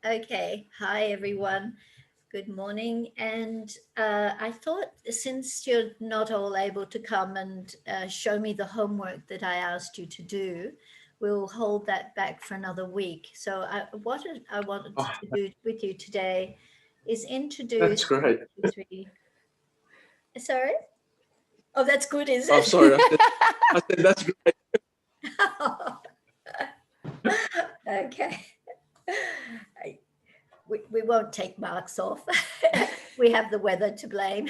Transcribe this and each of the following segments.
Okay. Hi, everyone. Good morning. And I thought since you're not all able to come and show me the homework that I asked you to do, we'll hold that back for another week. So what I wanted Oh, to do with you today is that's introduce great. 1, 2, 3. Sorry? Oh, that's good, is Oh, it? sorry. I said that's great. Okay. We won't take marks off. We have the weather to blame.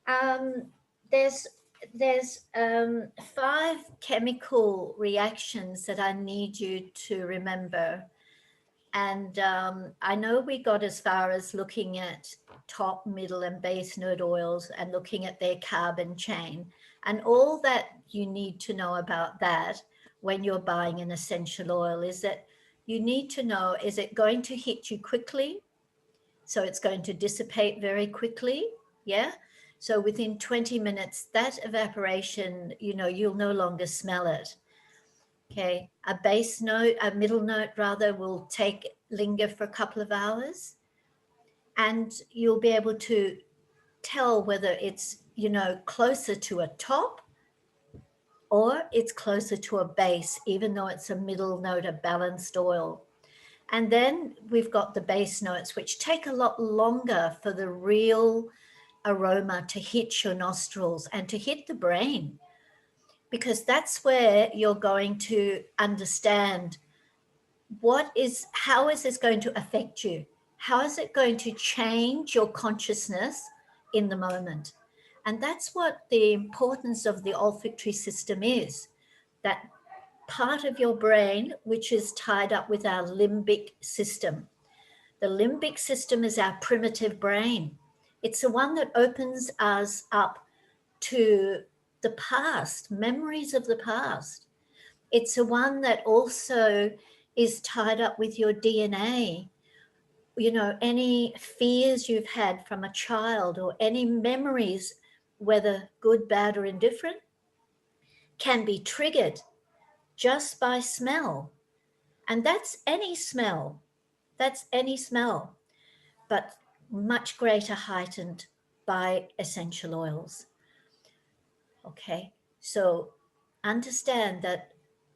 Um, there's there's 5 chemical reactions that I need you to remember, and I know we got as far as looking at top, middle, and base node oils and looking at their carbon chain, and all that you need to know about that when you're buying an essential oil is that you need to know, is it going to hit you quickly? So it's going to dissipate very quickly. Yeah. So within 20 minutes, that evaporation, you'll no longer smell it. Okay. A base note, a middle note rather, will linger for a couple of hours, and you'll be able to tell whether it's, closer to a top or it's closer to a base, even though it's a middle note, a balanced oil. And then we've got the base notes, which take a lot longer for the real aroma to hit your nostrils and to hit the brain, because that's where you're going to understand how is this going to affect you? How is it going to change your consciousness in the moment? And that's what the importance of the olfactory system is, that part of your brain which is tied up with our limbic system. The limbic system is our primitive brain. It's the one that opens us up to the past, memories of the past. It's the one that also is tied up with your DNA. Any fears you've had from a child or any memories, whether good, bad, or indifferent, can be triggered just by smell. And that's any smell. That's any smell. But much greater heightened by essential oils. Okay, so understand that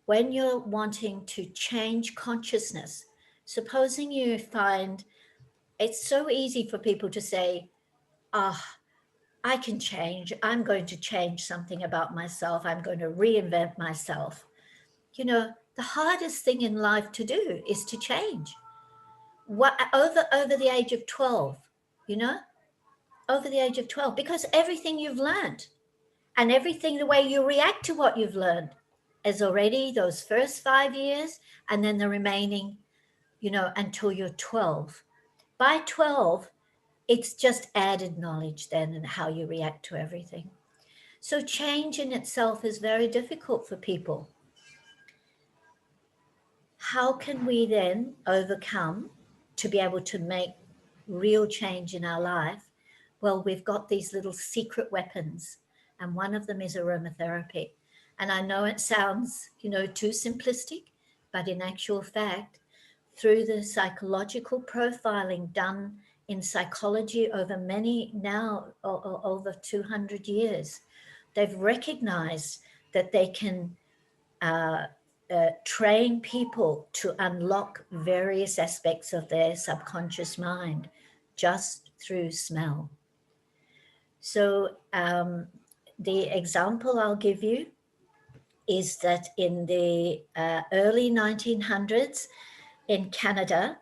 when you're wanting to change consciousness, supposing you find it's so easy for people to say, ah, I can change, I'm going to change something about myself, I'm going to reinvent myself. The hardest thing in life to do is to change. What over the age of 12, you know, over the age of 12, because everything you've learned and everything, the way you react to what you've learned is already those first 5 years, and then the remaining, until you're 12. By 12, it's just added knowledge then and how you react to everything. So change in itself is very difficult for people. How can we then overcome to be able to make real change in our life? Well, we've got these little secret weapons, and one of them is aromatherapy. And I know it sounds, too simplistic, but in actual fact, through the psychological profiling done in psychology over many now over 200 years, they've recognized that they can uh, train people to unlock various aspects of their subconscious mind just through smell. So, the example I'll give you is that in the early 1900s in Canada,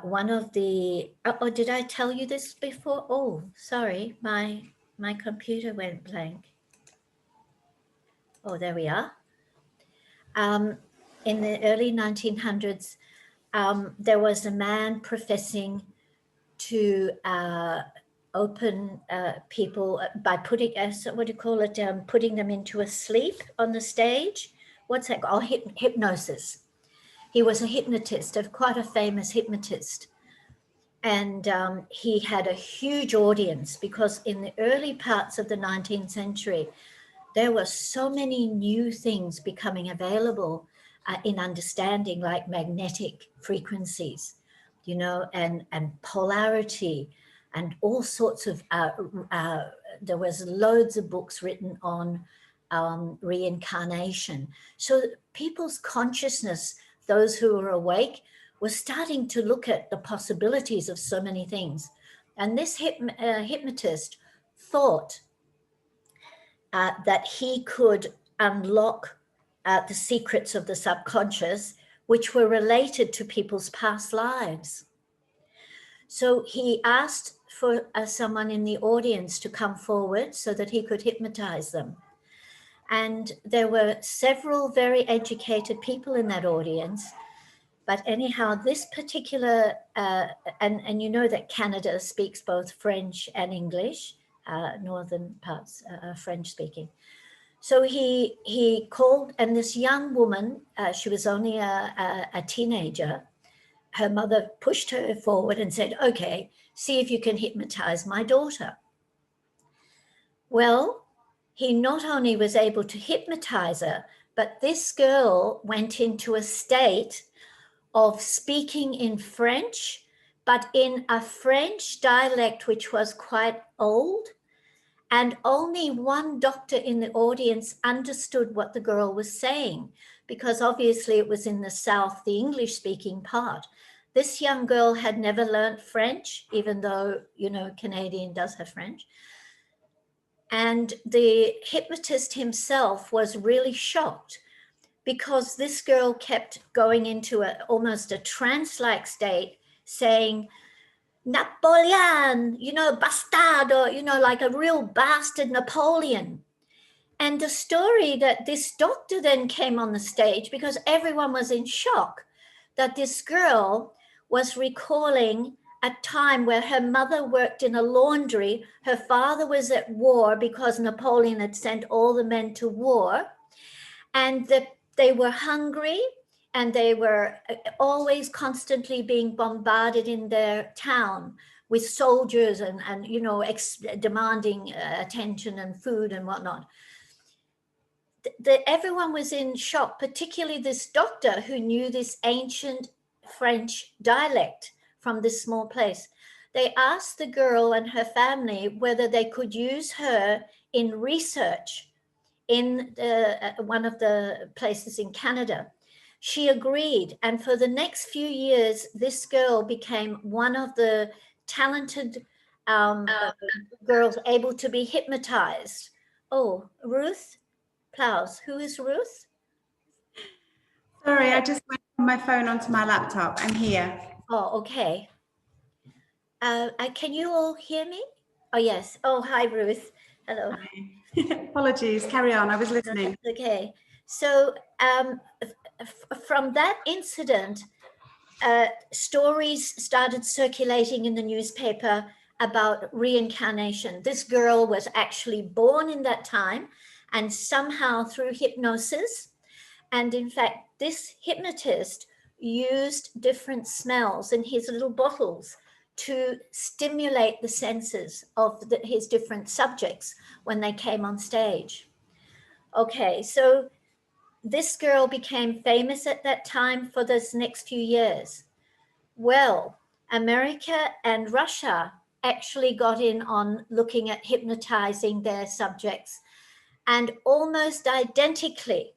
one of the oh, did I tell you this before? Oh, sorry, my computer went blank. Oh, there we are. Um, in the early 1900s, there was a man professing to open people by putting, so what do you call it, putting them into a sleep on the stage. What's that called? Oh, hypnosis. He was a hypnotist, quite a famous hypnotist. And he had a huge audience because in the early parts of the 19th century, there were so many new things becoming available in understanding, like magnetic frequencies, you know, and polarity, and all sorts of, there was loads of books written on reincarnation. So people's consciousness, those who were awake, were starting to look at the possibilities of so many things. And this hypnotist thought that he could unlock the secrets of the subconscious, which were related to people's past lives. So he asked for someone in the audience to come forward so that he could hypnotize them. And there were several very educated people in that audience. But anyhow, this particular, and you know that Canada speaks both French and English, northern parts French speaking. So he called, and this young woman, she was only a teenager. Her mother pushed her forward and said, okay, see if you can hypnotize my daughter. Well, he not only was able to hypnotize her, but this girl went into a state of speaking in French, but in a French dialect which was quite old. And only one doctor in the audience understood what the girl was saying, because obviously it was in the South, the English-speaking part. This young girl had never learned French, even though, you know, Canadian does have French. And the hypnotist himself was really shocked because this girl kept going into almost a trance-like state, saying, Napoleon, you know, bastard, or, you know, like a real bastard Napoleon. And the story that this doctor then came on the stage, because everyone was in shock, that this girl was recalling a time where her mother worked in a laundry, her father was at war because Napoleon had sent all the men to war, and they were hungry, and they were always constantly being bombarded in their town with soldiers and you know, demanding attention and food and whatnot. Everyone was in shock, particularly this doctor who knew this ancient French dialect from this small place. They asked the girl and her family whether they could use her in research in one of the places in Canada. She agreed, and for the next few years, this girl became one of the talented girls able to be hypnotized. Oh, Ruth Plows. Who is Ruth? Sorry, I just went from my phone onto my laptop. I'm here. Oh, okay. Can you all hear me? Oh, yes. Oh, hi, Ruth. Hello. Apologies. Carry on. I was listening. Okay. So from that incident, stories started circulating in the newspaper about reincarnation. This girl was actually born in that time, and somehow through hypnosis, and in fact, this hypnotist used different smells in his little bottles to stimulate the senses of his different subjects when they came on stage. Okay, so this girl became famous at that time for those next few years. Well, America and Russia actually got in on looking at hypnotizing their subjects, and almost identically,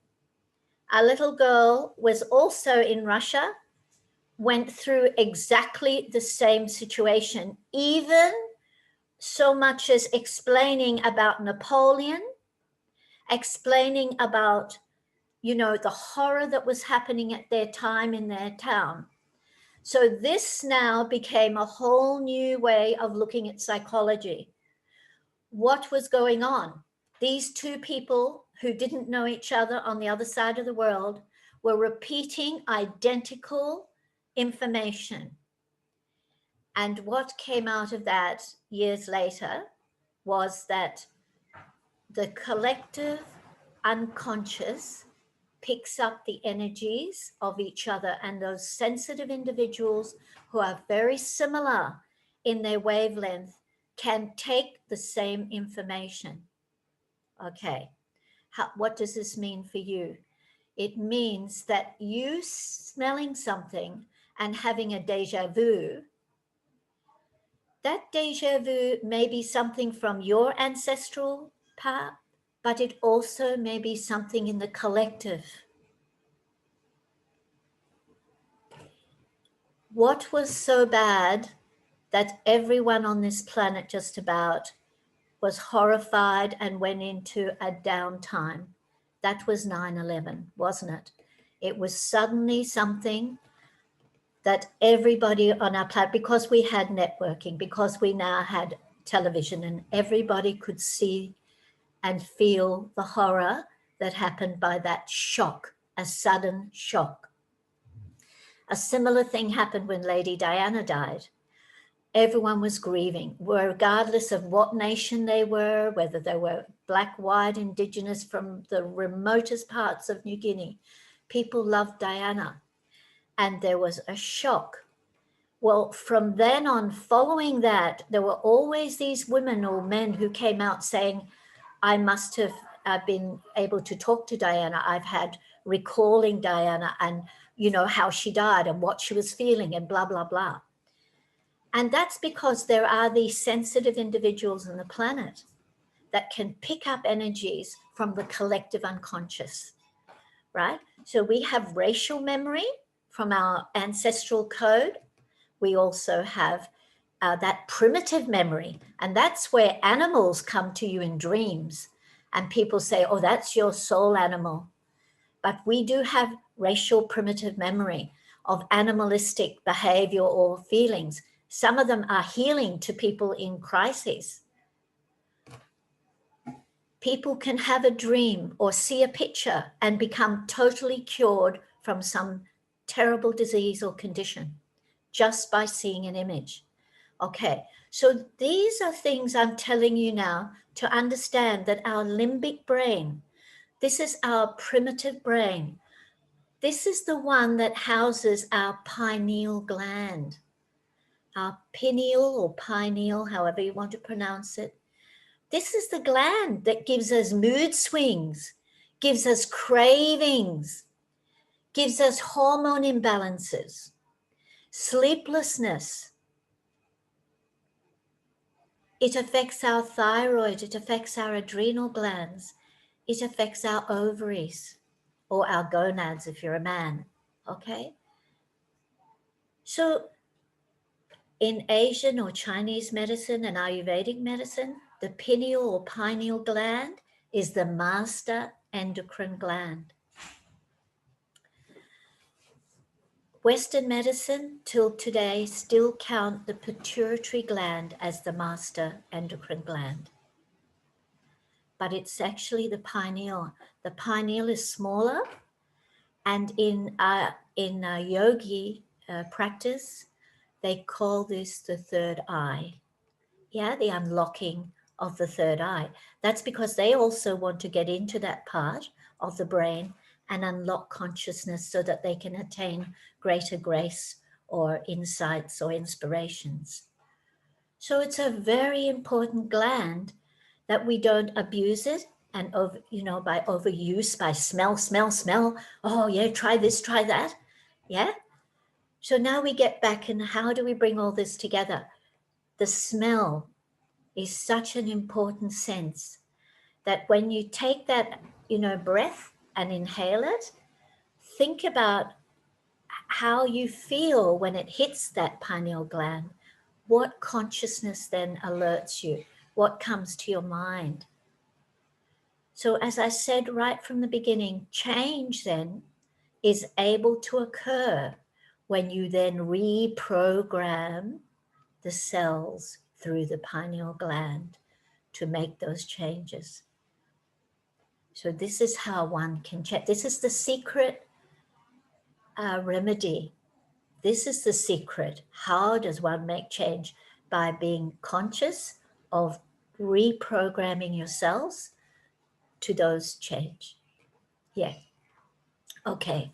a little girl was also in Russia, went through exactly the same situation, even so much as explaining about Napoleon, explaining about, you know, the horror that was happening at their time in their town. So this now became a whole new way of looking at psychology. What was going on? These two people who didn't know each other on the other side of the world were repeating identical information. And what came out of that years later was that the collective unconscious picks up the energies of each other, and those sensitive individuals who are very similar in their wavelength can take the same information. Okay, What does this mean for you? It means that you smelling something and having a deja vu, that deja vu may be something from your ancestral part, but it also may be something in the collective. What was so bad that everyone on this planet just about was horrified and went into a downtime? That was 9/11, wasn't it? It was suddenly something that everybody on our planet, because we had networking, because we now had television, and everybody could see and feel the horror that happened by that shock, a sudden shock. A similar thing happened when Lady Diana died. Everyone was grieving, regardless of what nation they were, whether they were black, white, indigenous, from the remotest parts of New Guinea. People loved Diana, and there was a shock. Well, from then on, following that, there were always these women or men who came out saying, I must have been able to talk to Diana. I've had recalling Diana and, you know, how she died and what she was feeling and blah, blah, blah. And that's because there are these sensitive individuals on the planet that can pick up energies from the collective unconscious, right? So we have racial memory from our ancestral code. We also have that primitive memory, and that's where animals come to you in dreams, and people say, oh, that's your soul animal. But we do have racial primitive memory of animalistic behavior or feelings. Some of them are healing to people in crises. People can have a dream or see a picture and become totally cured from some terrible disease or condition just by seeing an image. Okay, so these are things I'm telling you now to understand that our limbic brain, this is our primitive brain. This is the one that houses our pineal gland, our pineal or pineal, however you want to pronounce it. This is the gland that gives us mood swings, gives us cravings, gives us hormone imbalances, sleeplessness. It affects our thyroid, it affects our adrenal glands, it affects our ovaries or our gonads if you're a man, okay? So in Asian or Chinese medicine and Ayurvedic medicine, the pineal or pineal gland is the master endocrine gland. Western medicine till today still count the pituitary gland as the master endocrine gland. But it's actually the pineal. The pineal is smaller, and in yogi practice, they call this the third eye. Yeah, the unlocking of the third eye. That's because they also want to get into that part of the brain and unlock consciousness so that they can attain greater grace or insights or inspirations. So it's a very important gland that we don't abuse it and by overuse, by smell. Oh yeah, try this, try that. Yeah. So now we get back, and how do we bring all this together? The smell is such an important sense that when you take that, breath and inhale it, think about how you feel when it hits that pineal gland. What consciousness then alerts you? What comes to your mind? So as I said right from the beginning, change then is able to occur when you then reprogram the cells through the pineal gland to make those changes. So this is how one can check. This is the secret remedy. This is the secret. How does one make change? By being conscious of reprogramming your cells to those change. Yeah. Okay.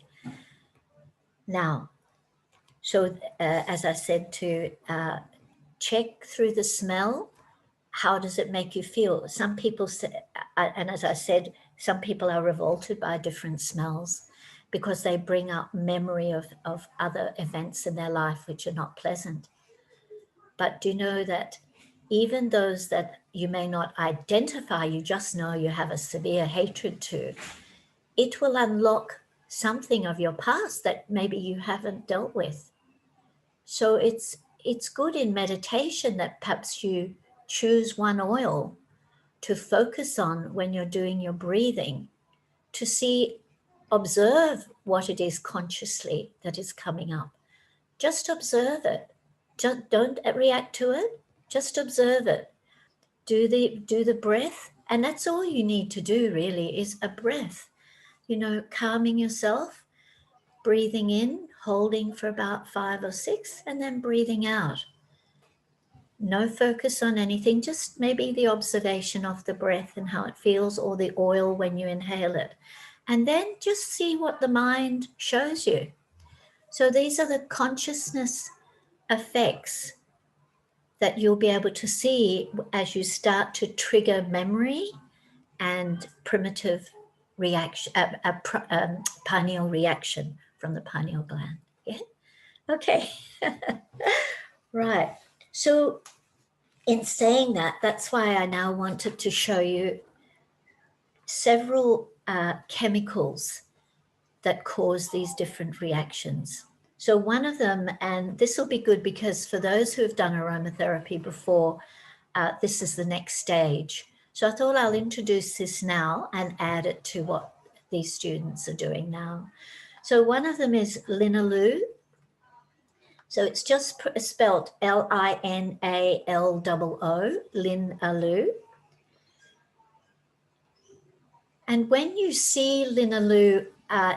Now, so as I said, to check through the smell, how does it make you feel? Some people say, and as I said, Some people are revolted by different smells because they bring up memory of other events in their life which are not pleasant. But do you know that even those that you may not identify, you just know you have a severe hatred to, it will unlock something of your past that maybe you haven't dealt with. So it's good in meditation that perhaps you choose one oil to focus on when you're doing your breathing, to see, observe what it is consciously that is coming up. Just observe it. Don't react to it. Just observe it. Do the breath, and that's all you need to do really, is a breath. You know, calming yourself, breathing in, holding for about 5 or 6, and then breathing out. No focus on anything, just maybe the observation of the breath and how it feels, or the oil when you inhale it. And then just see what the mind shows you. So these are the consciousness effects that you'll be able to see as you start to trigger memory and primitive reaction, pineal reaction from the pineal gland. Yeah. Okay. Right. So in saying that, that's why I now wanted to show you several chemicals that cause these different reactions. So one of them, and this will be good because for those who have done aromatherapy before, this is the next stage. So I thought I'll introduce this now and add it to what these students are doing now. So one of them is linalool. So it's just spelled Linaloo, linalool. And when you see linalool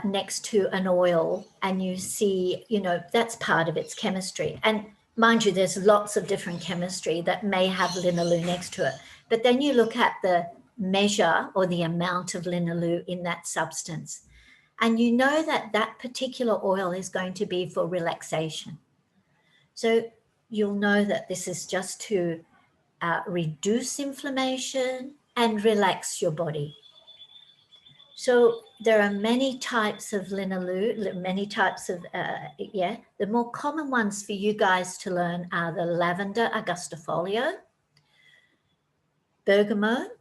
next to an oil and you see, you know, that's part of its chemistry. And mind you, there's lots of different chemistry that may have linalool next to it. But then you look at the measure or the amount of linalool in that substance. And you know that that particular oil is going to be for relaxation. So you'll know that this is just to reduce inflammation and relax your body. So there are many types of linalool, many types of, the more common ones for you guys to learn are the lavender augustifolia, bergamot,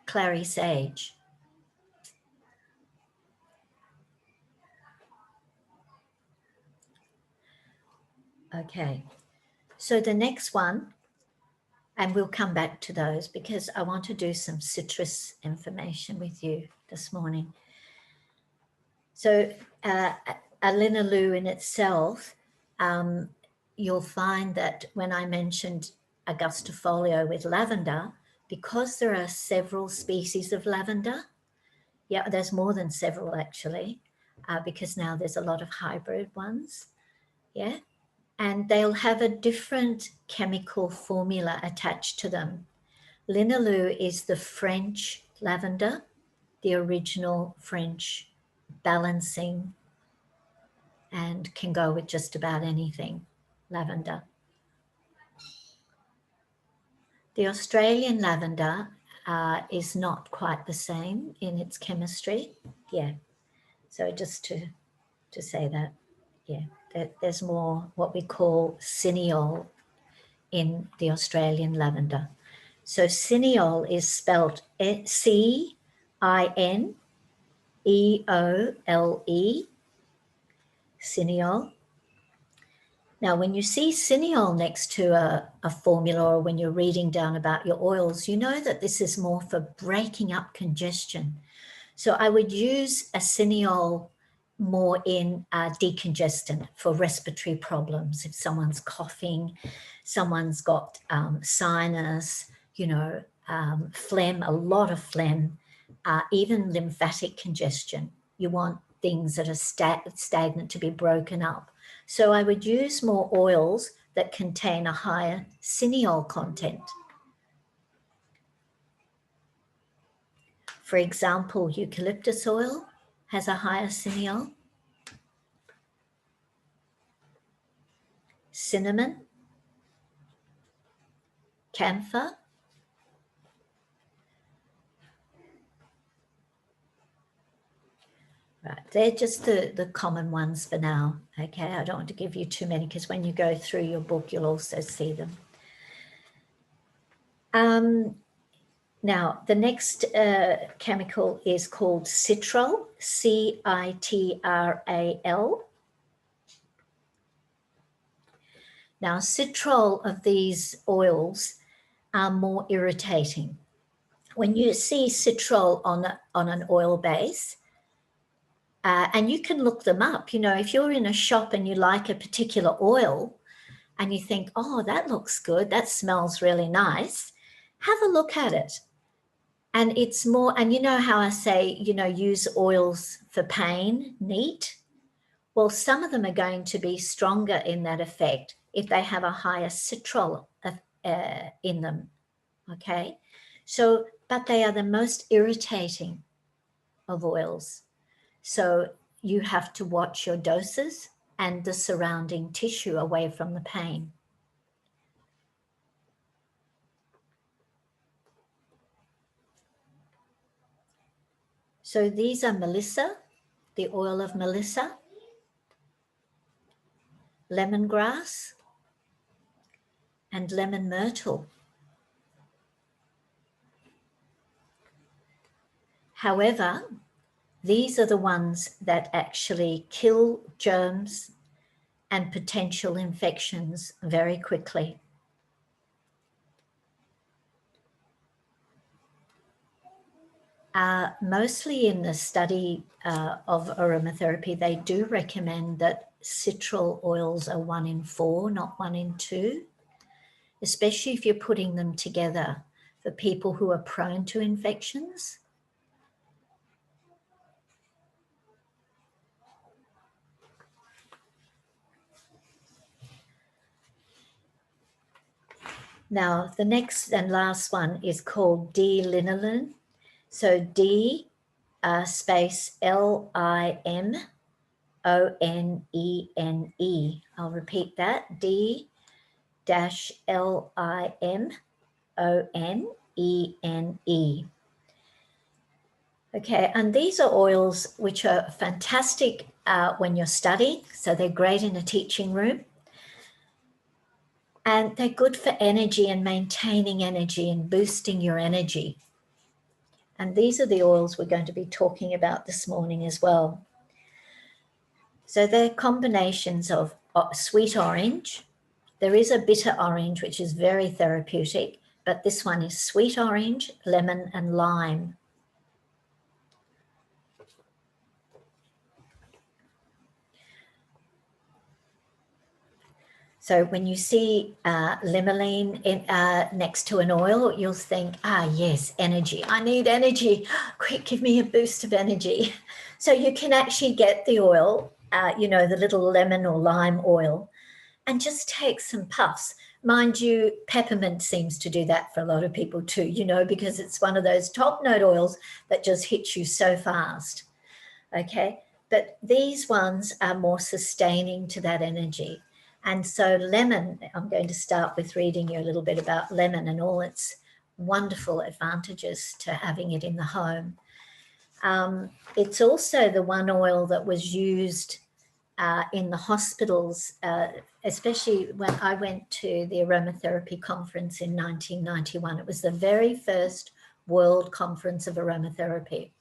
clary sage. Okay, so the next one, and we'll come back to those because I want to do some citrus information with you this morning. So a linalool in itself, you'll find that when I mentioned augustifolia with lavender, because there are several species of lavender, yeah, there's more than several actually, because now there's a lot of hybrid ones, yeah, and they'll have a different chemical formula attached to them. Linalool is the French lavender, the original French balancing, and can go with just about anything, lavender. The Australian lavender is not quite the same in its chemistry. Yeah, so just to say that, yeah, there's more what we call cineol in the Australian lavender. So cineol is spelled C-I-N-E-O-L-E, cineol. Now, when you see cineol next to a formula or when you're reading down about your oils, you know that this is more for breaking up congestion. So I would use a cineol more in decongestant for respiratory problems. If someone's coughing, someone's got sinus, you know, phlegm, a lot of phlegm, even lymphatic congestion. You want things that are stagnant to be broken up. So I would use more oils that contain a higher cineol content. For example, eucalyptus oil has a higher cineol. Cinnamon, camphor, Right, they're just the common ones for now. Okay, I don't want to give you too many because when you go through your book, you'll also see them. Now, the next chemical is called citral, C-I-T-R-A-L. Now, citral of these oils are more irritating. When you see citral on an oil base, and you can look them up, you know, if you're in a shop and you like a particular oil and you think, oh, that looks good, that smells really nice, have a look at it. And it's more, and you know how I say, you know, use oils for pain, neat. Well, some of them are going to be stronger in that effect if they have a higher citral in them, okay? So, but they are the most irritating of oils. So you have to watch your doses and the surrounding tissue away from the pain. So these are Melissa, the oil of Melissa, lemongrass, and lemon myrtle. However, these are the ones that actually kill germs and potential infections very quickly. Mostly in the study of aromatherapy, they do recommend that citral oils are 1 in 4, not 1 in 2, especially if you're putting them together for people who are prone to infections. Now, the next and last one is called D-linolene. So D space L-I-M-O-N-E-N-E. I'll repeat that, D-L-I-M-O-N-E-N-E. Okay, and these are oils which are fantastic when you're studying, so they're great in a teaching room. And they're good for energy and maintaining energy and boosting your energy. And these are the oils we're going to be talking about this morning as well. So they're combinations of sweet orange. There is a bitter orange, which is very therapeutic, but this one is sweet orange, lemon, and lime. So when you see limonene next to an oil, you'll think, yes, energy. I need energy. Quick, give me a boost of energy. So you can actually get the oil, you know, the little lemon or lime oil, and just take some puffs. Mind you, peppermint seems to do that for a lot of people too, you know, because it's one of those top note oils that just hits you so fast. Okay, but these ones are more sustaining to that energy. And so lemon, I'm going to start with reading you a little bit about lemon and all its wonderful advantages to having it in the home. It's also the one oil that was used in the hospitals, especially when I went to the aromatherapy conference in 1991. It was the very first world conference of aromatherapy,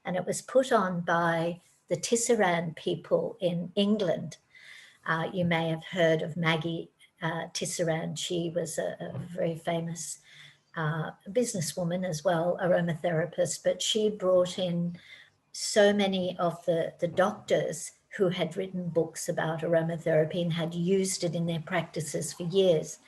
and it was put on by the Tisserand people in England. You may have heard of Maggie Tisserand. She was a very famous businesswoman as well, aromatherapist, but she brought in so many of the doctors who had written books about aromatherapy and had used it in their practices for years.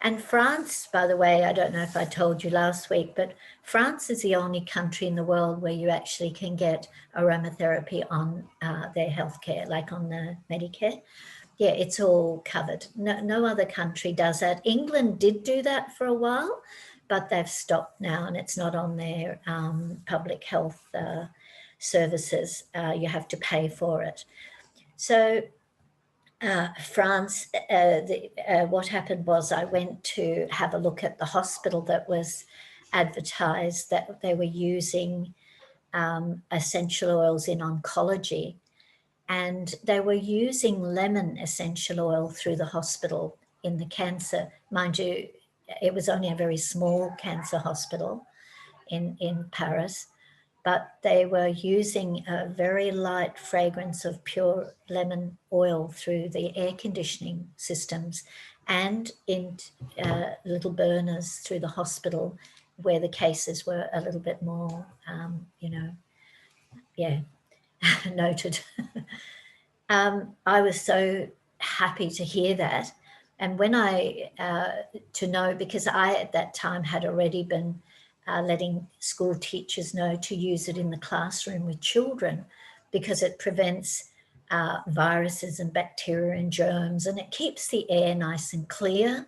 And France, by the way, I don't know if I told you last week, but France is the only country in the world where you actually can get aromatherapy on their healthcare, like on the Medicare. Yeah, it's all covered. No other country does that. England did do that for a while, but they've stopped now and it's not on their public health services. You have to pay for it. So France, what happened was I went to have a look at the hospital that was advertised that they were using essential oils in oncology, and they were using lemon essential oil through the hospital in the cancer. Mind you, it was only a very small cancer hospital in Paris, but they were using a very light fragrance of pure lemon oil through the air conditioning systems and in little burners through the hospital where the cases were a little bit more, noted. I was so happy to hear that. And when to know, because I at that time had already been letting school teachers know to use it in the classroom with children because it prevents viruses and bacteria and germs, and it keeps the air nice and clear,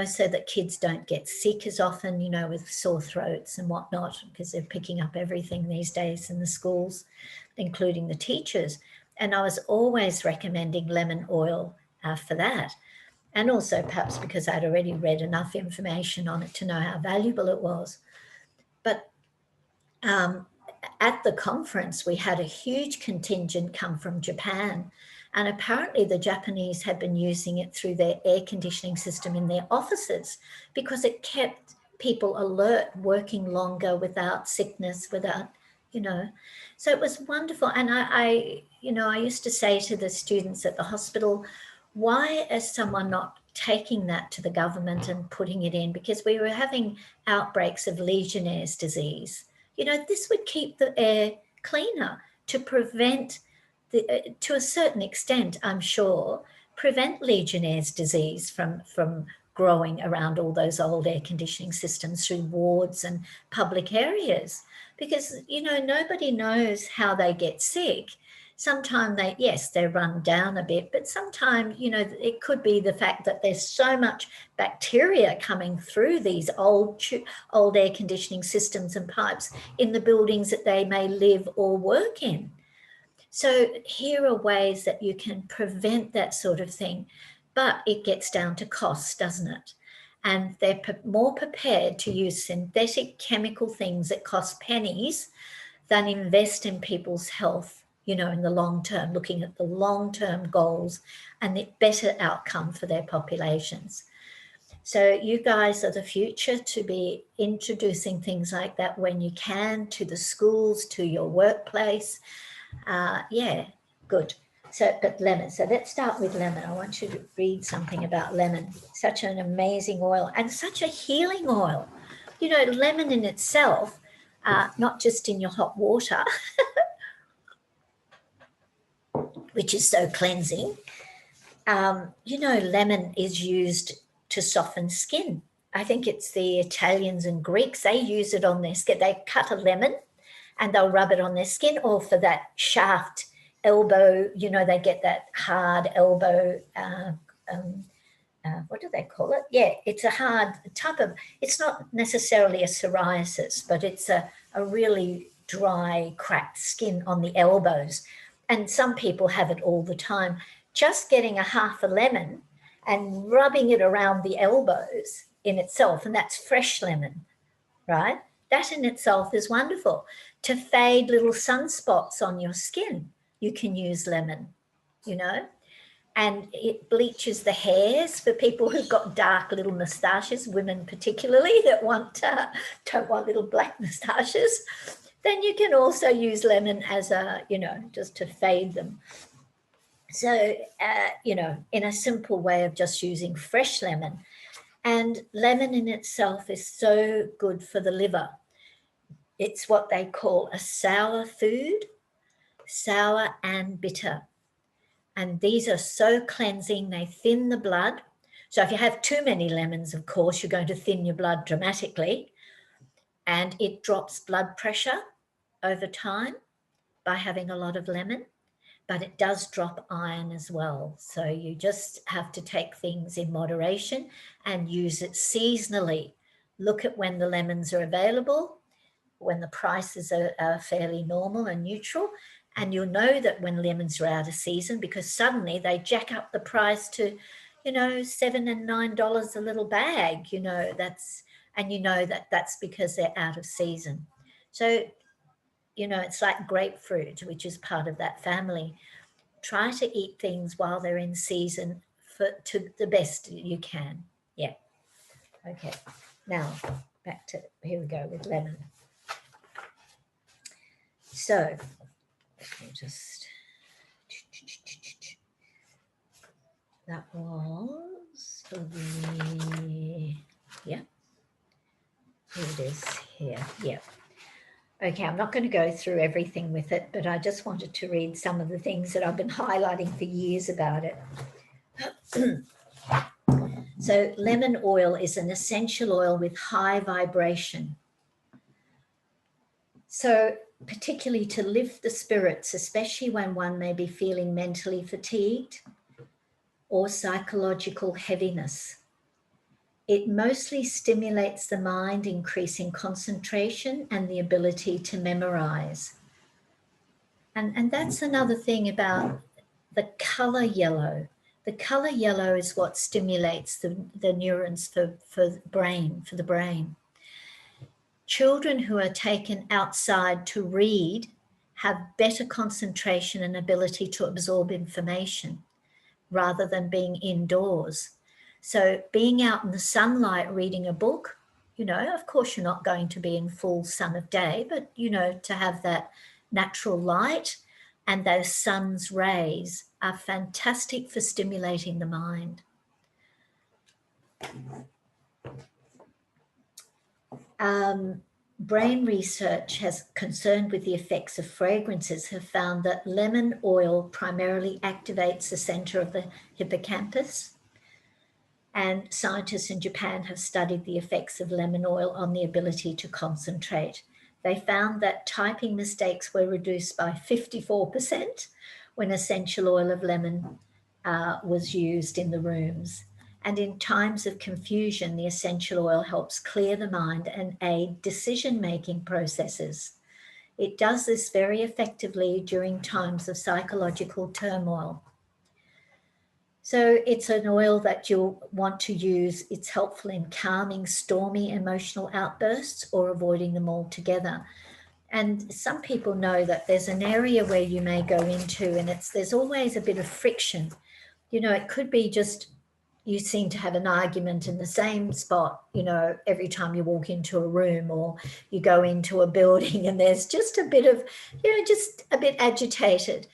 so that kids don't get sick as often, with sore throats and whatnot, because they're picking up everything these days in the schools, including the teachers. And I was always recommending lemon oil for that. And also perhaps because I'd already read enough information on it to know how valuable it was. But at the conference, we had a huge contingent come from Japan. And apparently the Japanese had been using it through their air conditioning system in their offices because it kept people alert, working longer without sickness, without, So it was wonderful. And I used to say to the students at the hospital, why is someone not taking that to the government and putting it in? Because we were having outbreaks of Legionnaire's disease. This would keep the air cleaner to prevent, to a certain extent, I'm sure, prevent Legionnaire's disease from growing around all those old air conditioning systems through wards and public areas. Because, nobody knows how they get sick. Sometimes they run down a bit, but sometimes, it could be the fact that there's so much bacteria coming through these old air conditioning systems and pipes in the buildings that they may live or work in. So here are ways that you can prevent that sort of thing, but it gets down to cost, doesn't it? And they're more prepared to use synthetic chemical things that cost pennies than invest in people's health, in the long term, looking at the long-term goals and the better outcome for their populations. So you guys are the future to be introducing things like that when you can to the schools, to your workplace. Good. So, but lemon. So let's start with lemon. I want you to read something about lemon. Such an amazing oil and such a healing oil. Lemon in itself, not just in your hot water, which is so cleansing. Lemon is used to soften skin. I think it's the Italians and Greeks, they use it on their skin. They cut a lemon and they'll rub it on their skin, or for that shaft elbow, they get that hard elbow, what do they call it? Yeah, it's a hard type of, it's not necessarily a psoriasis, but it's a really dry, cracked skin on the elbows. And some people have it all the time. Just getting a half a lemon and rubbing it around the elbows in itself, and that's fresh lemon, right? That in itself is wonderful. To fade little sunspots on your skin, you can use lemon, and it bleaches the hairs for people who've got dark little moustaches, women particularly that don't want little black moustaches. Then you can also use lemon as a, just to fade them. So, in a simple way of just using fresh lemon. And lemon in itself is so good for the liver. It's what they call a sour food, sour and bitter. And these are so cleansing, they thin the blood. So if you have too many lemons, of course, you're going to thin your blood dramatically. And it drops blood pressure over time by having a lot of lemon, but it does drop iron as well. So you just have to take things in moderation and use it seasonally. Look at when the lemons are available, when the prices are fairly normal and neutral, and you'll know that when lemons are out of season, because suddenly they jack up the price to, $7 and $9 a little bag, that's because they're out of season. So you know, it's like grapefruit, which is part of that family. Try to eat things while they're in season to the best you can. Yeah. Okay. Now back to, here we go with lemon. So let me just, that was for the, yeah, here it is here. Yeah. Okay, I'm not going to go through everything with it, but I just wanted to read some of the things that I've been highlighting for years about it. So lemon oil is an essential oil with high vibration. So particularly to lift the spirits, especially when one may be feeling mentally fatigued or psychological heaviness. It mostly stimulates the mind, increasing concentration and the ability to memorize. And that's another thing about the color yellow. The color yellow is what stimulates the neurons for the brain. Children who are taken outside to read have better concentration and ability to absorb information rather than being indoors. So being out in the sunlight reading a book, you know, of course you're not going to be in full sun of day, but, you know, to have that natural light and those sun's rays are fantastic for stimulating the mind. Brain research has concerned with the effects of fragrances have found that lemon oil primarily activates the center of the hippocampus. And scientists in Japan have studied the effects of lemon oil on the ability to concentrate. They found that typing mistakes were reduced by 54% when essential oil of lemon was used in the rooms. And in times of confusion, the essential oil helps clear the mind and aid decision-making processes. It does this very effectively during times of psychological turmoil. So it's an oil that you'll want to use. It's helpful in calming stormy emotional outbursts or avoiding them altogether. And some people know that there's an area where you may go into and there's always a bit of friction. You know, it could be just you seem to have an argument in the same spot, you know, every time you walk into a room or you go into a building and there's just a bit of, you know, just a bit agitated.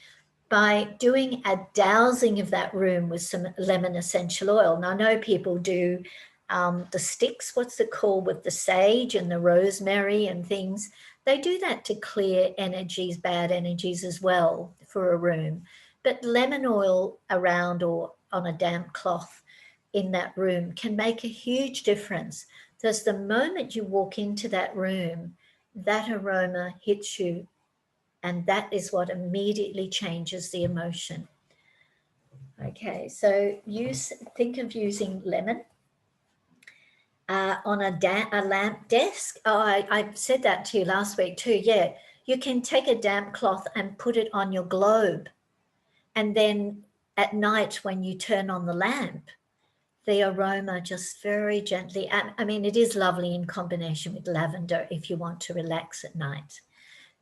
By doing a dousing of that room with some lemon essential oil. Now, I know people do the sticks, what's it called, with the sage and the rosemary and things. They do that to clear energies, bad energies as well for a room. But lemon oil around or on a damp cloth in that room can make a huge difference. Because the moment you walk into that room, that aroma hits you, and that is what immediately changes the emotion. Okay, so think of using lemon on a lamp desk. Oh, I said that to you last week too. Yeah, you can take a damp cloth and put it on your globe. And then at night when you turn on the lamp, the aroma just very gently, I mean, it is lovely in combination with lavender if you want to relax at night,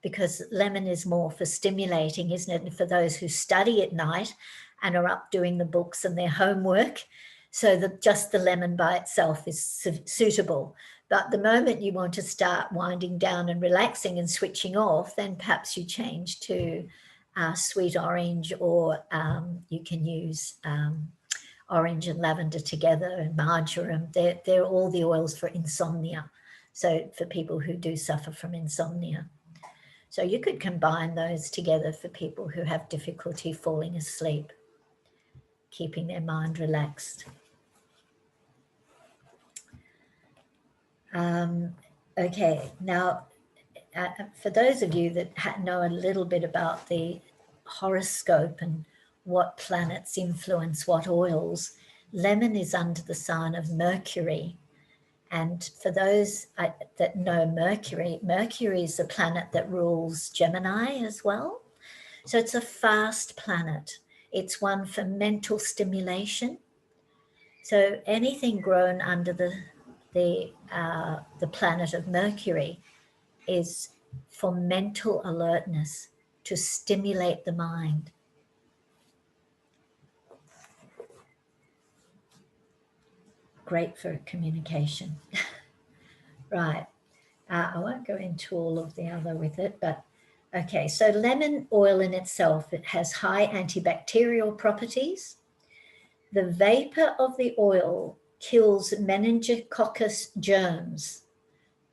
because lemon is more for stimulating, isn't it? And for those who study at night and are up doing the books and their homework, so that just the lemon by itself is suitable. But the moment you want to start winding down and relaxing and switching off, then perhaps you change to sweet orange, or you can use orange and lavender together, and marjoram. They're all the oils for insomnia. So for people who do suffer from insomnia. So you could combine those together for people who have difficulty falling asleep, keeping their mind relaxed. Okay, now for those of you that know a little bit about the horoscope and what planets influence what oils, lemon is under the sign of Mercury. And for those that know Mercury, Mercury is the planet that rules Gemini as well. So it's a fast planet. It's one for mental stimulation. So anything grown under the planet of Mercury is for mental alertness, to stimulate the mind. Great for communication. Right. I won't go into all of the other with it, but okay. So lemon oil in itself, it has high antibacterial properties. The vapor of the oil kills meningococcus germs.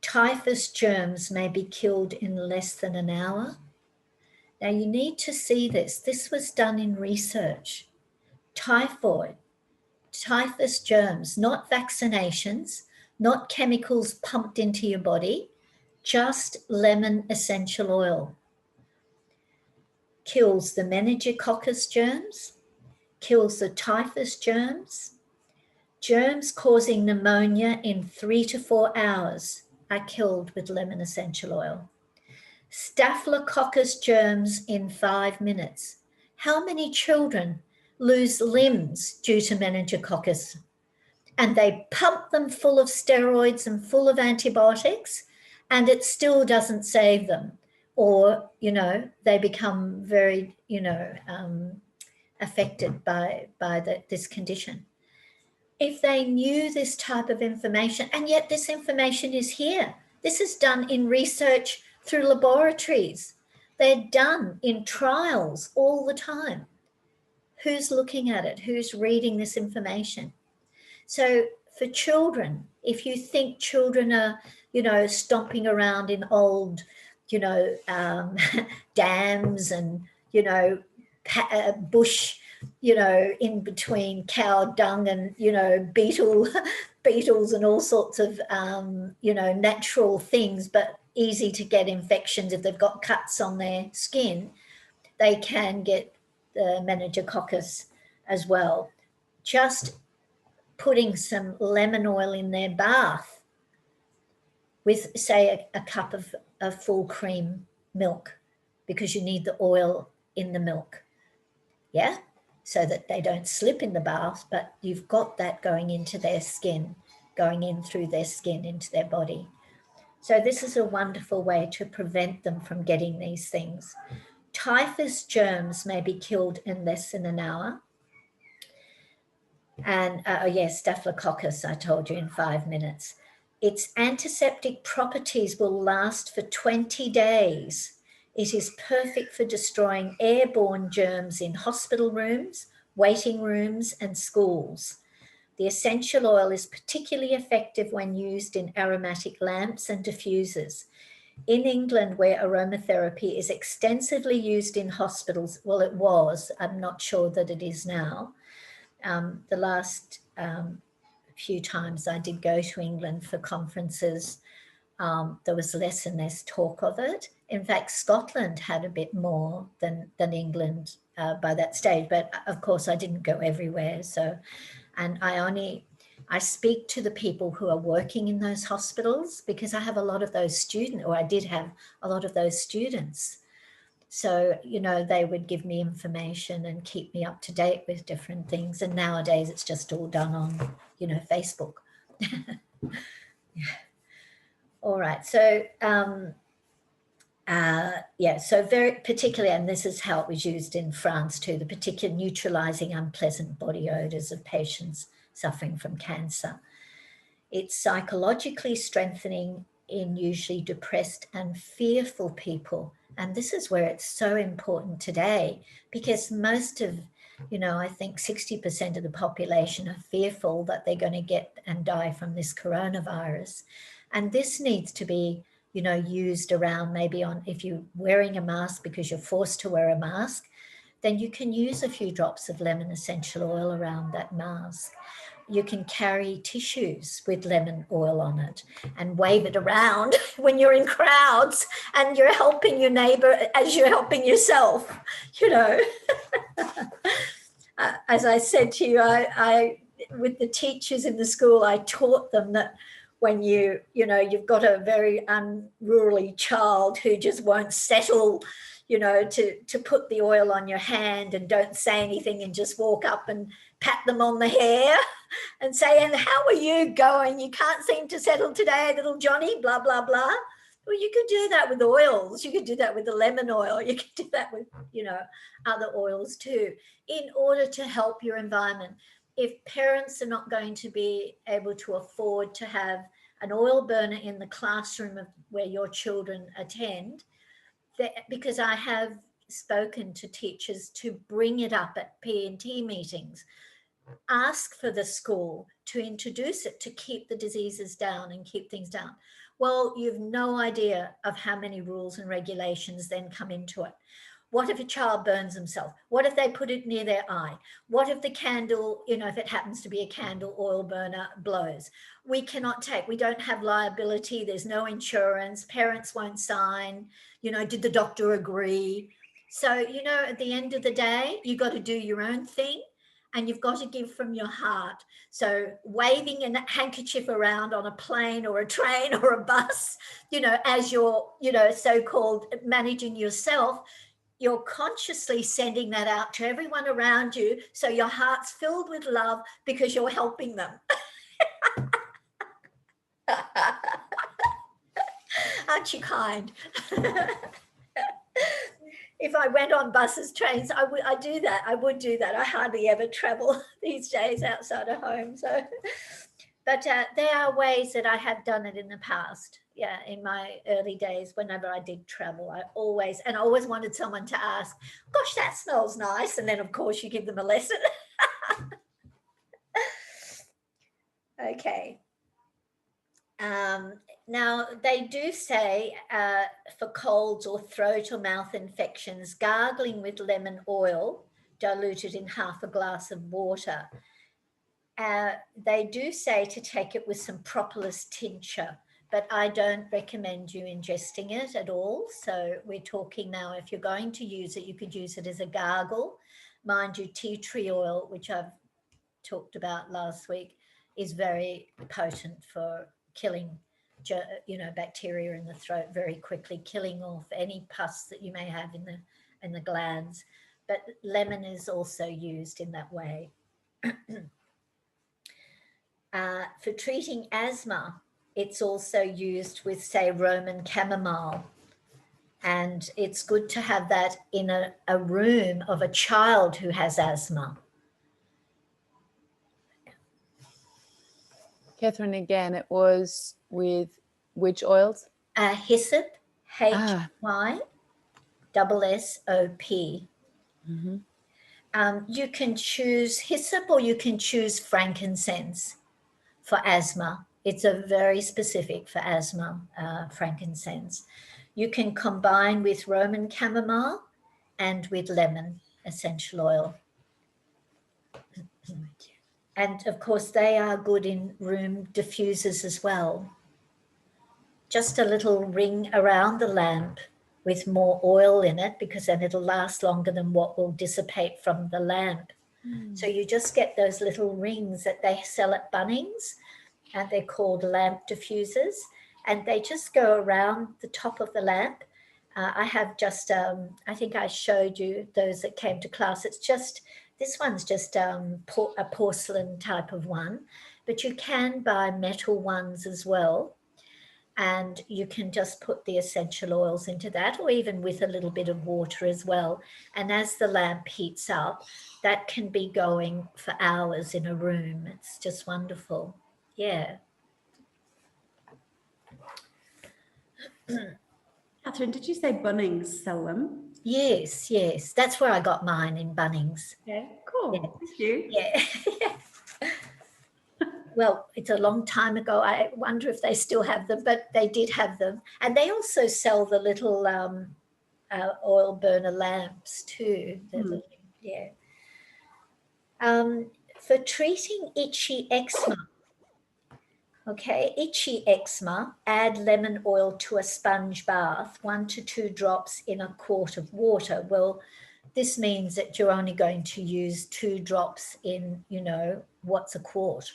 Typhus germs may be killed in less than an hour. Now you need to see this. This was done in research. Typhus germs, not vaccinations, not chemicals pumped into your body, just lemon essential oil. Kills the meningococcus germs, kills the typhus germs. Germs causing pneumonia in 3 to 4 hours are killed with lemon essential oil. Staphylococcus germs in 5 minutes. How many children lose limbs due to meningococcus? And they pump them full of steroids and full of antibiotics, and it still doesn't save them. Or, they become very, affected by this condition. If they knew this type of information, and yet this information is here. This is done in research through laboratories. They're done in trials all the time. Who's looking at it? Who's reading this information? So for children, if you think children are, stomping around in old, dams and, bush, in between cow dung and, beetles and all sorts of, natural things, but easy to get infections if they've got cuts on their skin, they can get the meningococcus as well. Just putting some lemon oil in their bath with, say, a cup of full cream milk, because you need the oil in the milk, yeah, so that they don't slip in the bath, but you've got that going into their skin, going in through their skin into their body. So this is a wonderful way to prevent them from getting these things. Typhus germs may be killed in less than an hour. And yes, Staphylococcus, I told you, in 5 minutes. Its antiseptic properties will last for 20 days. It is perfect for destroying airborne germs in hospital rooms, waiting rooms, and schools. The essential oil is particularly effective when used in aromatic lamps and diffusers. In England, where aromatherapy is extensively used in hospitals, well, it was, I'm not sure that it is now. The last few times I did go to England for conferences, there was less and less talk of it. In fact, Scotland had a bit more than England by that stage, but of course I didn't go everywhere. So, and I speak to the people who are working in those hospitals, because I have a lot of those students, or I did have a lot of those students. So, they would give me information and keep me up to date with different things. And nowadays it's just all done on, Facebook. Yeah. All right. So, so very particularly, and this is how it was used in France too, the particular neutralizing unpleasant body odors of patients suffering from cancer. It's psychologically strengthening in usually depressed and fearful people. And this is where it's so important today, because most of, I think 60% of the population are fearful that they're going to get and die from this coronavirus. And this needs to be, used around, maybe on, if you're wearing a mask because you're forced to wear a mask, then you can use a few drops of lemon essential oil around that mask. You can carry tissues with lemon oil on it and wave it around when you're in crowds, and you're helping your neighbor as you're helping yourself, As I said to you, I with the teachers in the school, I taught them that when you've got a very unruly child who just won't settle, to put the oil on your hand and don't say anything and just walk up and pat them on the hair and say, and how are you going? You can't seem to settle today, little Johnny, blah, blah, blah. Well, you could do that with oils. You could do that with the lemon oil. You could do that with, other oils too, in order to help your environment. If parents are not going to be able to afford to have an oil burner in the classroom of where your children attend, because I have spoken to teachers to bring it up at P&T meetings, ask for the school to introduce it to keep the diseases down and keep things down. Well, you've no idea of how many rules and regulations then come into it. What if a child burns themselves? What if they put it near their eye? What if the candle, if it happens to be a candle oil burner, blows? We don't have liability. There's no insurance. Parents won't sign. Did the doctor agree? So, at the end of the day, you got to do your own thing. And you've got to give from your heart. So waving a handkerchief around on a plane or a train or a bus, as you're, so-called managing yourself, you're consciously sending that out to everyone around you. So your heart's filled with love because you're helping them. Aren't you kind? If I went on buses, trains, I would do that. I hardly ever travel these days outside of home. So, but there are ways that I have done it in the past. Yeah, in my early days, whenever I did travel, I always wanted someone to ask, "Gosh, that smells nice," and then of course you give them a lesson. Okay. Now, they do say for colds or throat or mouth infections, gargling with lemon oil diluted in half a glass of water. They do say to take it with some propolis tincture, but I don't recommend you ingesting it at all. So we're talking now, if you're going to use it, you could use it as a gargle. Mind you, tea tree oil, which I've talked about last week, is very potent for killing bacteria in the throat very quickly, killing off any pus that you may have in the glands. But lemon is also used in that way. For treating asthma, it's also used with, say, Roman chamomile. And it's good to have that in a room of a child who has asthma. Catherine, again, it was with which oils? Hyssop, HYSSOP. You can choose hyssop or you can choose frankincense for asthma. It's a very specific for asthma, frankincense. You can combine with Roman chamomile and with lemon essential oil. And of course, they are good in room diffusers as well. Just a little ring around the lamp with more oil in it, because then it'll last longer than what will dissipate from the lamp. So you just get those little rings that they sell at Bunnings, and they're called lamp diffusers, and they just go around the top of the lamp. I have just, I think I showed you those that came to class. It's just, this one's just a porcelain type of one, but you can buy metal ones as well. And you can just put the essential oils into that, or even with a little bit of water as well. And as the lamp heats up, that can be going for hours in a room. It's just wonderful. Yeah. Catherine, did you say Bunnings sell them? Yes. That's where I got mine, in Bunnings. Yeah, cool. Yeah. Thank you. Yeah. Well, it's a long time ago. I wonder if they still have them, but they did have them. And they also sell the little oil burner lamps too. Yeah. For treating itchy eczema, itchy eczema, add lemon oil to a sponge bath, 1 to 2 drops in a quart of water. Well, this means that you're only going to use 2 drops in, what's a quart?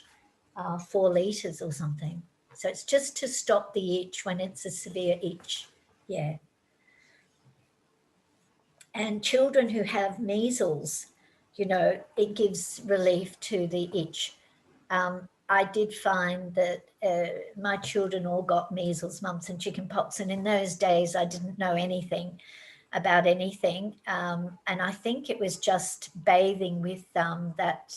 4 liters or something. So it's just to stop the itch when it's a severe itch. Yeah. And children who have measles, it gives relief to the itch. I did find that my children all got measles, mumps, and chickenpox. And in those days, I didn't know anything about anything. And I think it was just bathing with that,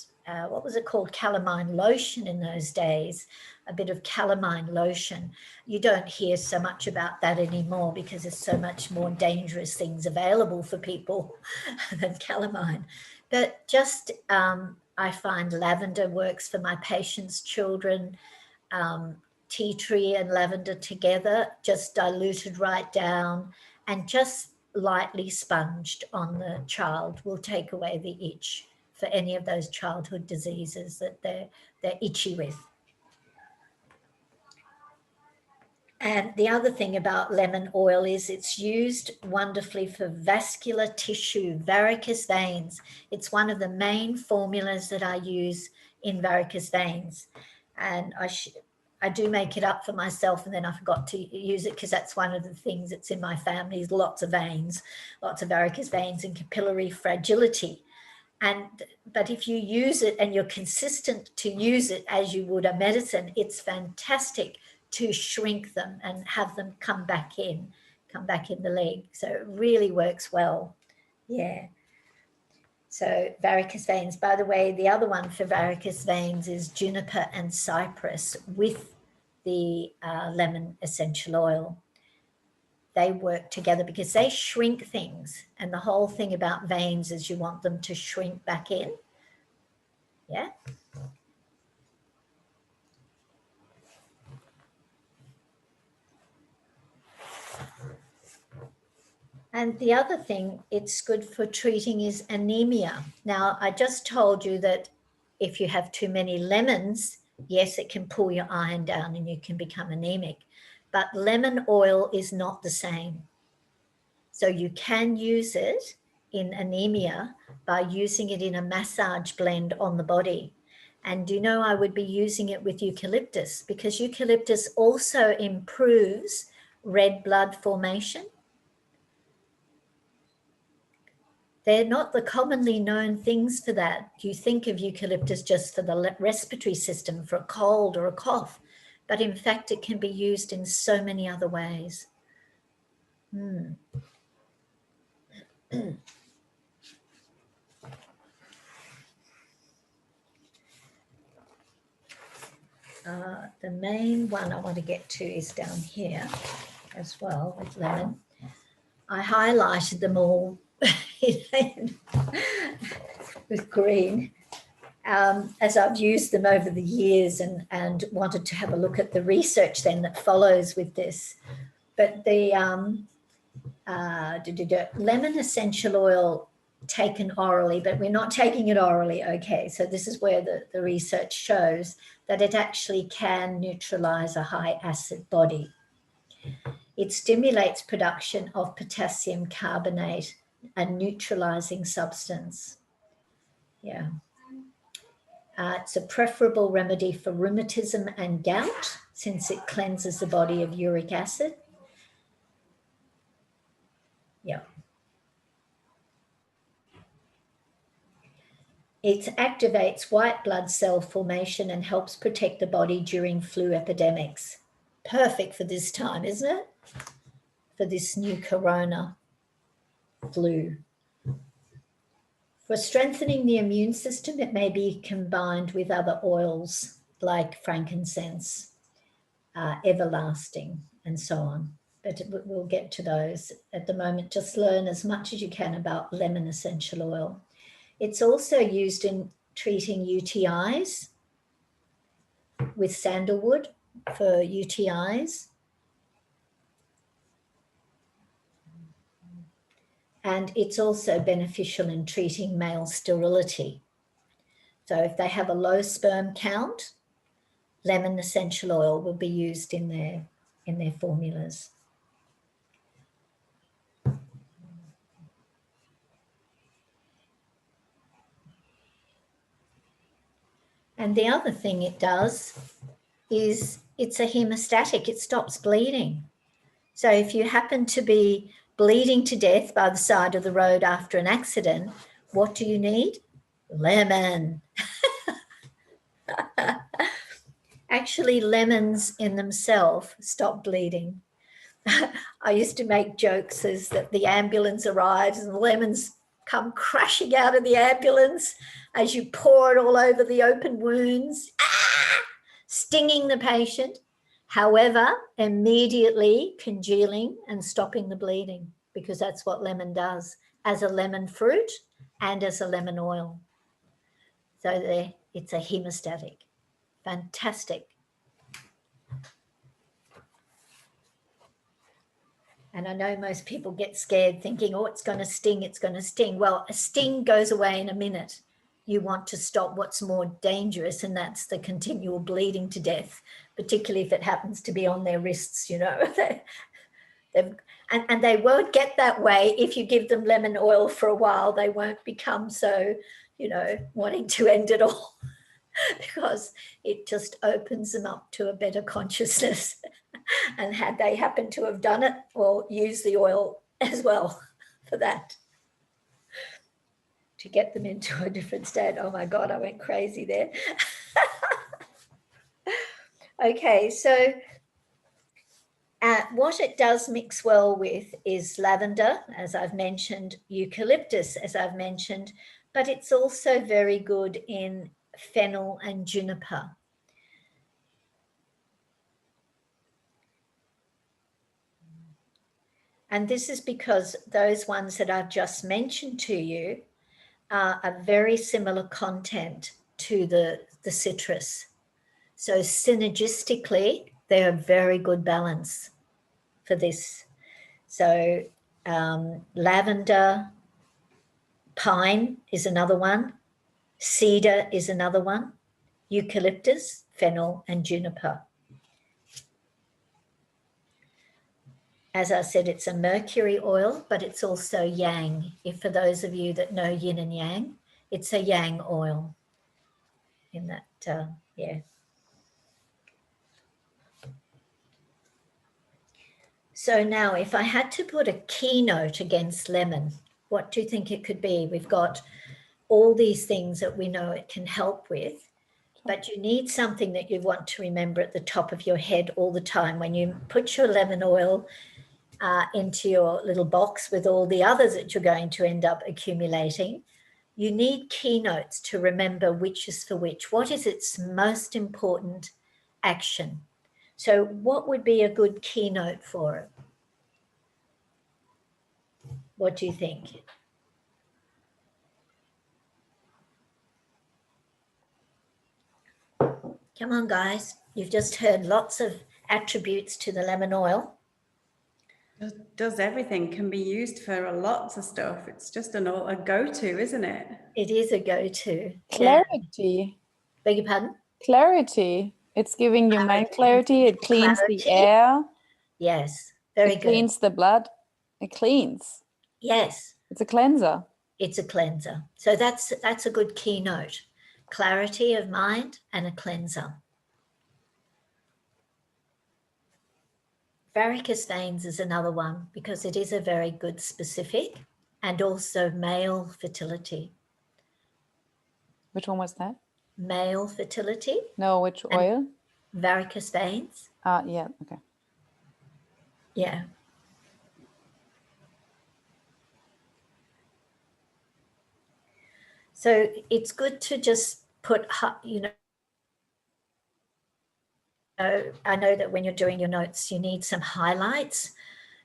what was it called? Calamine lotion in those days, a bit of calamine lotion. You don't hear so much about that anymore because there's so much more dangerous things available for people than calamine. But just, I find lavender works for my patients' children. Tea tree and lavender together, just diluted right down and just lightly sponged on the child will take away the itch for any of those childhood diseases that they're itchy with. And the other thing about lemon oil is it's used wonderfully for vascular tissue, varicose veins. It's one of the main formulas that I use in varicose veins. And I do make it up for myself, and then I forgot to use it because that's one of the things that's in my family is lots of veins, lots of varicose veins and capillary fragility. But if you use it and you're consistent to use it as you would a medicine, it's fantastic to shrink them and have them come back in the leg. So it really works well. Yeah. So varicose veins, by the way, the other one for varicose veins is juniper and cypress with the lemon essential oil. They work together because they shrink things. And the whole thing about veins is you want them to shrink back in. Yeah. And the other thing it's good for treating is anemia. Now, I just told you that if you have too many lemons, yes, it can pull your iron down and you can become anemic. But lemon oil is not the same. So you can use it in anemia by using it in a massage blend on the body. And do you know, I would be using it with eucalyptus because eucalyptus also improves red blood formation. They're not the commonly known things for that. You think of eucalyptus just for the respiratory system, for a cold or a cough, but in fact, it can be used in so many other ways. The main one I want to get to is down here as well with lemon. I highlighted them all with green as I've used them over the years and wanted to have a look at the research then that follows with this. But the lemon essential oil taken orally, but we're not taking it orally, okay? So this is where the research shows that it actually can neutralize a high acid body. It stimulates production of potassium carbonate, a neutralizing substance. Yeah. It's a preferable remedy for rheumatism and gout since it cleanses the body of uric acid. Yeah. It activates white blood cell formation and helps protect the body during flu epidemics. Perfect for this time, isn't it? For this new corona flu. For strengthening the immune system, it may be combined with other oils like frankincense, everlasting, and so on. But we'll get to those. At the moment, just learn as much as you can about lemon essential oil. It's also used in treating UTIs with sandalwood for UTIs. And it's also beneficial in treating male sterility. So if they have a low sperm count, lemon essential oil will be used in their formulas. And the other thing it does is it's a hemostatic, it stops bleeding. So if you happen to be bleeding to death by the side of the road after an accident, what do you need? Lemon. Actually, lemons in themselves stop bleeding. I used to make jokes as that the ambulance arrives and the lemons come crashing out of the ambulance as you pour it all over the open wounds, stinging the patient. However, immediately congealing and stopping the bleeding, because that's what lemon does as a lemon fruit and as a lemon oil. So there, it's a hemostatic. Fantastic. And I know most people get scared thinking, oh, it's going to sting, it's going to sting. Well, a sting goes away in a minute. You want to stop what's more dangerous, and that's the continual bleeding to death, particularly if it happens to be on their wrists, you know. And they won't get that way if you give them lemon oil for a while. They won't become so, you know, wanting to end it all because it just opens them up to a better consciousness. And had they happened to have done it, well, use the oil as well for that, to get them into a different state. Oh my God, I went crazy there. Okay, so what it does mix well with is lavender, as I've mentioned, eucalyptus, as I've mentioned, but it's also very good in fennel and juniper. And this is because those ones that I've just mentioned to you are a very similar content to the citrus. So synergistically, they're a very good balance for this. So lavender, pine is another one. Cedar is another one. Eucalyptus, fennel, and juniper. As I said, it's a mercury oil, but it's also yang. If for those of you that know yin and yang, it's a yang oil in that, yeah. So now if I had to put a keynote against lemon, what do you think it could be? We've got all these things that we know it can help with, but you need something that you want to remember at the top of your head all the time. When you put your lemon oil into your little box with all the others that you're going to end up accumulating, you need keynotes to remember which is for which. What is its most important action? So what would be a good keynote for it? What do you think? Come on, guys. You've just heard lots of attributes to the lemon oil. Does everything, can be used for lots of stuff. It's just a go-to, isn't it? It is a go-to. Clarity. Beg your pardon? Clarity. It's giving your mind clarity. It cleans the air. Yes, very good. It cleans the blood. It cleans. Yes. It's a cleanser. It's a cleanser. So that's a good keynote. Clarity of mind and a cleanser. Varicose veins is another one because it is a very good specific, and also male fertility. Which one was that? Male fertility. No, which oil? Varicose veins. Yeah, okay. Yeah. So it's good to just put, you know, I know that when you're doing your notes, you need some highlights,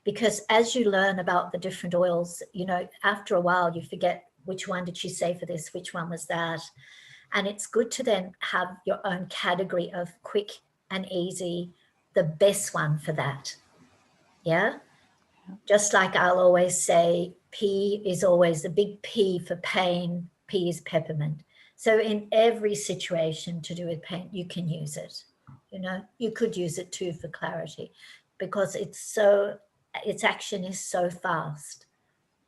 because as you learn about the different oils, you know, after a while you forget which one did she say for this, which one was that. And it's good to then have your own category of quick and easy, the best one for that. Yeah. Just like I'll always say, P is always the big P for pain. P is peppermint. So in every situation to do with pain, you can use it. You know, you could use it too for clarity, because its action is so fast.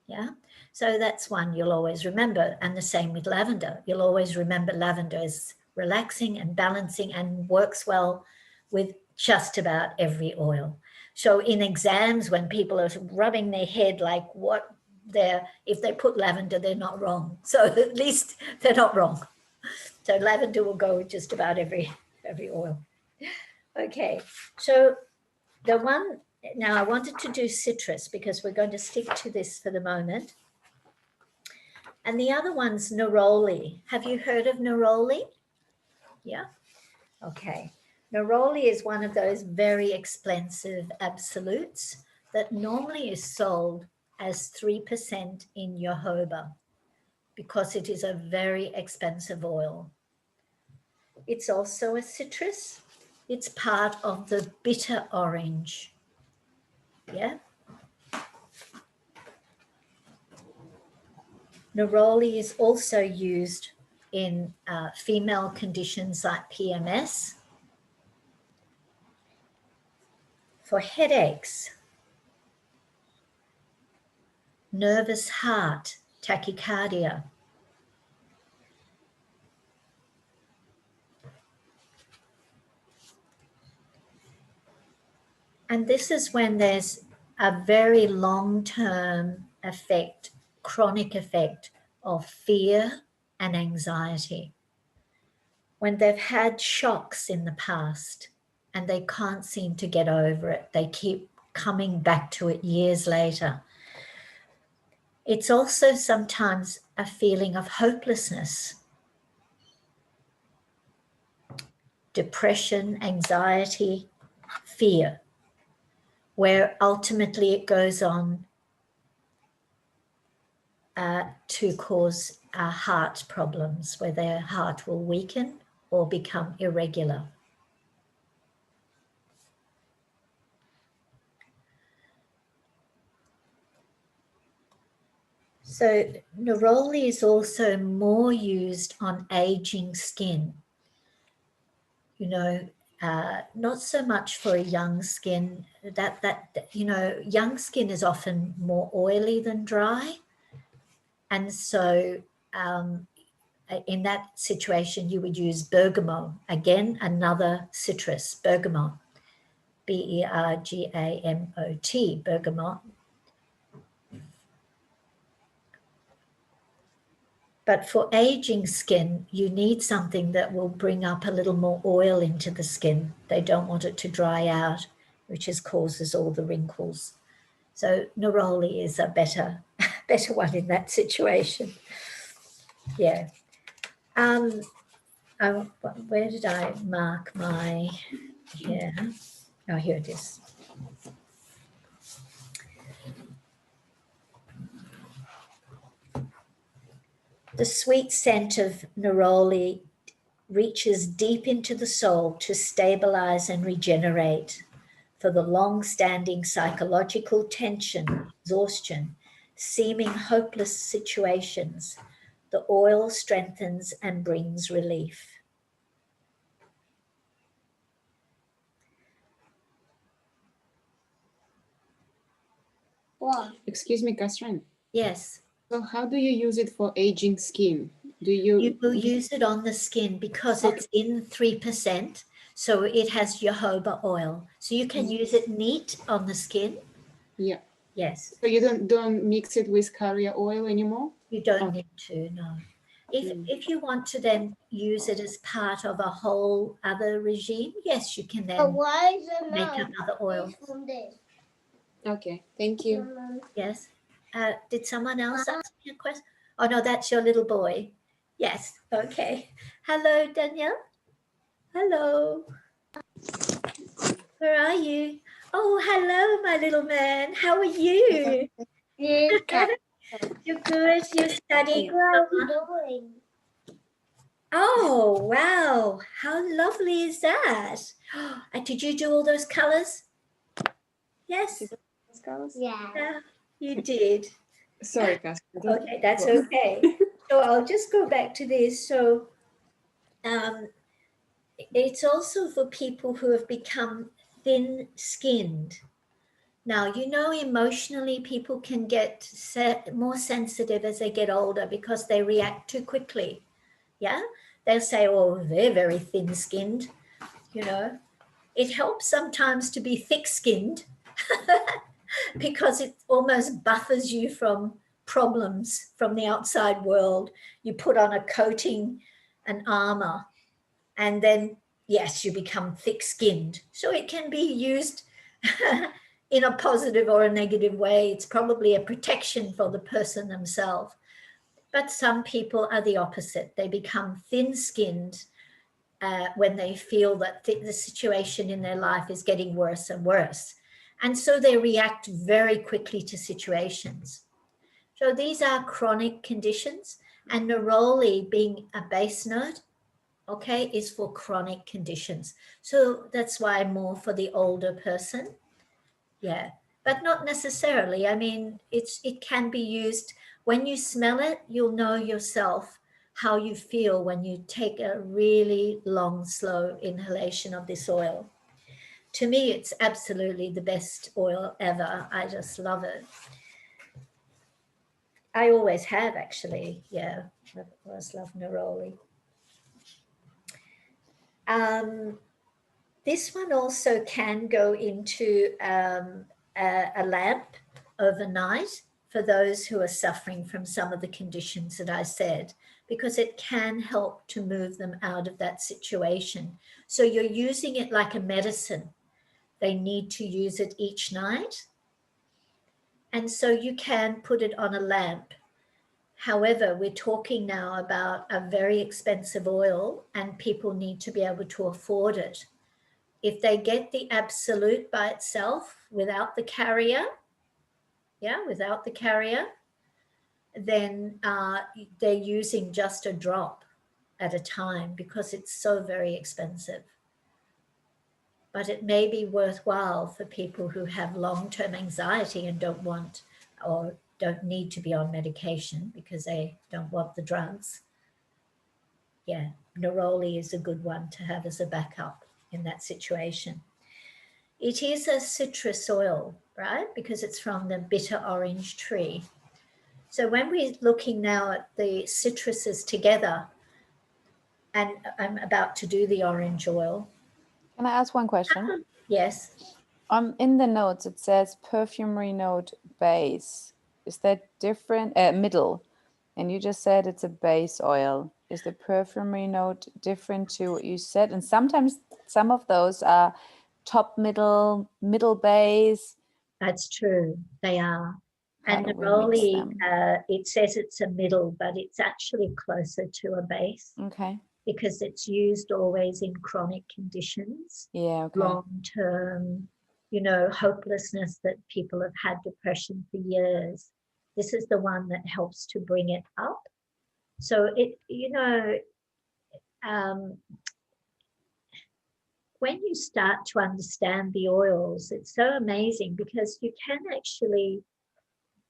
Yeah. So that's one you'll always remember. And the same with lavender. You'll always remember lavender is relaxing and balancing and works well with just about every oil. So in exams, when people are rubbing their head like if they put lavender, they're not wrong. So at least they're not wrong. So lavender will go with just about every oil. Okay, so the one, now I wanted to do citrus because we're going to stick to this for the moment. And the other one's neroli. Have you heard of neroli? Yeah. Okay. Neroli is one of those very expensive absolutes that normally is sold as 3% in jojoba because it is a very expensive oil. It's also a citrus. It's part of the bitter orange. Yeah. Neroli is also used in female conditions like PMS, for headaches, nervous heart, tachycardia. And this is when there's a very long-term effect, chronic effect of fear and anxiety. When they've had shocks in the past and they can't seem to get over it, they keep coming back to it years later. It's also sometimes a feeling of hopelessness, depression, anxiety, fear, where ultimately it goes on to cause heart problems, where their heart will weaken or become irregular. So neroli is also more used on aging skin. You know, not so much for a young skin. Young skin is often more oily than dry. And so in that situation, you would use bergamot. Again, another citrus, bergamot, B-E-R-G-A-M-O-T, bergamot. But for aging skin, you need something that will bring up a little more oil into the skin. They don't want it to dry out, which causes all the wrinkles. So neroli is a better one in that situation. Yeah. Where did I mark my, yeah. Oh, here it is. The sweet scent of neroli reaches deep into the soul to stabilize and regenerate. For the long-standing psychological tension, exhaustion, seeming hopeless situations, the oil strengthens and brings relief. Wow. Excuse me, Catherine. Yes. So how do you use it for aging skin? You will use it on the skin because it's in 3%. So it has jojoba oil. So you can use it neat on the skin. Yeah. Yes. So you don't mix it with carrier oil anymore? You don't need to, no. If you want to then use it as part of a whole other regime, yes, you can then make up other oils. Okay, thank you. Yes. Did someone else ask me a question? Oh, no, that's your little boy. Yes. Okay. Hello, Danielle. Hello. Where are you? Oh, hello, my little man. How are you? You're good. You're studying. Oh, wow. How lovely is that? Did you do all those colors? Yes. Yeah, you did. Sorry, Catherine. Okay, that's okay. So I'll just go back to this. So it's also for people who have become thin-skinned. Now, emotionally, people can get more sensitive as they get older because they react too quickly. Yeah, they'll say, oh, they're very thin-skinned. It helps sometimes to be thick-skinned because it almost buffers you from problems from the outside world. You put on a coating, an armor, and then yes, you become thick-skinned. So it can be used in a positive or a negative way. It's probably a protection for the person themselves. But some people are the opposite. They become thin-skinned when they feel that the situation in their life is getting worse and worse. And so they react very quickly to situations. So these are chronic conditions, and neroli, being a base note, okay, is for chronic conditions. So that's why more for the older person. Yeah, but not necessarily. I mean, it can be used when you smell it, you'll know yourself how you feel when you take a really long, slow inhalation of this oil. To me, it's absolutely the best oil ever. I just love it. I always have, actually. Yeah, I always love neroli. This one also can go into a lamp overnight for those who are suffering from some of the conditions that I said, because it can help to move them out of that situation. So you're using it like a medicine. They need to use it each night. And so you can put it on a lamp. However, we're talking now about a very expensive oil, and people need to be able to afford it. If they get the absolute by itself without the carrier, without the carrier, then they're using just a drop at a time because it's so very expensive. But it may be worthwhile for people who have long-term anxiety and don't want or don't need to be on medication because they don't want the drugs. Yeah, neroli is a good one to have as a backup in that situation. It is a citrus oil, right? Because it's from the bitter orange tree. So when we're looking now at the citruses together, and I'm about to do the orange oil. Can I ask one question? Yes. In the notes, it says perfumery note base. Is that different? Middle. And you just said it's a base oil. Is the perfumery note different to what you said? And sometimes some of those are top, middle base. That's true. They are. How And do we mix neroli, them? it says it's a middle, but it's actually closer to a base Okay. because it's used always in chronic conditions, Yeah, okay. long-term, hopelessness, that people have had depression for years. This is the one that helps to bring it up. So when you start to understand the oils, it's so amazing because you can actually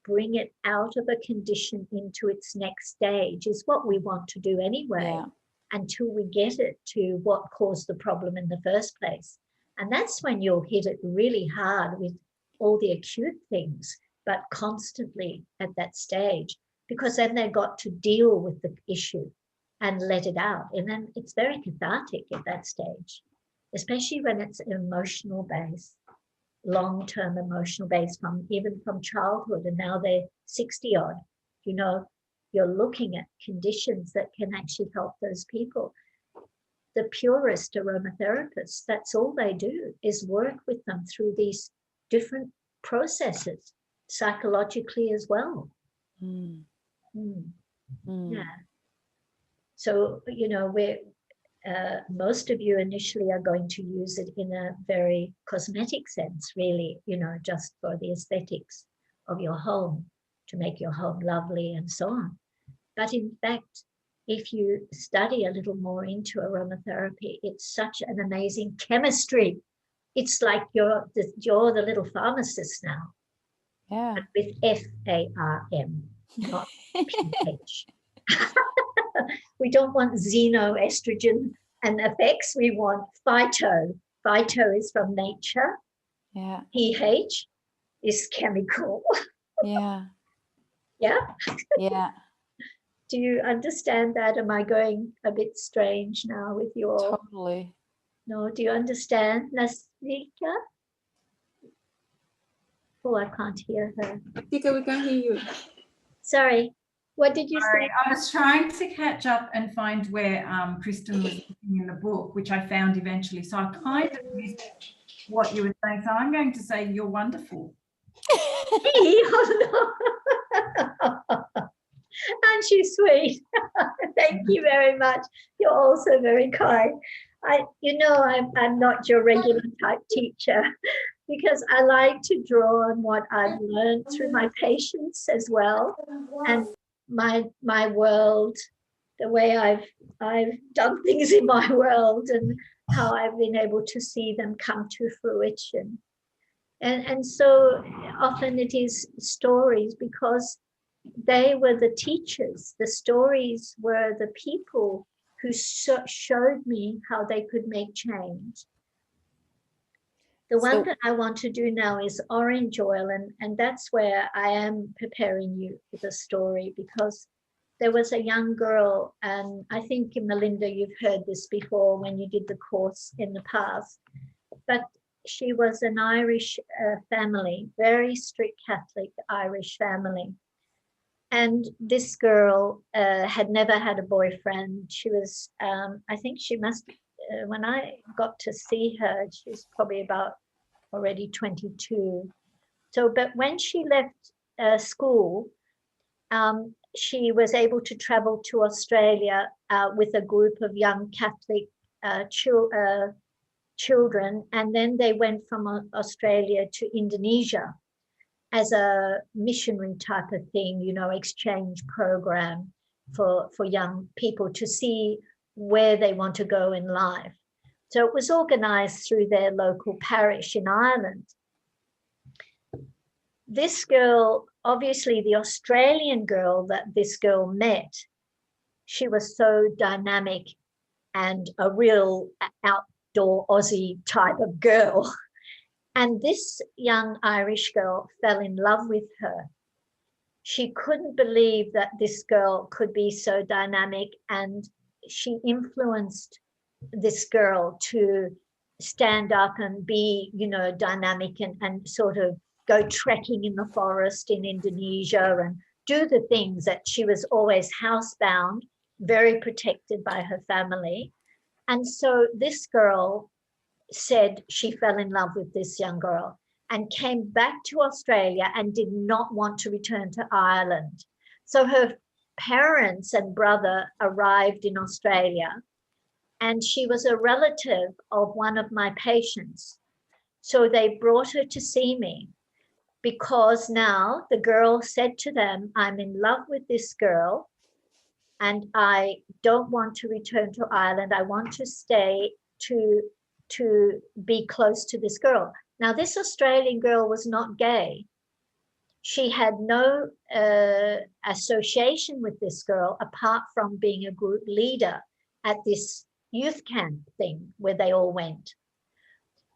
bring it out of a condition into its next stage, is what we want to do anyway, until we get it to what caused the problem in the first place. And that's when you'll hit it really hard with all the acute things, but constantly at that stage, because then they've got to deal with the issue and let it out. And then it's very cathartic at that stage, especially when it's an emotional base, long-term emotional base even from childhood, and now they're 60 odd. You're looking at conditions that can actually help those people. The purest aromatherapists, that's all they do, is work with them through these different processes, psychologically as well. Yeah. So, most of you initially are going to use it in a very cosmetic sense, really, just for the aesthetics of your home, to make your home lovely and so on. But in fact, if you study a little more into aromatherapy, it's such an amazing chemistry. It's like you're the little pharmacist now. Yeah. With FARM, not PH. We don't want xenoestrogen and effects. We want phyto. Phyto is from nature. Yeah. PH is chemical. Yeah. Yeah. Yeah. Do you understand that? Am I going a bit strange now with your? Totally. No, do you understand, Nasika? Oh, I can't hear her. Tika, we can hear you. Sorry. What did you Sorry, say? I was trying to catch up and find where Kristen was looking in the book, which I found eventually. So I kind of missed what you were saying. So I'm going to say you're wonderful. Oh, no. Aren't you sweet? Thank you very much. You're also very kind. I'm not your regular type teacher because I like to draw on what I've learned through my patients as well, and my world, the way I've done things in my world, and how I've been able to see them come to fruition. And so often it is stories, because they were the teachers. The stories were the people who showed me how they could make change. The one that I want to do now is orange oil, and that's where I am preparing you for the story, because there was a young girl, and I think, Melinda, you've heard this before when you did the course in the past, but she was an Irish family, very strict Catholic Irish family. And this girl had never had a boyfriend. She was, I think she must, when I got to see her, she was probably about already 22. So, but when she left school, she was able to travel to Australia with a group of young Catholic children. And then they went from Australia to Indonesia as a missionary type of thing, exchange program for young people to see where they want to go in life. So it was organized through their local parish in Ireland. This girl, obviously the Australian girl that this girl met, she was so dynamic and a real outdoor Aussie type of girl. And this young Irish girl fell in love with her. She couldn't believe that this girl could be so dynamic, and she influenced this girl to stand up and be, dynamic and sort of go trekking in the forest in Indonesia and do the things that she was always housebound, very protected by her family. And so this girl said she fell in love with this young girl and came back to Australia and did not want to return to Ireland. So her parents and brother arrived in Australia, and she was a relative of one of my patients. So they brought her to see me, because now the girl said to them, I'm in love with this girl and I don't want to return to Ireland. I want to stay to be close to this girl. Now, this Australian girl was not gay. She had no association with this girl apart from being a group leader at this youth camp thing where they all went.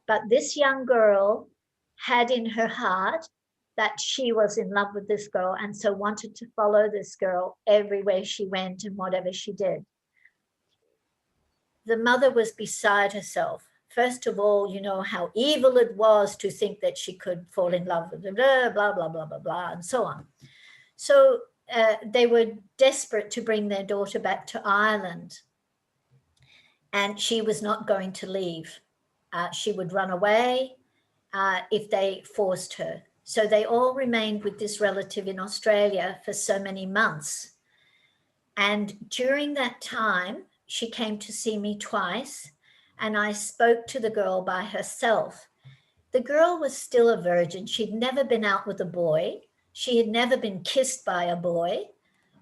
But this young girl had in her heart that she was in love with this girl, and so wanted to follow this girl everywhere she went and whatever she did. The mother was beside herself. First of all, how evil it was to think that she could fall in love with blah, blah, blah, blah, blah, blah, and so on. So they were desperate to bring their daughter back to Ireland, and she was not going to leave. She would run away if they forced her. So they all remained with this relative in Australia for so many months. And during that time, she came to see me twice, and I spoke to the girl by herself. The girl was still a virgin. She'd never been out with a boy. She had never been kissed by a boy,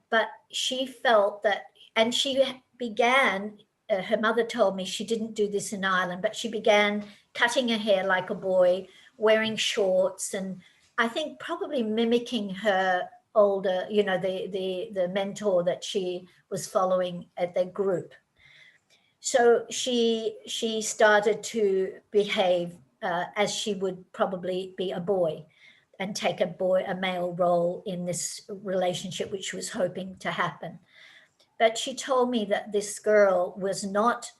but she felt that, and she began, her mother told me she didn't do this in Ireland, but she began cutting her hair like a boy, wearing shorts, and I think probably mimicking her older, the mentor that she was following at their group. So she started to behave as she would probably be a boy and take a male role in this relationship, which she was hoping to happen. But she told me that this girl was not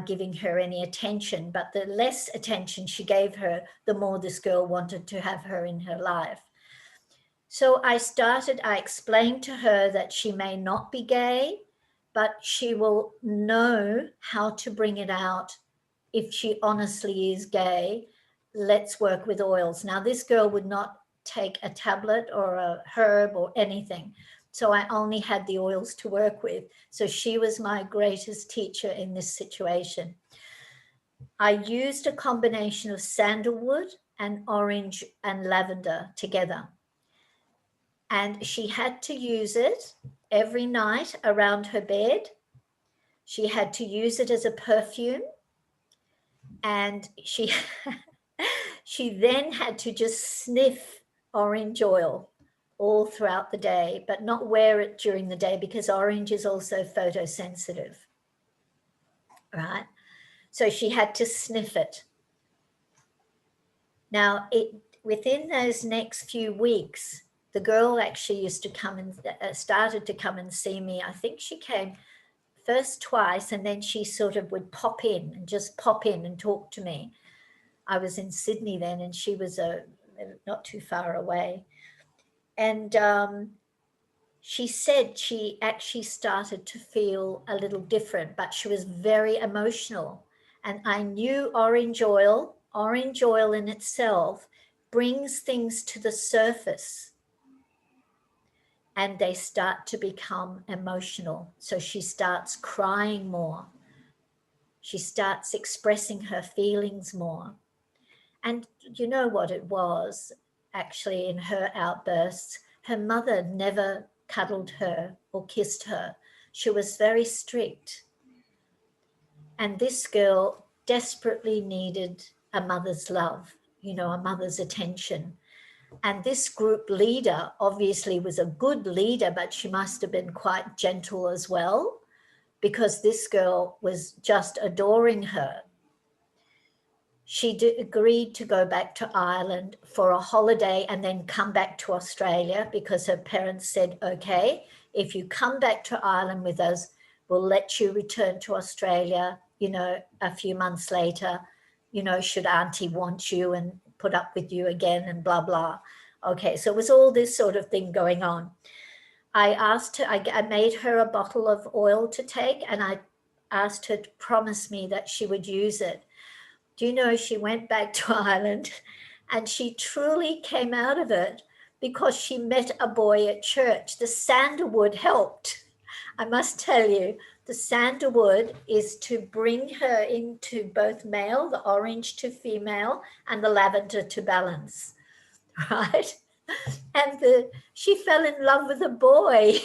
giving her any attention, but the less attention she gave her, the more this girl wanted to have her in her life. So I explained to her that she may not be gay, but she will know how to bring it out if she honestly is gay. Let's work with oils. Now, this girl would not take a tablet or a herb or anything. So I only had the oils to work with. So she was my greatest teacher in this situation. I used a combination of sandalwood and orange and lavender together. And she had to use it every night around her bed. She had to use it as a perfume. And she then had to just sniff orange oil all throughout the day, but not wear it during the day because orange is also photosensitive, right? So she had to sniff it. Now, within those next few weeks, the girl actually used to come and started to come and see me. I think she came first twice, and then she sort of would pop in and talk to me. I was in Sydney then, and she was not too far away. And she said she actually started to feel a little different, but she was very emotional. And I knew orange oil in itself brings things to the surface and they start to become emotional. So she starts crying more. She starts expressing her feelings more. And you know what it was actually in her outbursts? Her mother never cuddled her or kissed her. She was very strict. And this girl desperately needed a mother's love, a mother's attention. And this group leader obviously was a good leader, but she must have been quite gentle as well, because this girl was just adoring her. She agreed to go back to Ireland for a holiday and then come back to Australia, because her parents said, okay, if you come back to Ireland with us, we'll let you return to Australia, a few months later, should Auntie want you and put up with you again and blah, blah. Okay, so it was all this sort of thing going on. I asked her, I made her a bottle of oil to take, and I asked her to promise me that she would use it. Do you know, she went back to Ireland and she truly came out of it because she met a boy at church. The sandalwood helped. I must tell you, the sandalwood is to bring her into both male, the orange to female, and the lavender to balance, right? And she fell in love with a boy.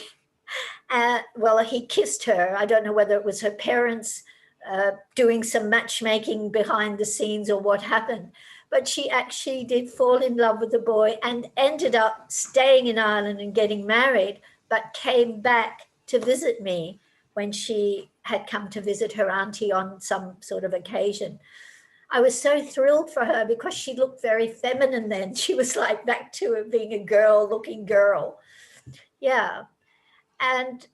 Well, he kissed her. I don't know whether it was her parents doing some matchmaking behind the scenes or what happened, but she actually did fall in love with the boy and ended up staying in Ireland and getting married, but came back to visit me when she had come to visit her auntie on some sort of occasion. I was so thrilled for her because she looked very feminine then. She was like back to being a girl-looking girl. Yeah. And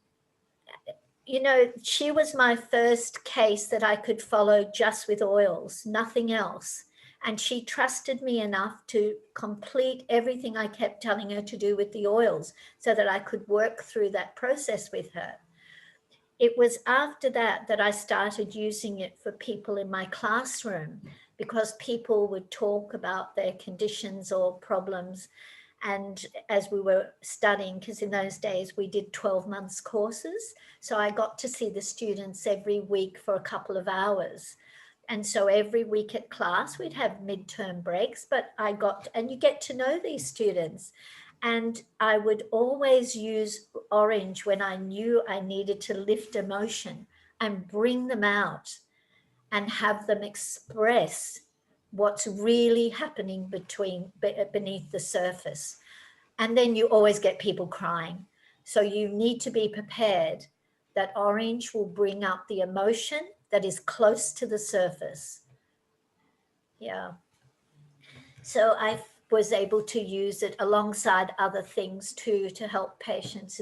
she was my first case that I could follow just with oils, nothing else. And she trusted me enough to complete everything I kept telling her to do with the oils so that I could work through that process with her. It was after that I started using it for people in my classroom, because people would talk about their conditions or problems. And as we were studying, because in those days we did 12 months courses, so I got to see the students every week for a couple of hours. And so every week at class, we'd have midterm breaks, and you get to know these students. And I would always use orange when I knew I needed to lift emotion and bring them out and have them express what's really happening beneath the surface. And then you always get people crying. So you need to be prepared that orange will bring up the emotion that is close to the surface. Yeah. So I was able to use it alongside other things too, to help patients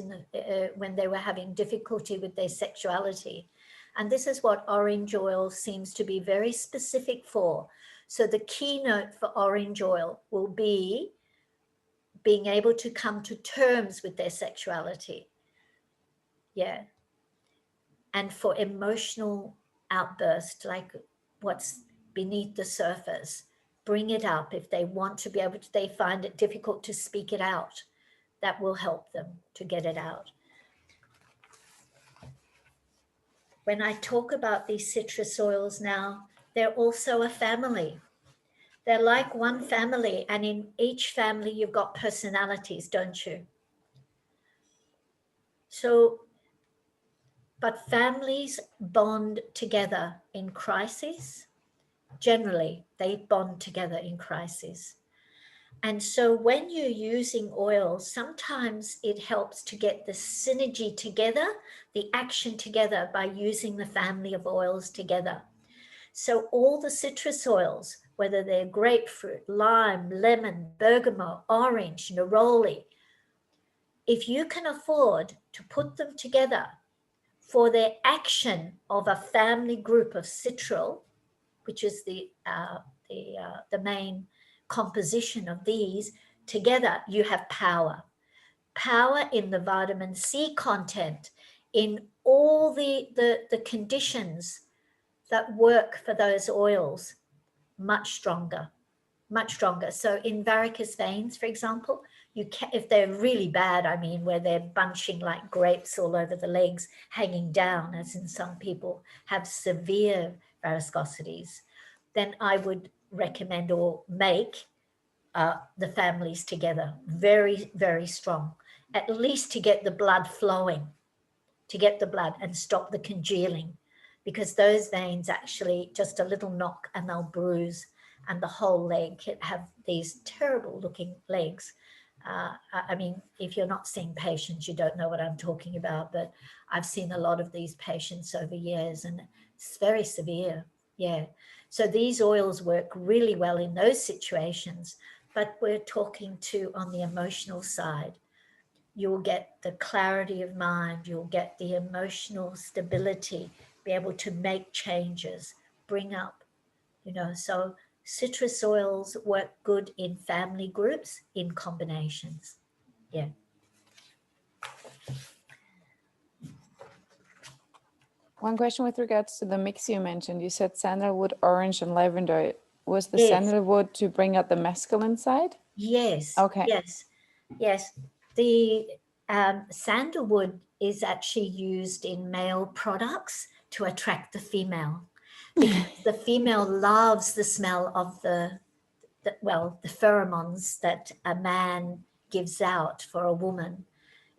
when they were having difficulty with their sexuality. And this is what orange oil seems to be very specific for. So the keynote for orange oil will be being able to come to terms with their sexuality. Yeah. And for emotional outburst, like what's beneath the surface, bring it up. If they want to be able to, they find it difficult to speak it out, that will help them to get it out. When I talk about these citrus oils now, they're also a family. They're like one family, and in each family you've got personalities, don't you? So, but families bond together in crises. Generally, they bond together in crises. And so when you're using oil, sometimes it helps to get the synergy together, the action together by using the family of oils together. So all the citrus oils, whether they're grapefruit, lime, lemon, bergamot, orange, neroli, if you can afford to put them together for their action of a family group of citral, which is the main composition of these, together you have power. Power in the vitamin C content, in all the conditions that work for those oils, much stronger, much stronger. So in varicose veins, for example, if they're really bad, I mean, where they're bunching like grapes all over the legs, hanging down, as in some people have severe varicosities, then I would recommend or make the families together, very, very strong, at least to get the blood flowing, to get the blood and stop the congealing, because those veins actually just a little knock and they'll bruise, and the whole leg can have these terrible looking legs. I mean, if you're not seeing patients, you don't know what I'm talking about, but I've seen a lot of these patients over years, and it's very severe. Yeah. So these oils work really well in those situations, but we're talking to on the emotional side. You'll get the clarity of mind, you'll get the emotional stability, be able to make changes, bring up, so citrus oils work good in family groups, in combinations. Yeah. One question with regards to the mix you mentioned. You said sandalwood, orange, and lavender. Was the Yes. sandalwood to bring out the masculine side? Yes. Okay. Yes. The sandalwood is actually used in male products to attract the female, because the female loves the smell of the pheromones that a man gives out for a woman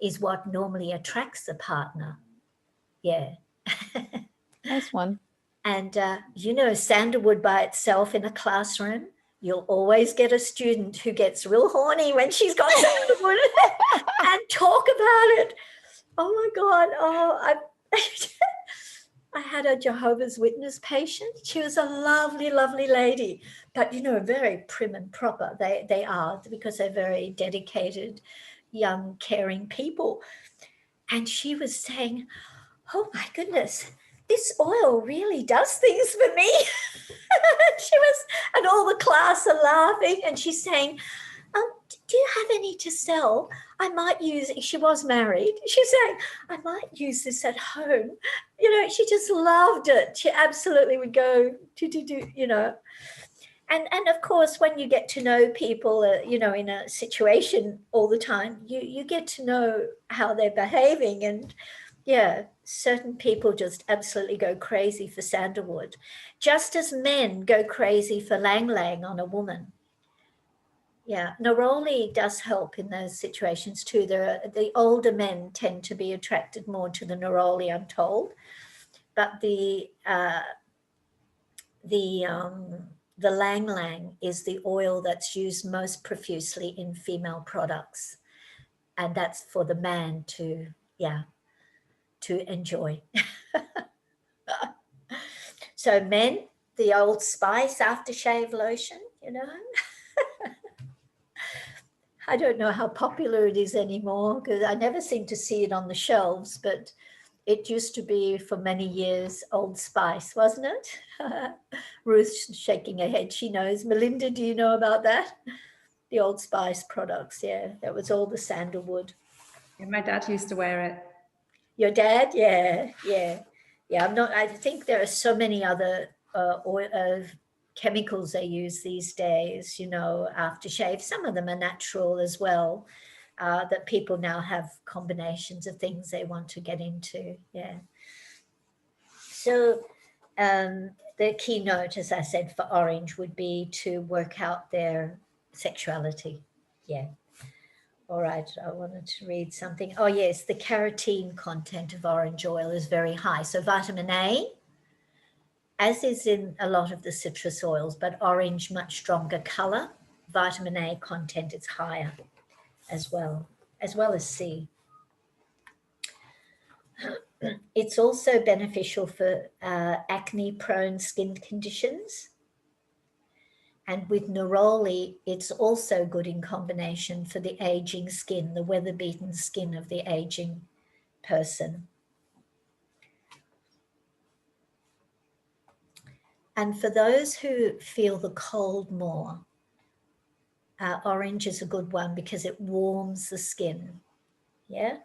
is what normally attracts the partner. Yeah. Nice one. And, sandalwood by itself in a classroom, you'll always get a student who gets real horny when she's got sandalwood and talk about it. Oh my God. Oh, I had a Jehovah's Witness patient. She was a lovely, lovely lady, but, very prim and proper. They are, because they're very dedicated, young, caring people. And she was saying, oh my goodness, this oil really does things for me. And all the class are laughing, and she's saying, do you have any to sell? I might use it. She was married. She's saying, I might use this at home. She just loved it. She absolutely would go to. And of course, when you get to know people, in a situation all the time, you get to know how they're behaving. And yeah, certain people just absolutely go crazy for sandalwood, just as men go crazy for lang lang on a woman. Yeah, neroli does help in those situations too. The older men tend to be attracted more to the neroli, I'm told, but the lang lang is the oil that's used most profusely in female products, and that's for the man to enjoy. So men, the Old Spice aftershave lotion, I don't know how popular it is anymore, because I never seem to see it on the shelves, but it used to be for many years Old Spice, wasn't it? Ruth's shaking her head. She knows. Melinda, do you know about that? The Old Spice products, yeah. That was all the sandalwood. Yeah, my dad used to wear it. Your dad? Yeah, yeah. Yeah, I think there are so many other chemicals they use these days, aftershave. Some of them are natural as well, that people now have combinations of things they want to get into. Yeah. So the keynote, as I said, for orange would be to work out their sexuality. Yeah. All right, I wanted to read something. Oh, yes, the carotene content of orange oil is very high. So vitamin A, as is in a lot of the citrus oils, but orange, much stronger color. Vitamin A content is higher as well as C. It's also beneficial for acne-prone skin conditions. And with neroli, it's also good in combination for the aging skin, the weather-beaten skin of the aging person. And for those who feel the cold more, orange is a good one because it warms the skin. Yeah.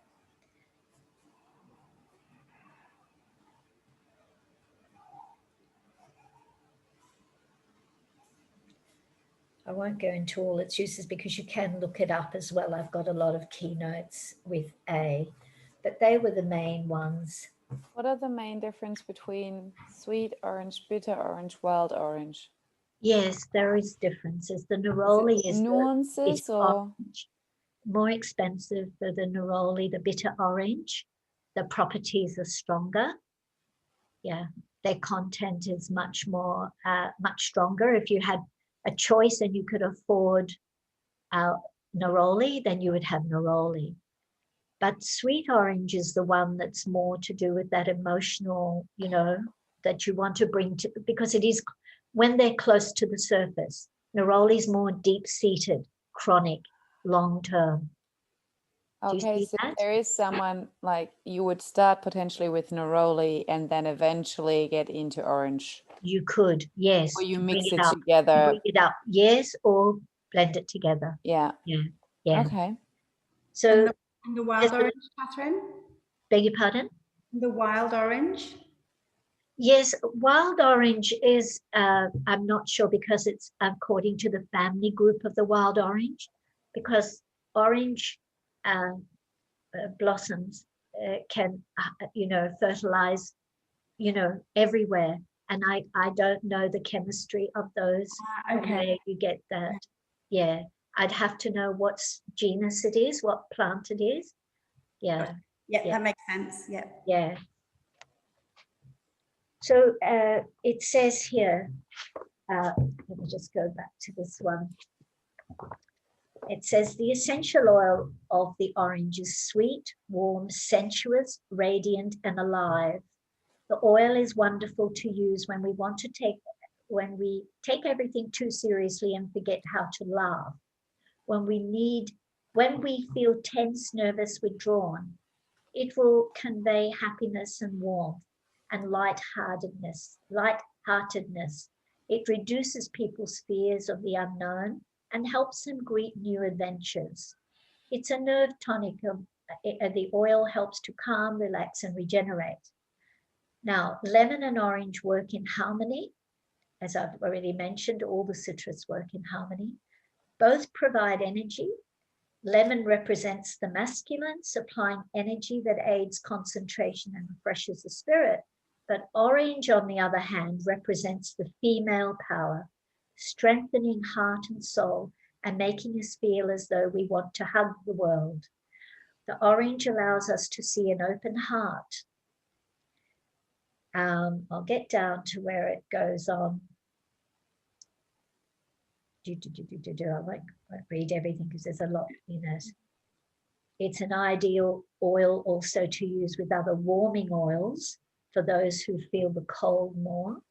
I won't go into all its uses because you can look it up as well. I've got a lot of keynotes with A, but they were the main ones. What are the main difference between sweet orange, bitter orange, wild orange? Yes, there is differences. The neroli is nuances or orange, more expensive for the neroli, the bitter orange. The properties are stronger. Yeah, their content is much stronger. If you had a choice and you could afford neroli, then you would have neroli. But sweet orange is the one that's more to do with that emotional, that you want to bring to, because it is when they're close to the surface. Neroli is more deep-seated, chronic, long-term. okay, so there is someone like you would start potentially with neroli and then eventually get into orange. You could, yes. Or you mix it it together. Bring it up, yes, or blend it together. Yeah. Yeah. Okay. So And the wild orange, Catherine? Beg your pardon? The wild orange? Yes, wild orange is, I'm not sure because it's according to the family group of the wild orange, because orange blossoms can, fertilize, everywhere. And I don't know the chemistry of those, Okay. where you get that. Yeah, I'd have to know what genus it is, what plant it is. Yeah. Yeah, that makes sense. Yeah. Yeah. So it says here, let me just go back to this one. It says the essential oil of the orange is sweet, warm, sensuous, radiant, and alive. The oil is wonderful to use when we take everything too seriously and forget how to laugh. When we feel tense, nervous, withdrawn, it will convey happiness and warmth and lightheartedness. It reduces people's fears of the unknown and helps them greet new adventures. It's a nerve tonic. The oil helps to calm, relax, and regenerate. Now, lemon and orange work in harmony. As I've already mentioned, all the citrus work in harmony. Both provide energy. Lemon represents the masculine, supplying energy that aids concentration and refreshes the spirit. But orange, on the other hand, represents the female power, strengthening heart and soul and making us feel as though we want to hug the world. The orange allows us to see an open heart. I'll get down to where it goes on. I won't read everything because there's a lot in it. It's an ideal oil also to use with other warming oils for those who feel the cold more.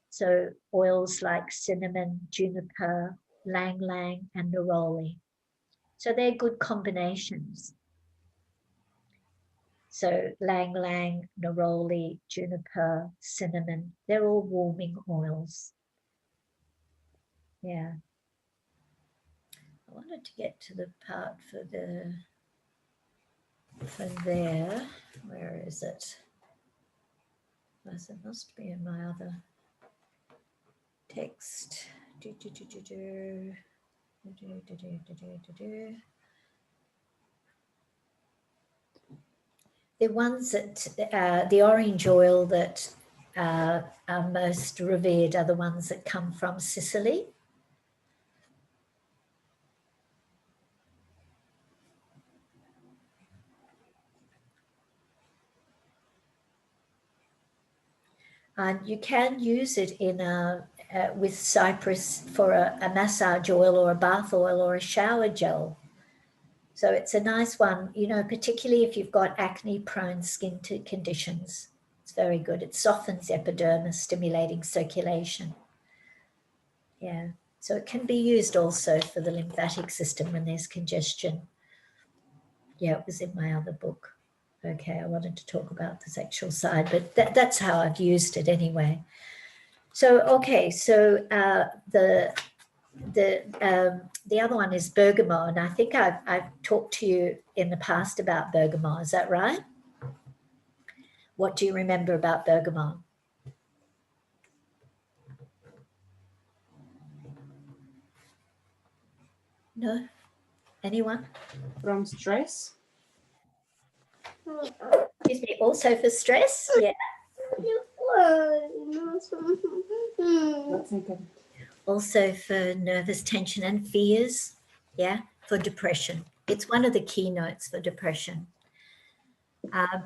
So oils like cinnamon, juniper, ylang ylang, and neroli. So they're good combinations. So ylang ylang, neroli, juniper, cinnamon, they're all warming oils. Yeah. wanted to get to the part for there. Where is it? It must be in my other text. The ones that the orange oil that are most revered are the ones that come from Sicily. And you can use it in with cypress for a massage oil or a bath oil or a shower gel. So it's a nice one, you know, particularly if you've got acne-prone skin conditions. It's very good. It softens epidermis, stimulating circulation. Yeah, so it can be used also for the lymphatic system when there's congestion. Yeah, it was in my other book. Okay, I wanted to talk about the sexual side, but that's how I've used it anyway. So, okay, so the other one is bergamot, and I think I've talked to you in the past about bergamot. Is that right? What do you remember about bergamot? No? Anyone? From stress? Excuse me, also for stress? Yeah. Also for nervous tension and fears. Yeah, for depression. It's one of the keynotes for depression.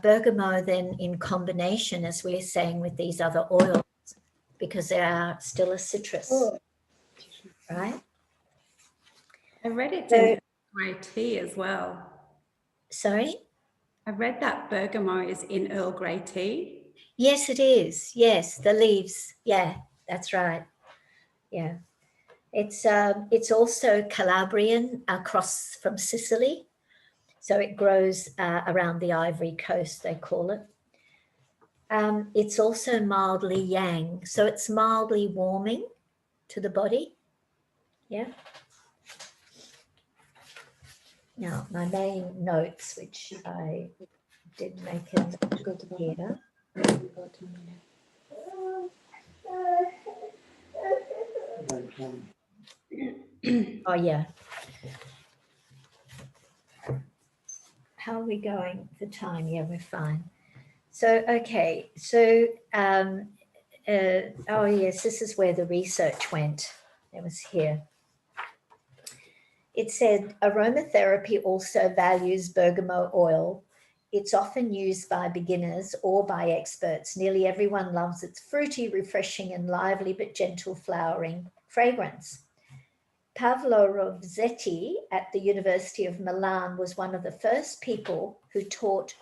Bergamot then in combination, as we're saying, with these other oils, because they are still a citrus, right? I read it So- in Earl Grey tea as well. Sorry? I read that bergamot is in Earl Grey tea. Yes, it is. Yes, the leaves. Yeah, that's right. Yeah. It's also Calabrian across from Sicily. So it grows around the Ivory Coast, they call it. It's also mildly yang. So it's mildly warming to the body. Yeah. Now, my main notes, which I did make a note here. Oh, yeah. How are we going for time? Yeah, we're fine. So, okay. So, oh, yes, this is where the research went. It was here. It said aromatherapy also values bergamot oil. It's often used by beginners or by experts. Nearly everyone loves its fruity, refreshing, and lively but gentle flowering fragrance. Paolo Rovzetti at the University of Milan was one of the first people who taught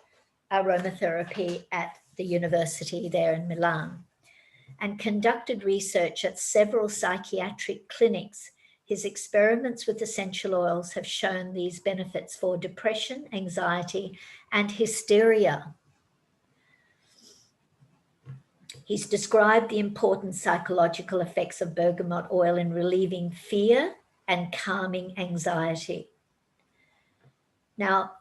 aromatherapy at the university there in Milan and conducted research at several psychiatric clinics. His experiments with essential oils have shown these benefits for depression, anxiety, and hysteria. He's described the important psychological effects of bergamot oil in relieving fear and calming anxiety. Now,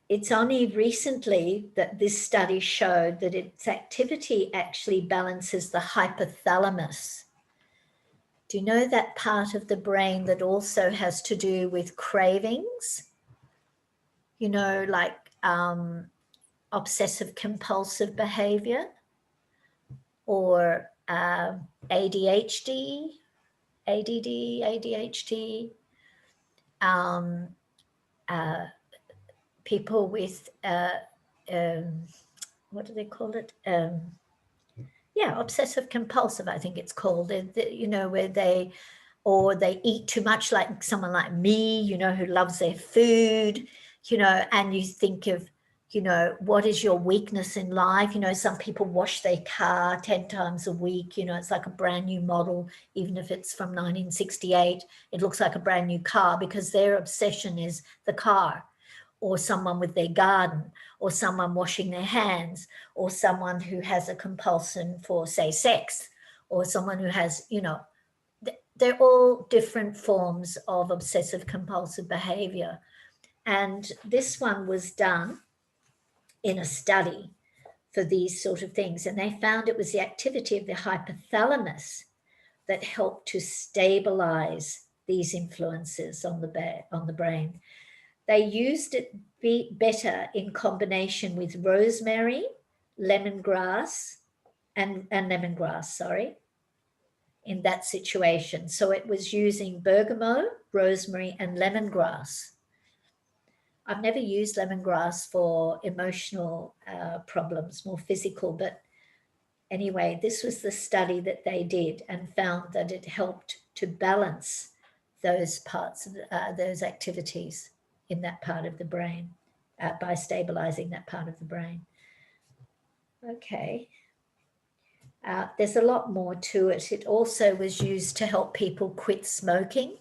it's only recently that this study showed that its activity actually balances the hypothalamus. Do you know that part of the brain that also has to do with cravings? You know, like obsessive compulsive behavior or ADHD, ADD, ADHD, people with, what do they call it? Yeah, obsessive compulsive, I think it's called, you know, where they eat too much, like someone like me, you know, who loves their food, you know, and you think of, you know, what is your weakness in life? You know, some people wash their car 10 times a week, you know, it's like a brand new model, even if it's from 1968, it looks like a brand new car because their obsession is the car, or someone with their garden, or someone washing their hands, or someone who has a compulsion for, say, sex, or someone who has, you know, they're all different forms of obsessive compulsive behavior. And this one was done in a study for these sort of things. And they found it was the activity of the hypothalamus that helped to stabilize these influences on the brain. They used it better in combination with rosemary, lemongrass, and lemongrass, sorry, in that situation. So it was using bergamot, rosemary, and lemongrass. I've never used lemongrass for emotional problems, more physical, but anyway, this was the study that they did and found that it helped to balance those parts of those activities in that part of the brain by stabilizing that part of the brain. Okay. There's a lot more to it. It also was used to help people quit smoking.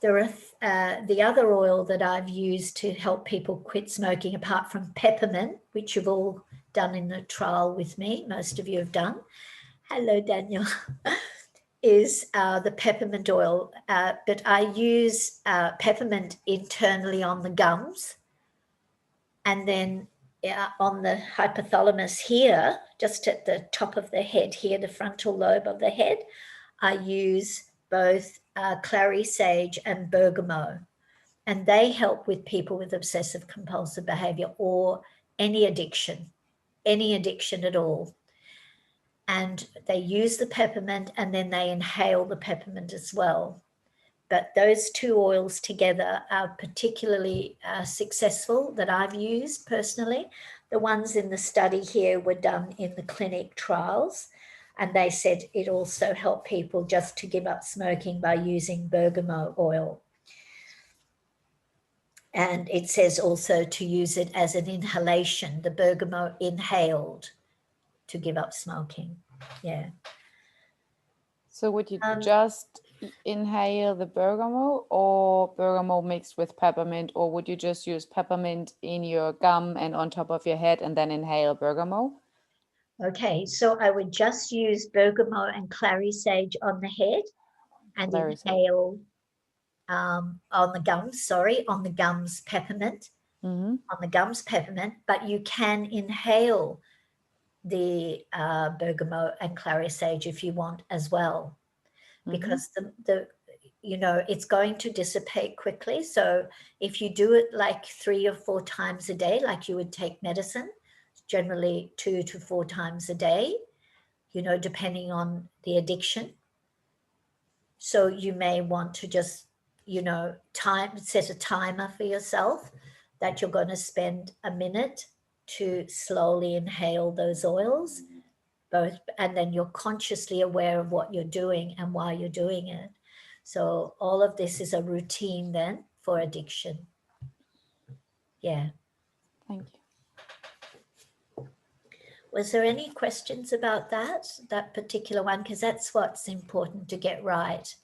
There are the other oil that I've used to help people quit smoking, apart from peppermint, which you've all done in the trial with me, most of you have done. Hello, Daniel. Is the peppermint oil, but I use peppermint internally on the gums, and then on the hypothalamus here, just at the top of the head here, the frontal lobe of the head, I use both clary sage and bergamot, and they help with people with obsessive compulsive behavior or any addiction at all. And they use the peppermint and then they inhale the peppermint as well. But those two oils together are particularly successful that I've used personally. The ones in the study here were done in the clinic trials, and they said it also helped people just to give up smoking by using bergamot oil. And it says also to use it as an inhalation, the bergamot inhaled to give up smoking. Yeah. So would you just inhale the bergamot or bergamot mixed with peppermint, or would you just use peppermint in your gum and on top of your head and then inhale bergamot? Okay, so I would just use bergamot and clary sage on the head and inhale on the gums peppermint, on the gums peppermint, but you can inhale the bergamot and clary sage if you want as well, because it's going to dissipate quickly. So if you do it like 3 or 4 times a day, like you would take medicine, generally 2 to 4 times a day, depending on the addiction. So you may want to just, set a timer for yourself that you're going to spend a minute to slowly inhale those oils, both, and then you're consciously aware of what you're doing and why you're doing it. So all of this is a routine then for addiction. Yeah. Thank you. Was there any questions about that particular one? Because that's what's important to get right.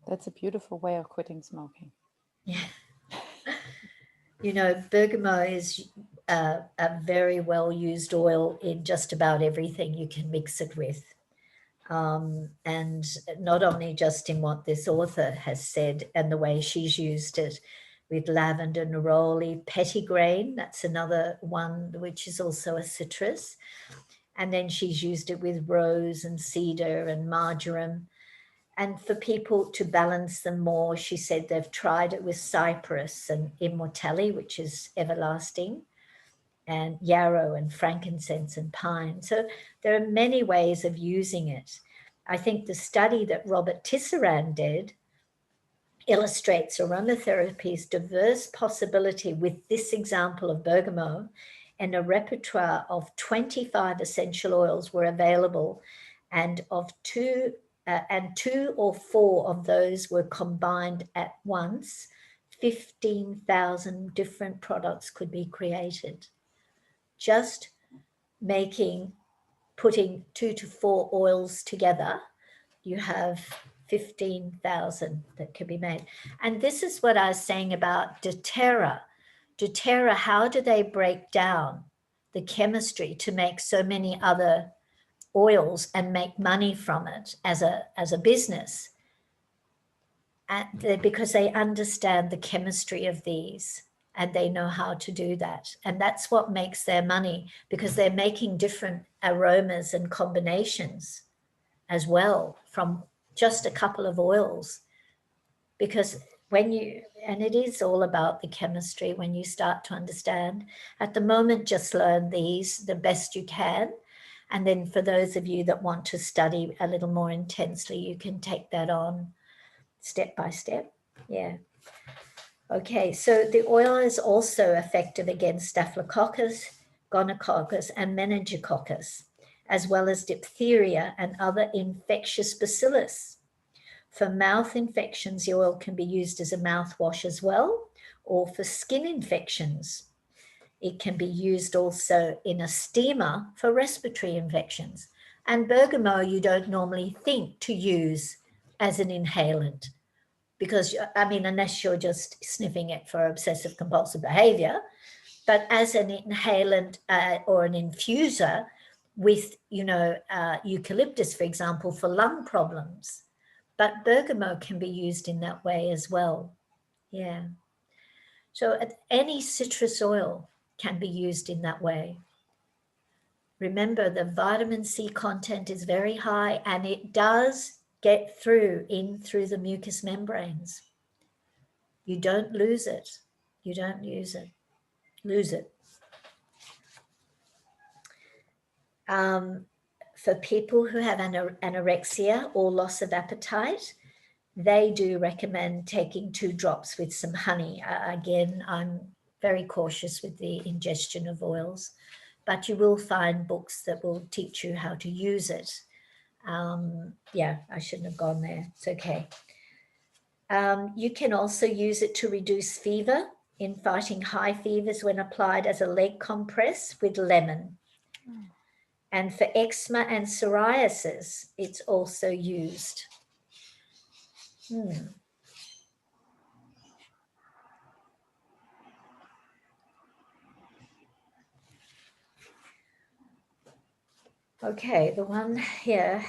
That's a beautiful way of quitting smoking. Yeah. Bergamot is a very well used oil in just about everything you can mix it with. And not only just in what this author has said and the way she's used it with lavender, neroli, petitgrain, that's another one which is also a citrus. And then she's used it with rose and cedar and marjoram. And for people to balance them more, she said they've tried it with cypress and immortelle, which is everlasting, and yarrow and frankincense and pine. So there are many ways of using it. I think the study that Robert Tisserand did illustrates aromatherapy's diverse possibility with this example of bergamot, and a repertoire of 25 essential oils were available, and 2 or 4 of those were combined at once. 15,000 different products could be created. Just putting 2 to 4 oils together, you have 15,000 that could be made. And this is what I was saying about doTERRA. doTERRA, how do they break down the chemistry to make so many other oils and make money from it as a business? And because they understand the chemistry of these and they know how to do that. And that's what makes their money, because they're making different aromas and combinations as well from just a couple of oils. Because when you, and it is all about the chemistry when you start to understand. At the moment, just learn these the best you can. And then for those of you that want to study a little more intensely, you can take that on step by step. Yeah. Okay, so the oil is also effective against Staphylococcus, Gonococcus, and Meningococcus, as well as diphtheria and other infectious bacillus. For mouth infections, the oil can be used as a mouthwash as well, or for skin infections. It can be used also in a steamer for respiratory infections. And bergamot you don't normally think to use as an inhalant, because, I mean, unless you're just sniffing it for obsessive compulsive behavior, but as an inhalant or an infuser with, eucalyptus, for example, for lung problems. But bergamot can be used in that way as well. Yeah. So any citrus oil can be used in that way. Remember, the vitamin C content is very high, and it does get through the mucous membranes. You don't lose it. You don't lose it. For people who have anorexia or loss of appetite, they do recommend taking 2 drops with some honey. Again, I'm very cautious with the ingestion of oils, but you will find books that will teach you how to use it. Yeah, I shouldn't have gone there. It's okay. You can also use it to reduce fever in fighting high fevers when applied as a leg compress with lemon. And for eczema and psoriasis, it's also used. Okay, the one here,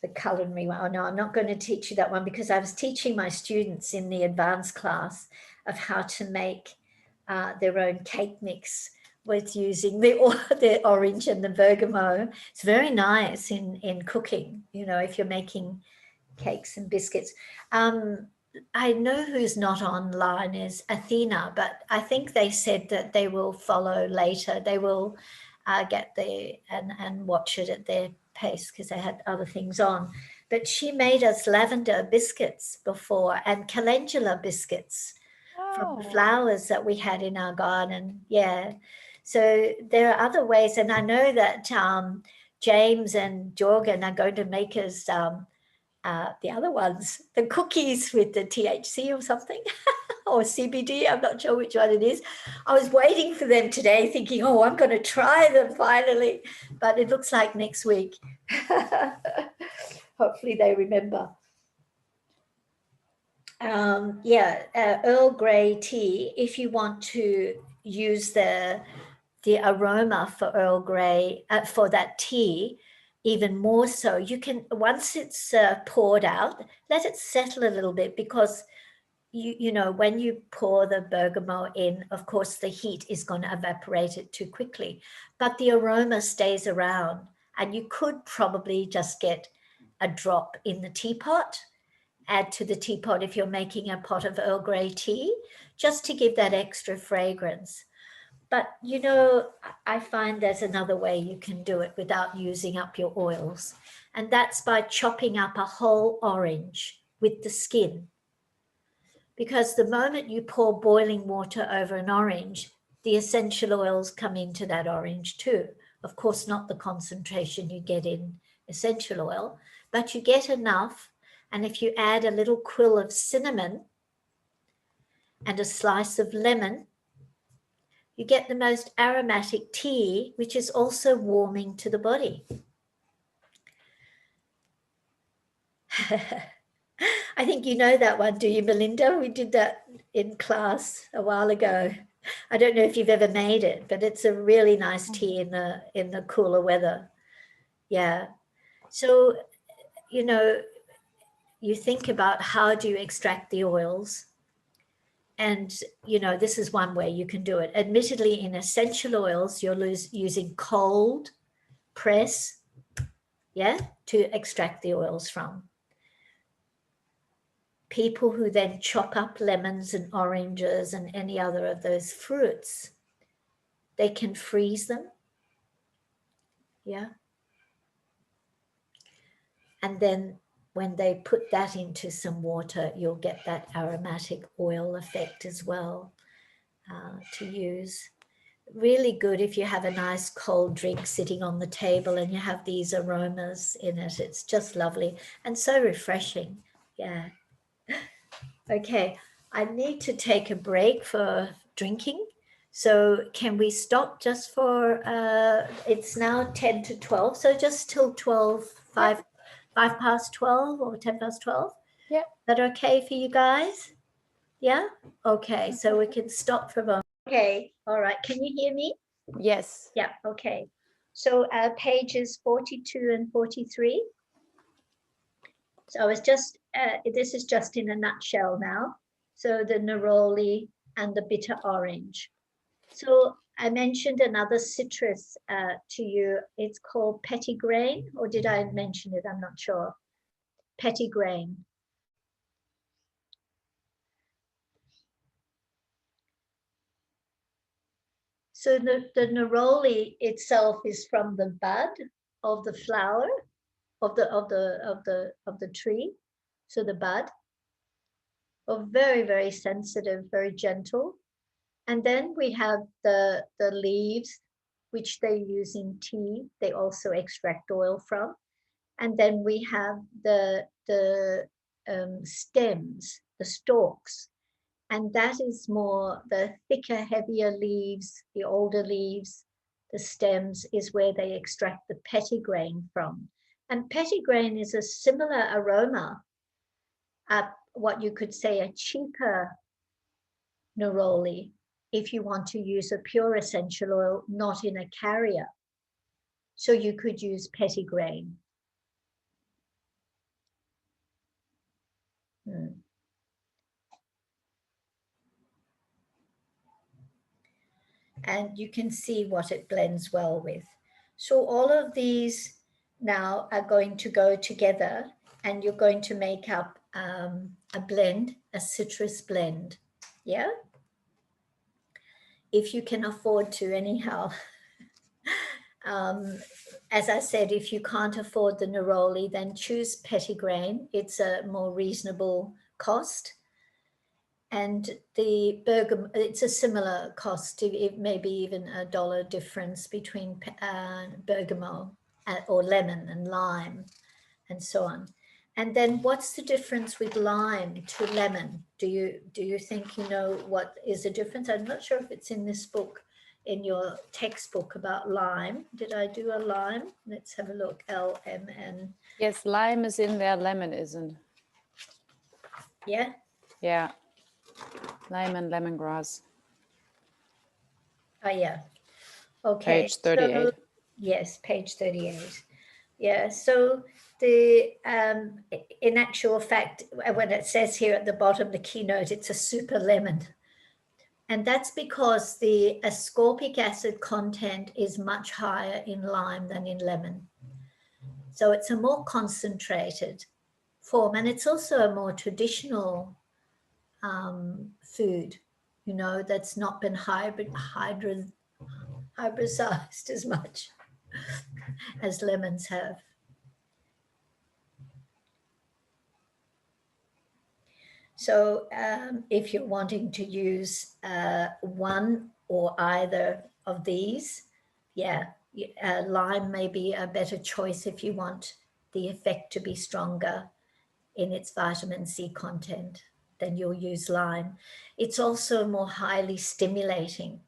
the culinary one. Oh no, I'm not going to teach you that one, because I was teaching my students in the advanced class of how to make their own cake mix with using the orange and the bergamot. It's very nice in cooking, if you're making cakes and biscuits. I know who's not online is Athena, but I think they said that they will follow later. They will get there and watch it at their pace, because they had other things on. But she made us lavender biscuits before, and calendula biscuits from the flowers that we had in our garden. Yeah. So there are other ways. And I know that James and Jorgen are going to make us the other ones, the cookies with the THC or something, or CBD. I'm not sure which one it is. I was waiting for them today thinking, oh, I'm going to try them finally. But it looks like next week. Hopefully they remember. Earl Grey tea, if you want to use the aroma for Earl Grey, for that tea, even more so, you can, once it's poured out, let it settle a little bit, because when you pour the bergamot in, of course, the heat is going to evaporate it too quickly, but the aroma stays around, and you could probably just get a drop in the teapot, add to the teapot if you're making a pot of Earl Grey tea, just to give that extra fragrance. But, I find there's another way you can do it without using up your oils. And that's by chopping up a whole orange with the skin. Because the moment you pour boiling water over an orange, the essential oils come into that orange too. Of course, not the concentration you get in essential oil, but you get enough. And if you add a little quill of cinnamon and a slice of lemon, you get the most aromatic tea, which is also warming to the body. I think you know that one, do you, Melinda? We did that in class a while ago. I don't know if you've ever made it, but it's a really nice tea in the cooler weather. Yeah. So, you know, you think about how do you extract the oils? And, you know, this is one way you can do it. Admittedly, in essential oils, you're using cold press, yeah, to extract the oils from. People who then chop up lemons and oranges and any other of those fruits, they can freeze them. Yeah. And then when they put that into some water, you'll get that aromatic oil effect as well to use. Really good if you have a nice cold drink sitting on the table and you have these aromas in it. It's just lovely and so refreshing. Yeah. Okay, I need to take a break for drinking. So can we stop just for, it's now 10 to 12, so just till 12, 5 past 12 or 10 past 12? Yeah. Is that okay for you guys? Yeah? Okay, so we can stop for a moment. Okay, all right, can you hear me? Yes. Yeah, okay. So pages 42 and 43. So it's just, this is just in a nutshell now. So the neroli and the bitter orange. So I mentioned another citrus to you. It's called petitgrain, or did I mention it? I'm not sure. Petitgrain. So the neroli itself is from the bud of the flower of the tree. So the bud, are very, very sensitive, very gentle. And then we have the leaves, which they use in tea. They also extract oil from. And then we have the stems, the stalks. And that is more the thicker, heavier leaves, the older leaves, the stems is where they extract the petitgrain from. And petitgrain is a similar aroma, what you could say a cheaper neroli, if you want to use a pure essential oil, not in a carrier. So you could use petitgrain. And you can see what it blends well with. So all of these now are going to go together and you're going to make up a blend, a citrus blend. Yeah? If you can afford to anyhow. As I said, if you can't afford the neroli, then choose petitgrain. It's a more reasonable cost. And the bergamot, it's a similar cost, maybe even $1 difference between bergamot or lemon and lime and so on. And then what's the difference with lime to lemon? Do you think you know what is the difference? I'm not sure if it's in this book, in your textbook about lime. Did I do a lime? Let's have a look, LMN. Yes, lime is in there, lemon isn't. Yeah? Yeah. Lime and lemongrass. Oh, yeah. Okay. Page 38. So, yes, page 38. Yeah, so the in actual fact, when it says here at the bottom, the keynote, it's a super lemon. And that's because the ascorbic acid content is much higher in lime than in lemon. So it's a more concentrated form, and it's also a more traditional food, you know, that's not been hybridized as much as lemons have. So if you're wanting to use one or either of these, yeah, lime may be a better choice if you want the effect to be stronger in its vitamin C content, then you'll use lime. It's also more highly stimulating.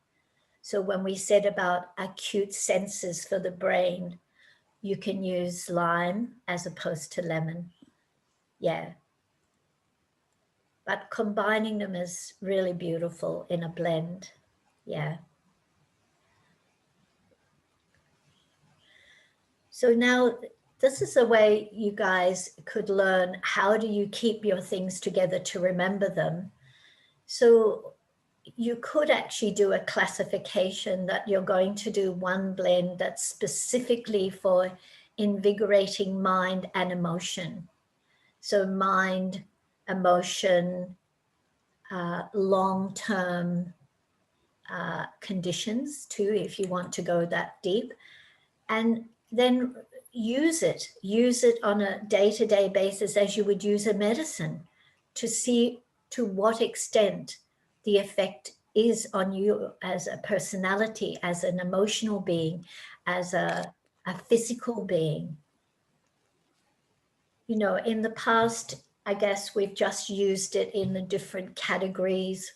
So when we said about acute senses for the brain, you can use lime as opposed to lemon. Yeah. But combining them is really beautiful in a blend. Yeah. So now this is a way you guys could learn how do you keep your things together to remember them. So you could actually do a classification that you're going to do one blend that's specifically for invigorating mind and emotion. So mind, emotion, long-term conditions too, if you want to go that deep. And then use it on a day-to-day basis as you would use a medicine to see to what extent the effect is on you as a personality, as an emotional being, as a physical being. You know, in the past, I guess we've just used it in the different categories.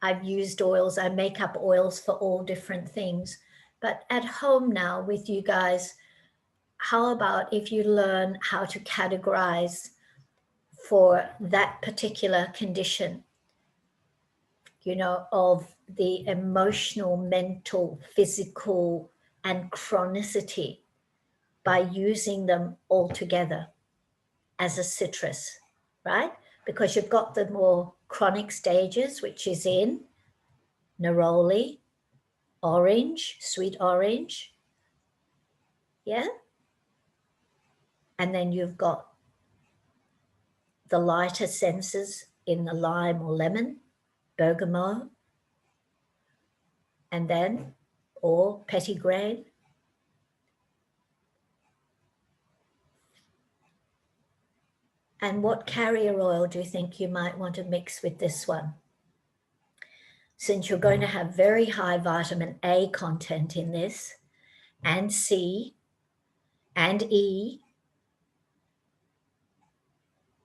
I've used oils, I make up oils for all different things. But at home now with you guys, how about if you learn how to categorize for that particular condition, you know, of the emotional, mental, physical, and chronicity by using them all together as a citrus, right? Because you've got the more chronic stages, which is in neroli, orange, sweet orange, yeah? And then you've got the lighter senses in the lime or lemon, bergamot, and then, or petitgrain. And what carrier oil do you think you might want to mix with this one? Since you're going to have very high vitamin A content in this, and C, and E,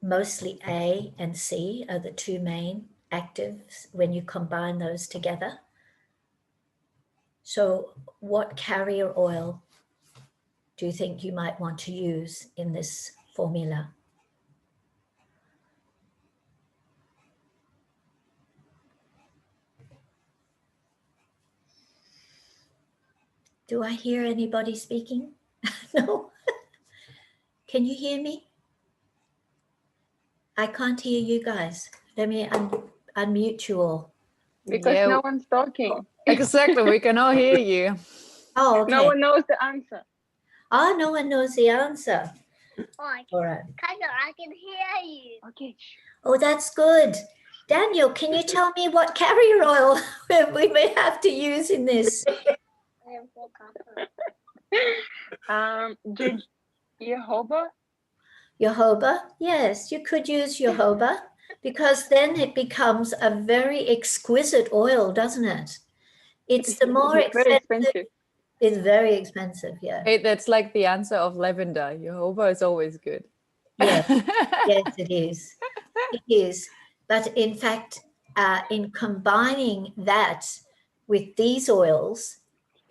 mostly A and C are the two main actives when you combine those together. So what carrier oil do you think you might want to use in this formula? Do I hear anybody speaking? No? Can you hear me? I can't hear you guys. Let me unmute you all. Because Yeah, no one's talking. exactly. We can all hear you. Oh, okay. No one knows the answer. Oh, no one knows the answer. Oh, I All right. can hear you. Okay. Oh, that's good. Daniel, can you tell me what carrier oil we may have to use in this? Jojoba. Jojoba? Yes, you could use jojoba because then it becomes a very exquisite oil, doesn't it? It's the more It's very expensive. It's very expensive, yeah. Hey, that's like the answer of lavender. Jojoba is always good. Yes, yes, it is. It is. But in fact, in combining that with these oils,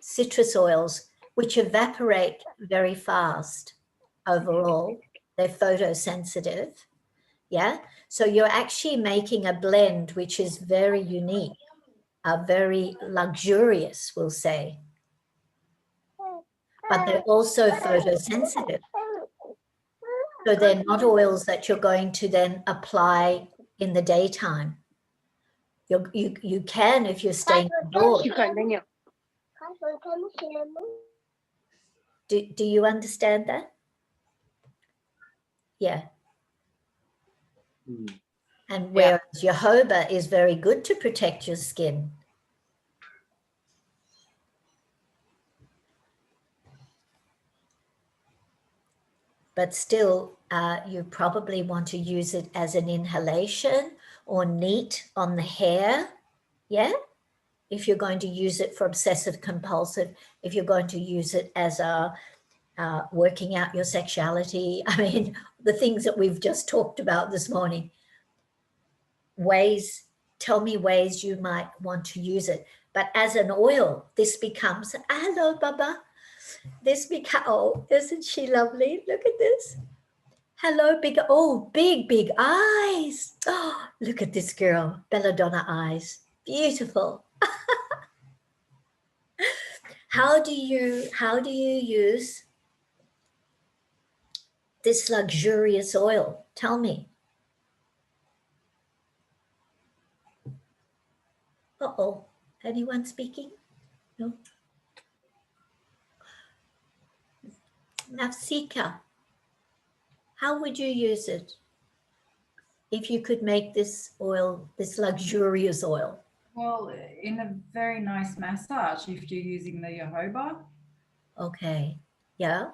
citrus oils, which evaporate very fast overall, they're photosensitive, yeah? So you're actually making a blend which is very unique, very luxurious, we'll say. But they're also photosensitive. So they're not oils that you're going to then apply in the daytime. You can if you're staying indoors. Do you understand that? Yeah. And whereas jojoba is very good to protect your skin. But still, you probably want to use it as an inhalation or neat on the hair, yeah? If you're going to use it for obsessive compulsive, if you're going to use it as a working out your sexuality, I mean, the things that we've just talked about this morning. Ways, tell me ways you might want to use it. But as an oil, this becomes, hello, Baba. This becomes, oh, isn't she lovely? Look at this. Hello, big eyes. Oh, look at this girl, belladonna eyes. Beautiful. How do you use this luxurious oil? Tell me. Uh-oh, anyone speaking? No. Nafsika, how would you use it if you could make this oil, this luxurious oil? Well, in a very nice massage, if you're using the jojoba. Okay, yeah.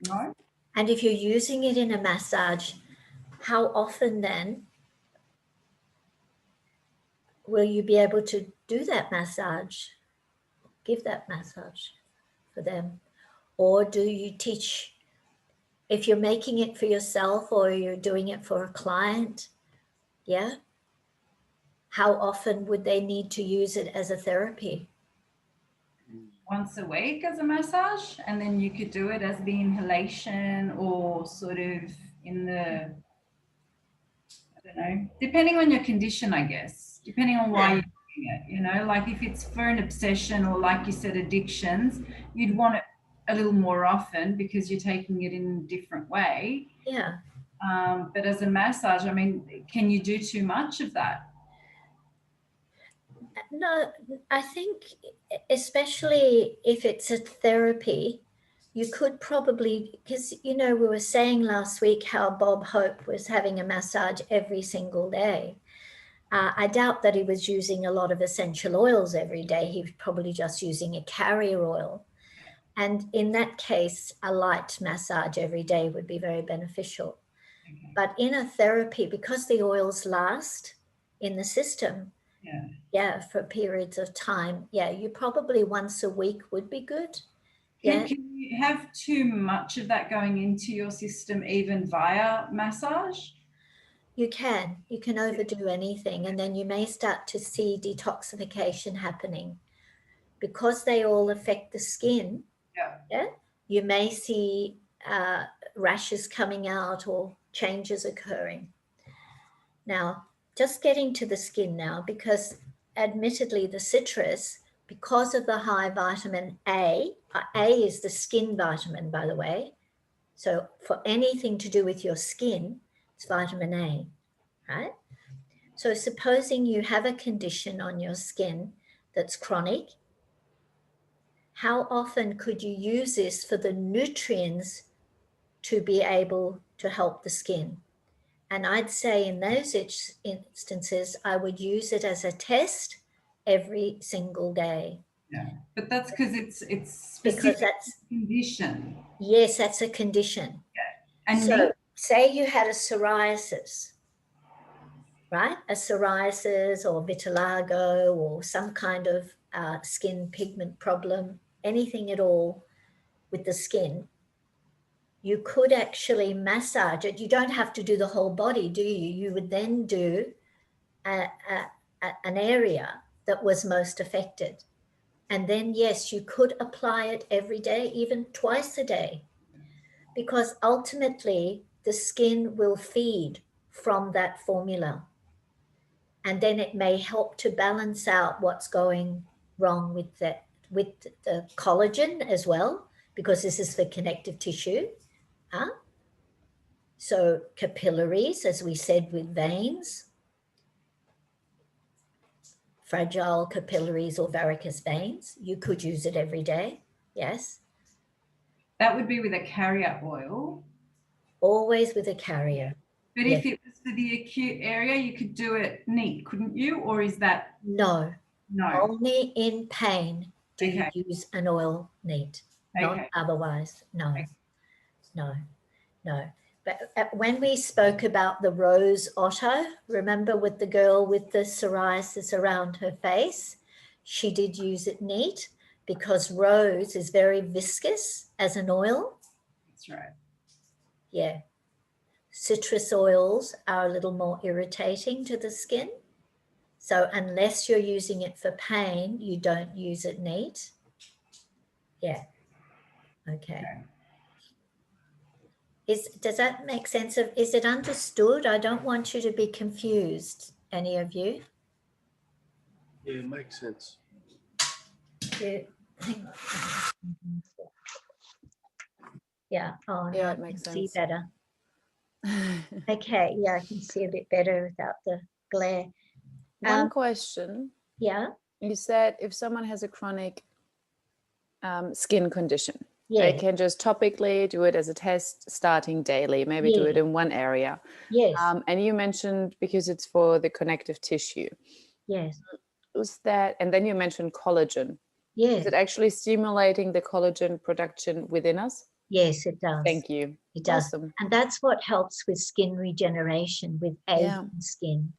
No? And if you're using it in a massage, how often then will you be able to do that massage, give that massage for them? Or do you teach, if you're making it for yourself or you're doing it for a client, yeah? How often would they need to use it as a therapy? Once a week as a massage, and then you could do it as the inhalation or sort of in the, I don't know, depending on your condition, I guess, depending on why you're doing it, you know, like if it's for an obsession or like you said, addictions, you'd want it a little more often because you're taking it in a different way. Yeah. But as a massage, I mean, can you do too much of that? No, I think especially if it's a therapy, you could probably, because, you know, we were saying last week how Bob Hope was having a massage every single day. I doubt that he was using a lot of essential oils every day. He was probably just using a carrier oil. And in that case, a light massage every day would be very beneficial. Okay. But in a therapy, because the oils last in the system, for periods of time, you probably once a week would be good. Can you have too much of that going into your system even via massage? You can overdo anything, and then you may start to see detoxification happening because they all affect the skin. You may see rashes coming out or changes occurring. Now, just getting to the skin now, because admittedly the citrus, because of the high vitamin A is the skin vitamin, by the way. So for anything to do with your skin, it's vitamin A, right? So supposing you have a condition on your skin that's chronic, how often could you use this for the nutrients to be able to help the skin? And I'd say in those instances, I would use it as a test every single day. Yeah, but that's because it's specific because that's condition. Yes, that's a condition. Yeah. And so say you had a psoriasis, right? A psoriasis or vitiligo or some kind of skin pigment problem, anything at all with the skin. You could actually massage it. You don't have to do the whole body, do you? You would then do an area that was most affected. And then, yes, you could apply it every day, even twice a day, because ultimately the skin will feed from that formula. And then it may help to balance out what's going wrong with the collagen as well, because this is for connective tissue. So capillaries, as we said, with veins, fragile capillaries or varicose veins, you could use it every day. Yes. That would be with a carrier oil. Always with a carrier. But if it was for the acute area, you could do it neat, couldn't you? Or is that? No. No. Only in pain do you use an oil neat. Not otherwise. No. No. But when we spoke about the rose otto, remember with the girl with the psoriasis around her face, she did use it neat because rose is very viscous as an oil. That's right. Yeah. Citrus oils are a little more irritating to the skin. So unless you're using it for pain, you don't use it neat. Yeah. Okay. Does that make sense? Is it understood? I don't want you to be confused, any of you. Yeah, it makes sense. Hang on. Yeah. Oh, no, Yeah, I it makes can see sense. better. Okay. Yeah, I can see a bit better without the glare. One question. Yeah. You said if someone has a chronic skin condition, they Yeah. can just topically do it as a test starting daily, maybe do it Yeah. in one area. Yes. And you mentioned because it's for the connective tissue. Yes. Was that, and then you mentioned collagen. Yes. Is it actually stimulating the collagen production within us? Yes, it does. Thank you. It does. Awesome. And that's what helps with skin regeneration, with aging skin.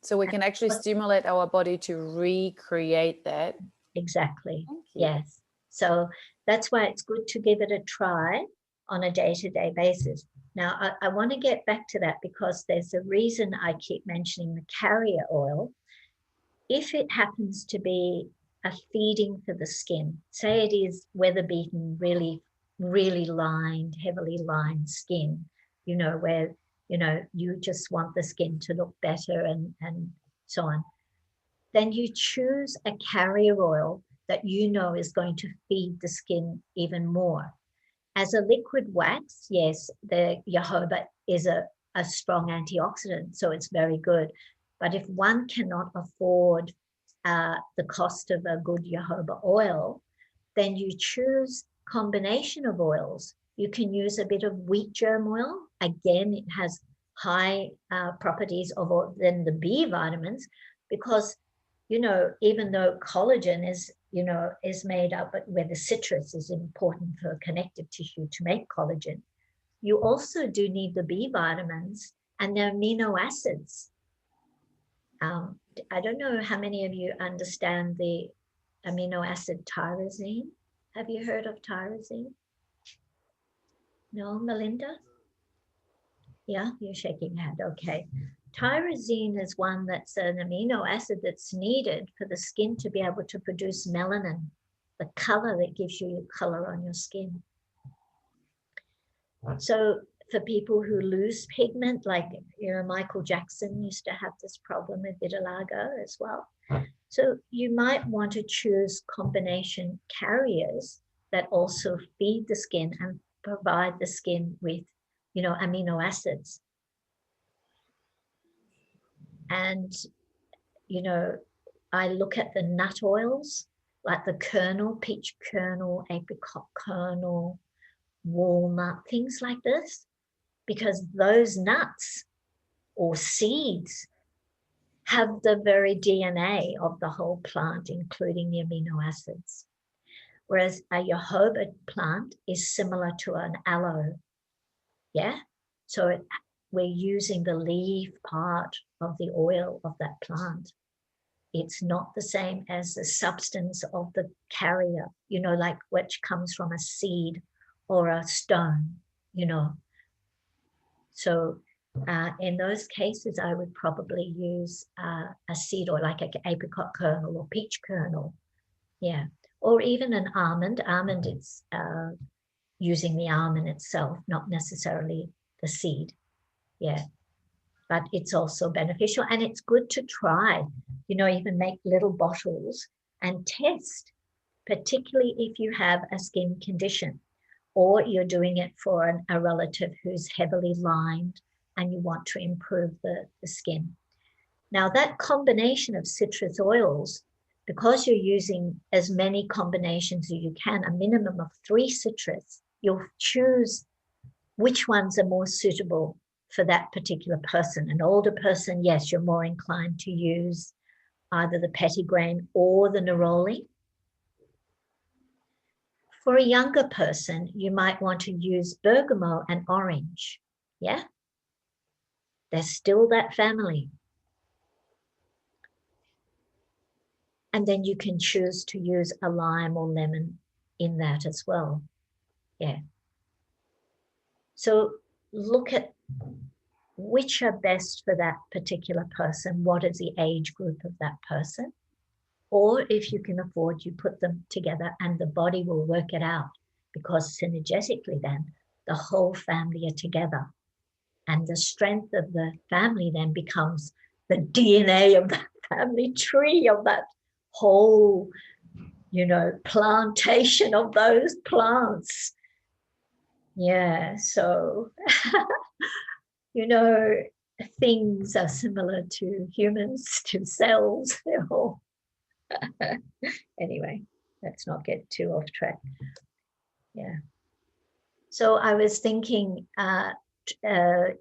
So we can actually stimulate our body to recreate that. Exactly. Thank you. Yes. So that's why it's good to give it a try on a day-to-day basis. Now, I want to get back to that because there's a reason I keep mentioning the carrier oil. If it happens to be a feeding for the skin, say it is weather-beaten, really, really lined, heavily lined skin, you know, where, you know, you just want the skin to look better and so on, then you choose a carrier oil that you know is going to feed the skin even more. As a liquid wax, yes, the jojoba is a strong antioxidant, so it's very good. But if one cannot afford the cost of a good jojoba oil, then you choose combination of oils. You can use a bit of wheat germ oil. Again, it has high properties than the B vitamins because, you know, even though collagen is, you know, is made up, but where the citrus is important for connective tissue to make collagen, you also do need the B vitamins and the amino acids. I don't know how many of you understand the amino acid tyrosine. Have you heard of tyrosine? No, Melinda? Yeah, you're shaking your head. Okay. Tyrosine is one that's an amino acid that's needed for the skin to be able to produce melanin, the color that gives you color on your skin. So for people who lose pigment, like, you know, Michael Jackson used to have this problem with vitiligo as well. So you might want to choose combination carriers that also feed the skin and provide the skin with, you know, amino acids. And, you know, I look at the nut oils, like the kernel, peach kernel, apricot kernel, walnut, things like this, because those nuts or seeds have the very DNA of the whole plant, including the amino acids. Whereas a jojoba plant is similar to an aloe. Yeah. So we're using the leaf part of the oil of that plant. It's not the same as the substance of the carrier, you know, like which comes from a seed or a stone, you know. So in those cases, I would probably use a seed or like an apricot kernel or peach kernel. Yeah. Or even an almond. Almond, it's using the almond itself, not necessarily the seed. Yeah. But it's also beneficial and it's good to try, you know, even make little bottles and test, particularly if you have a skin condition or you're doing it for a relative who's heavily lined and you want to improve the skin. Now that combination of citrus oils, because you're using as many combinations as you can, a minimum of 3 citrus, you'll choose which ones are more suitable for that particular person. An older person, yes, you're more inclined to use either the petitgrain or the neroli. For a younger person, you might want to use bergamot and orange. Yeah? They're still that family. And then you can choose to use a lime or lemon in that as well. Yeah. So look at which are best for that particular person. What is the age group of that person? Or if you can afford, you put them together and the body will work it out. because synergetically then the whole family are together. And the strength of the family then becomes the DNA of that family tree, of that whole, you know, plantation of those plants. Yeah, so, you know, things are similar to humans, to cells. They're all anyway, let's not get too off track. Yeah. So I was thinking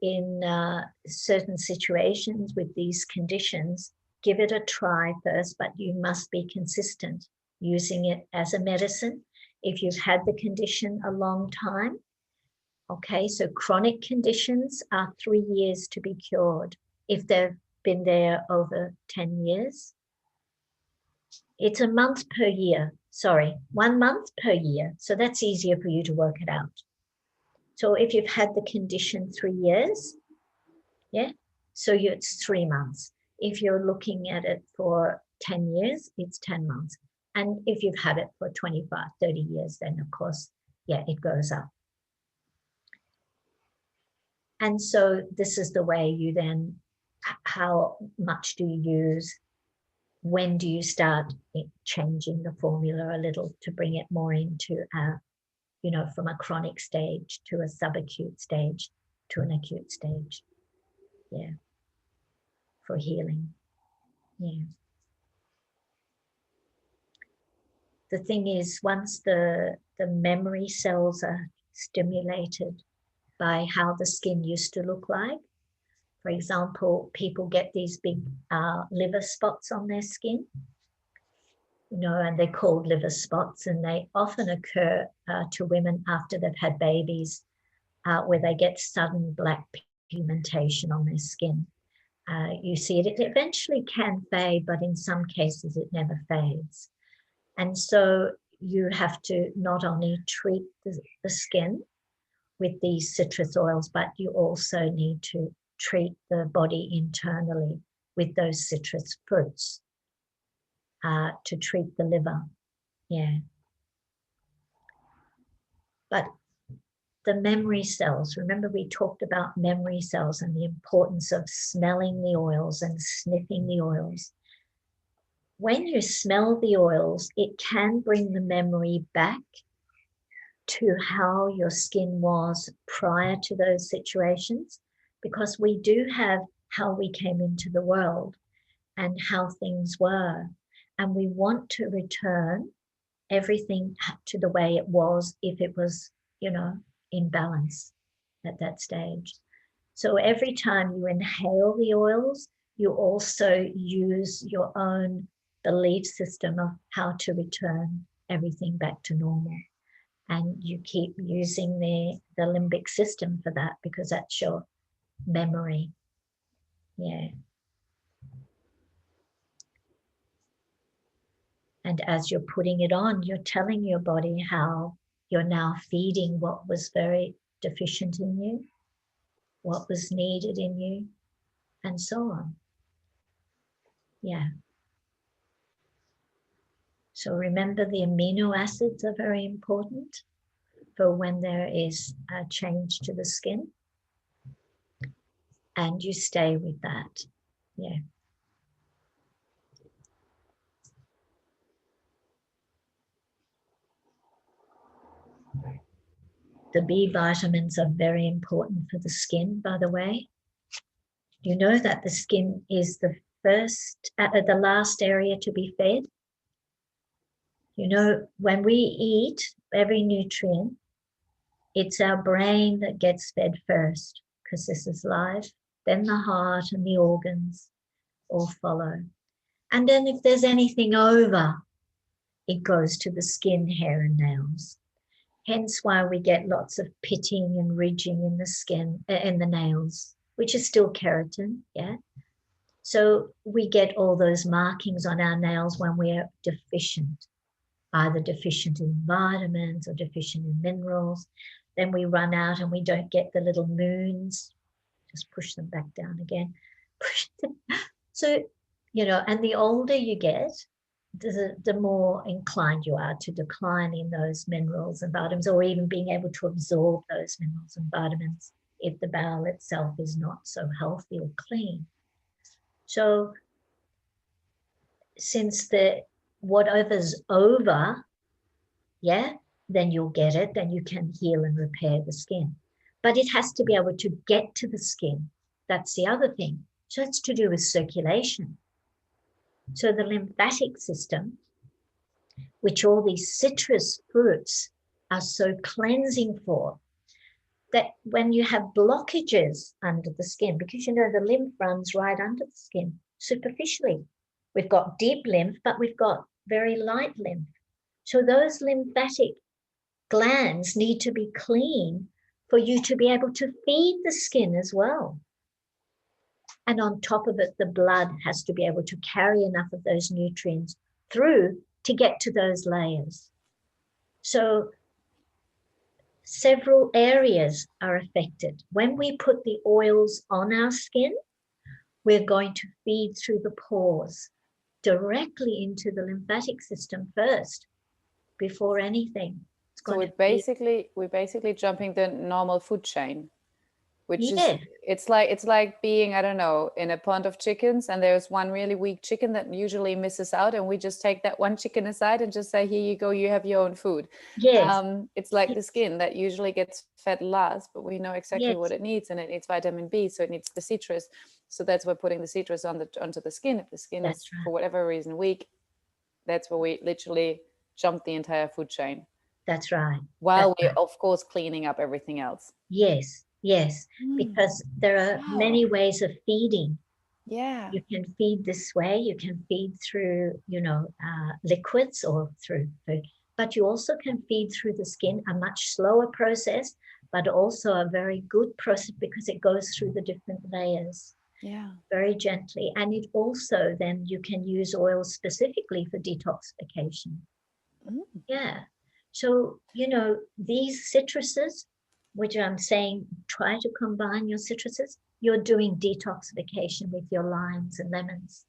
in certain situations with these conditions, give it a try first, but you must be consistent using it as a medicine. If you've had the condition a long time, okay, so chronic conditions are 3 years to be cured. If they've been there over 10 years, it's a month per year, sorry, 1 month per year. So that's easier for you to work it out. So if you've had the condition 3 years, yeah, so it's 3 months. If you're looking at it for 10 years, it's 10 months. And if you've had it for 25, 30 years, then of course, yeah, it goes up. And so this is the way you then, how much do you use? When do you start changing the formula a little to bring it more into you know, from a chronic stage to a subacute stage to an acute stage. Yeah. For healing. Yeah. The thing is, once the memory cells are stimulated by how the skin used to look like, for example, people get these big liver spots on their skin, you know, and they're called liver spots, and they often occur to women after they've had babies, where they get sudden black pigmentation on their skin. You see it, it eventually can fade, but in some cases it never fades. And so you have to not only treat the skin with these citrus oils, but you also need to treat the body internally with those citrus fruits to treat the liver. Yeah. But the memory cells, remember we talked about memory cells and the importance of smelling the oils and sniffing the oils. When you smell the oils, it can bring the memory back to how your skin was prior to those situations, because we do have how we came into the world and how things were. And we want to return everything to the way it was if it was, you know, in balance at that stage. So every time you inhale the oils, you also use your own belief system of how to return everything back to normal. And you keep using the limbic system for that, because that's your memory. Yeah. And as you're putting it on, you're telling your body how you're now feeding what was very deficient in you, what was needed in you, and so on. Yeah. So remember, the amino acids are very important for when there is a change to the skin. And you stay with that. Yeah. The B vitamins are very important for the skin, by the way. You know that the skin is the last area to be fed. You know, when we eat every nutrient, it's our brain that gets fed first, because this is life. Then the heart and the organs all follow. And then if there's anything over, it goes to the skin, hair, and nails. Hence why we get lots of pitting and ridging in the skin, in the nails, which is still keratin, yeah? So we get all those markings on our nails when we're deficient, either deficient in vitamins or deficient in minerals. Then we run out and we don't get the little moons. Just push them back down again. So, you know, and the older you get, the more inclined you are to decline in those minerals and vitamins, or even being able to absorb those minerals and vitamins if the bowel itself is not so healthy or clean. So since whatever's over, yeah, then you'll get it, then you can heal and repair the skin. But it has to be able to get to the skin. That's the other thing. So it's to do with circulation. So the lymphatic system, which all these citrus fruits are so cleansing for, that when you have blockages under the skin, because the lymph runs right under the skin superficially. We've got deep lymph, but we've got very light lymph. So those lymphatic glands need to be clean for you to be able to feed the skin as well. And on top of it, the blood has to be able to carry enough of those nutrients through to get to those layers. So several areas are affected. When we put the oils on our skin, we're going to feed through the pores directly into the lymphatic system first, before anything. So we're basically jumping the normal food chain, which is it's like being, I don't know, in a pond of chickens, and there's one really weak chicken that usually misses out, and we just take that one chicken aside and just say, here you go, you have your own food. Yes. It's like the skin that usually gets fed last, but we know exactly what it needs, and it needs vitamin B, so it needs the citrus. So that's why putting the citrus onto the skin. If the skin is for whatever reason weak, that's where we literally jump the entire food chain. That's right. While we're of course cleaning up everything else. Yes, because there are many ways of feeding. Yeah. You can feed this way, you can feed through, liquids or through food, but you also can feed through the skin, a much slower process, but also a very good process because it goes through the different layers. Yeah. Very gently. And it also then you can use oils specifically for detoxification. Yeah. So, these citruses, which I'm saying, try to combine your citruses, you're doing detoxification with your limes and lemons.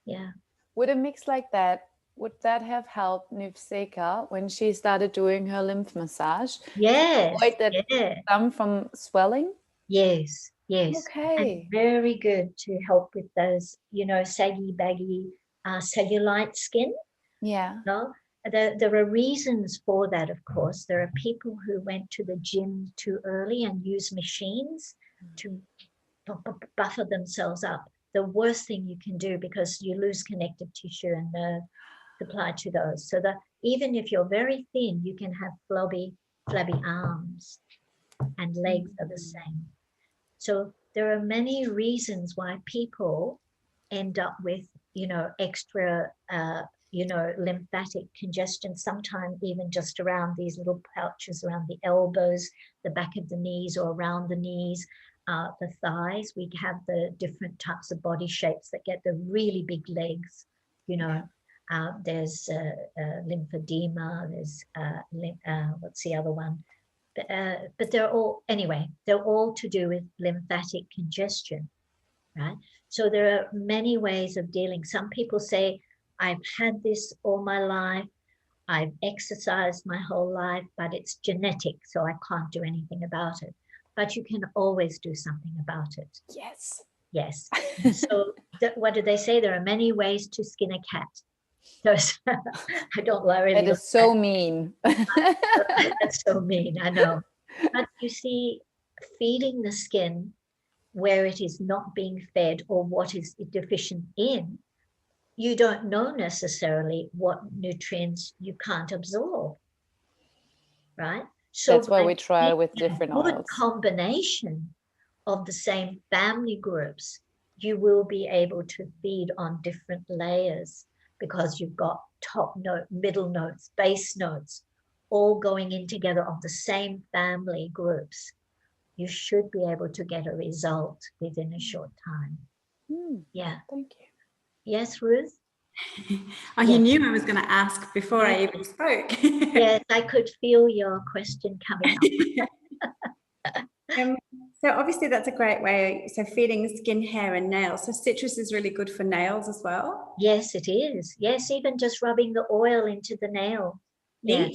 Yeah. Would a mix like that, would that have helped Nuvseka when she started doing her lymph massage? Yes. Avoid that thumb from swelling? Yes. Okay. And very good to help with those, saggy, baggy, cellulite skin. Yeah. There are reasons for that, of course. There are people who went to the gym too early and used machines to buffer themselves up. The worst thing you can do, because you lose connective tissue and nerve supply to those. So that even if you're very thin, you can have flabby arms, and legs are the same. So there are many reasons why people end up with, extra lymphatic congestion, sometimes even just around these little pouches around the elbows, the back of the knees, or around the knees, the thighs. We have the different types of body shapes that get the really big legs. There's lymphedema, there's what's the other one? But they're all to do with lymphatic congestion, right? So there are many ways of dealing. Some people say, I've had this all my life, I've exercised my whole life, but it's genetic, so I can't do anything about it. But you can always do something about it. Yes. So what do they say? There are many ways to skin a cat. I don't worry. That is so mean. That's so mean, I know. But you see, feeding the skin where it is not being fed or what is deficient in, you don't know necessarily what nutrients you can't absorb, right? So that's why we try with different oils. Combination of the same family groups, you will be able to feed on different layers, because you've got top note, middle notes, base notes, all going in together of the same family groups. You should be able to get a result within a short time. Yeah. Thank you. Yes, Ruth? You knew I was going to ask before I even spoke. Yes, I could feel your question coming up. So obviously that's a great way. So feeding skin, hair and nails. So citrus is really good for nails as well. Yes, it is. Yes, even just rubbing the oil into the nail. Yeah.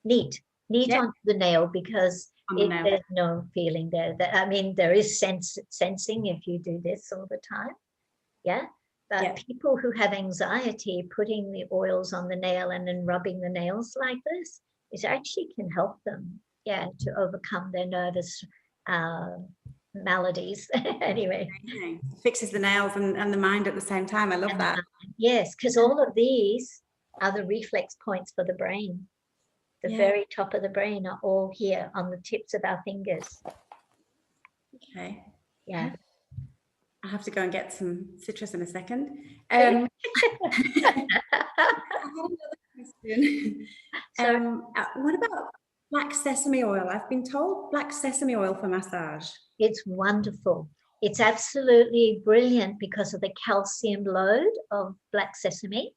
Neat. Neat Yeah. onto the nail, because On the nail. there's no feeling there. I mean, there is sensing if you do this all the time. Yeah. But Yeah. people who have anxiety, putting the oils on the nail and then rubbing the nails like this, it actually can help them, yeah, to overcome their nervous maladies. Anyway. Amazing. Fixes the nails and the mind at the same time. I love that. Yes, because all of these are the reflex points for the brain. The Yeah. very top of the brain are all here on the tips of our fingers. Okay. Yeah. I have to go and get some citrus in a second. I had another question. What about black sesame oil? I've been told black sesame oil for massage. It's wonderful. It's absolutely brilliant because of the calcium load of black sesame.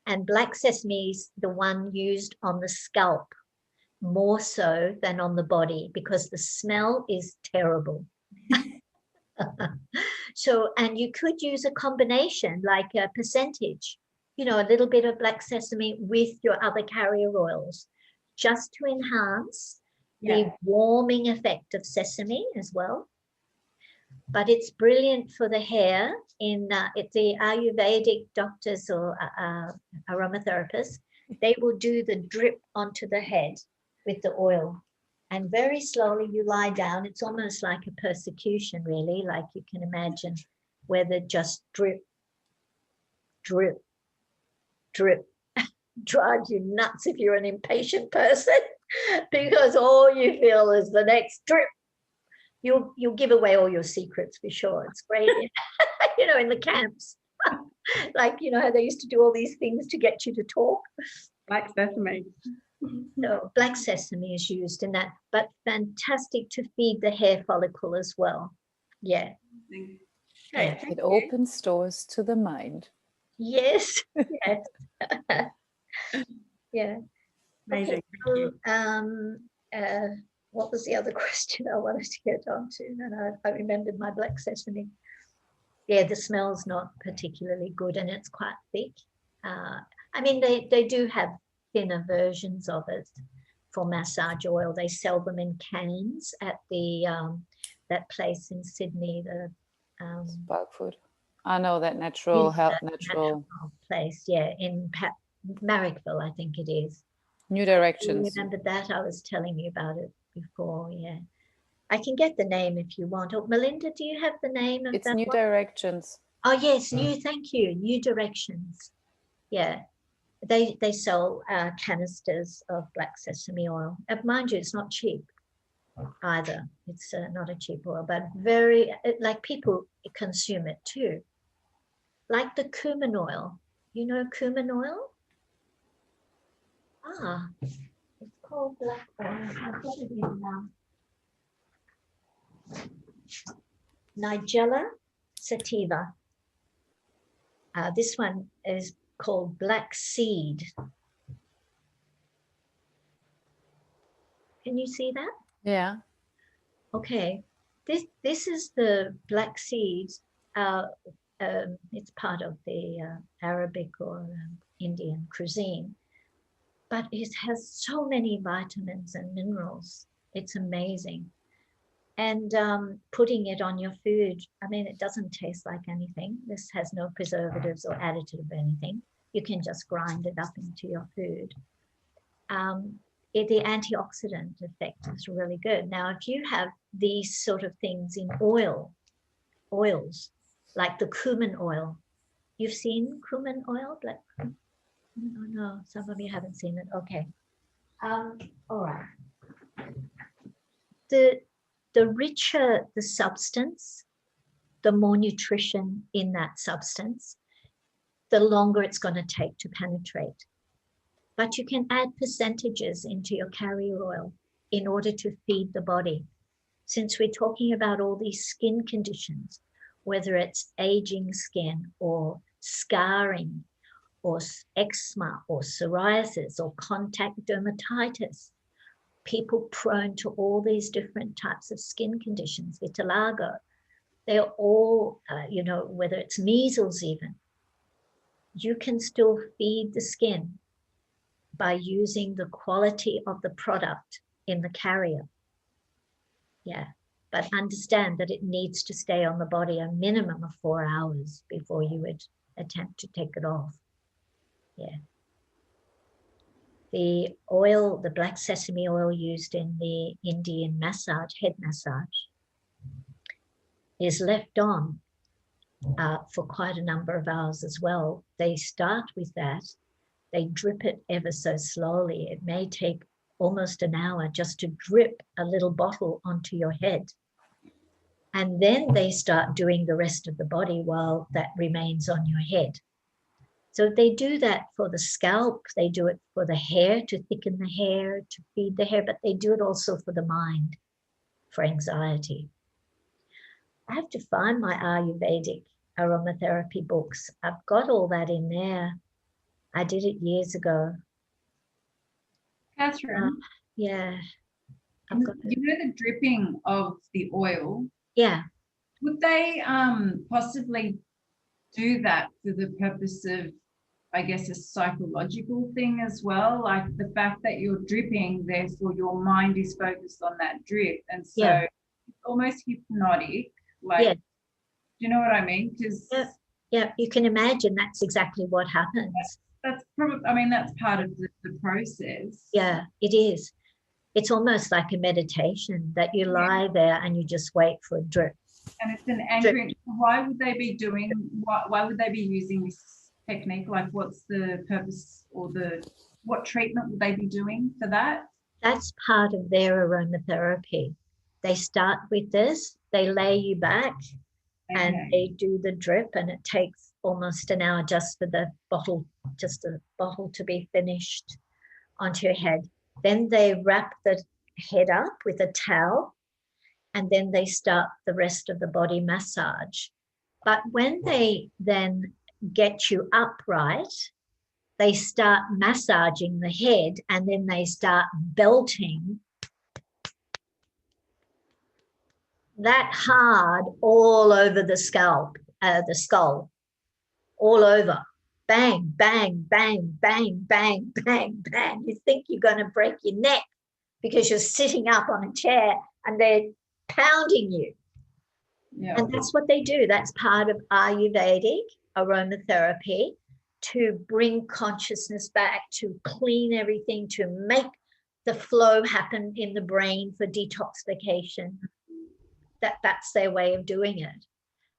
And black sesame is the one used on the scalp more so than on the body, because the smell is terrible. So, and you could use a combination, like a percentage, you know, a little bit of black sesame with your other carrier oils, just to enhance the warming effect of sesame as well. But it's brilliant for the hair. In the Ayurvedic doctors or aromatherapists, they will do the drip onto the head with the oil. And very slowly you lie down. It's almost like a persecution, really, like you can imagine, where they just drip, drip, drip. Drives you nuts if you're an impatient person, because all you feel is the next drip. You'll give away all your secrets for sure. It's great, you know, in the camps. Like, you know, how they used to do all these things to get you to talk. Black sesame. No, black sesame is used in that, but fantastic to feed the hair follicle as well. Yeah. Great. It opens doors to the mind. Yes. Yes. Yeah. Amazing. Okay, so, what was the other question I wanted to get onto? And I remembered my black sesame. Yeah, the smell's not particularly good, and it's quite thick. I mean, they do have thinner versions of it for massage oil. They sell them in cans at the that place in Sydney, the Bulk food. I know that natural health, natural place. Yeah, in Marrickville, I think it is. New Directions. I remember that. I was telling you about it before. Yeah, I can get the name if you want. Or Melinda, do you have the name of It's that New one? Directions. Oh yes, thank you, New Directions. Yeah, they sell canisters of black sesame oil. Mind you, it's not cheap either. It's not a cheap oil, but very, like, people consume it too. Like the cumin oil. You know cumin oil? Ah, it's called black oil. I've got it in Nigella sativa. This one is called black seed. Can you see that? Yeah. Okay. This is the black seeds. It's part of the Arabic or Indian cuisine, but it has so many vitamins and minerals. It's amazing. And putting it on your food, I mean, it doesn't taste like anything. This has no preservatives or additive or anything. You can just grind it up into your food. The antioxidant effect is really good. Now, if you have these sort of things in oils, like the cumin oil, you've seen cumin oil? Black? No, some of you haven't seen it. Okay. All right. The richer the substance, the more nutrition in that substance, the longer it's going to take to penetrate. But you can add percentages into your carrier oil in order to feed the body. Since we're talking about all these skin conditions, whether it's aging skin or scarring or eczema or psoriasis or contact dermatitis, people prone to all these different types of skin conditions, vitiligo, they're all, you know, whether it's measles even, you can still feed the skin by using the quality of the product in the carrier. Yeah, but understand that it needs to stay on the body a minimum of 4 hours before you would attempt to take it off. Yeah. The oil, the black sesame oil used in the Indian massage, head massage, is left on for quite a number of hours as well. They start with that. They drip it ever so slowly. It may take almost an hour just to drip a little bottle onto your head. And then they start doing the rest of the body while that remains on your head. So they do that for the scalp, they do it for the hair, to thicken the hair, to feed the hair, but they do it also for the mind, for anxiety. I have to find my Ayurvedic aromatherapy books. I've got all that in there. I did it years ago. Catherine, Yeah. I've got it. you know the dripping of the oil, Yeah. would they possibly do that for the purpose of, I guess, a psychological thing as well? Like the fact that you're dripping, therefore your mind is focused on that drip. And so Yeah. it's almost hypnotic. Like, Yeah. do you know what I mean? Because Yeah, you can imagine that's exactly what happens. that's probably, I mean, that's part of the process. Yeah, it is. It's almost like a meditation that you lie there and you just wait for a drip. And it's an anchoring. Why would they be doing, why would they be using this technique? Like what's the purpose, or what treatment would they be doing for that? That's part of their aromatherapy. They start with this, they lay you back and Okay. they do the drip, and it takes almost an hour just for the bottle, just a bottle to be finished onto your head. Then they wrap the head up with a towel, and then they start the rest of the body massage. But when they then get you upright, they start massaging the head, and then they start belting that hard all over the scalp, the skull, all over. Bang, bang, bang, bang, bang, bang, bang. You think you're going to break your neck because you're sitting up on a chair and they're pounding you. Yeah. And that's what they do. That's part of Ayurvedic aromatherapy, to bring consciousness back, to clean everything, to make the flow happen in the brain for detoxification. That's their way of doing it.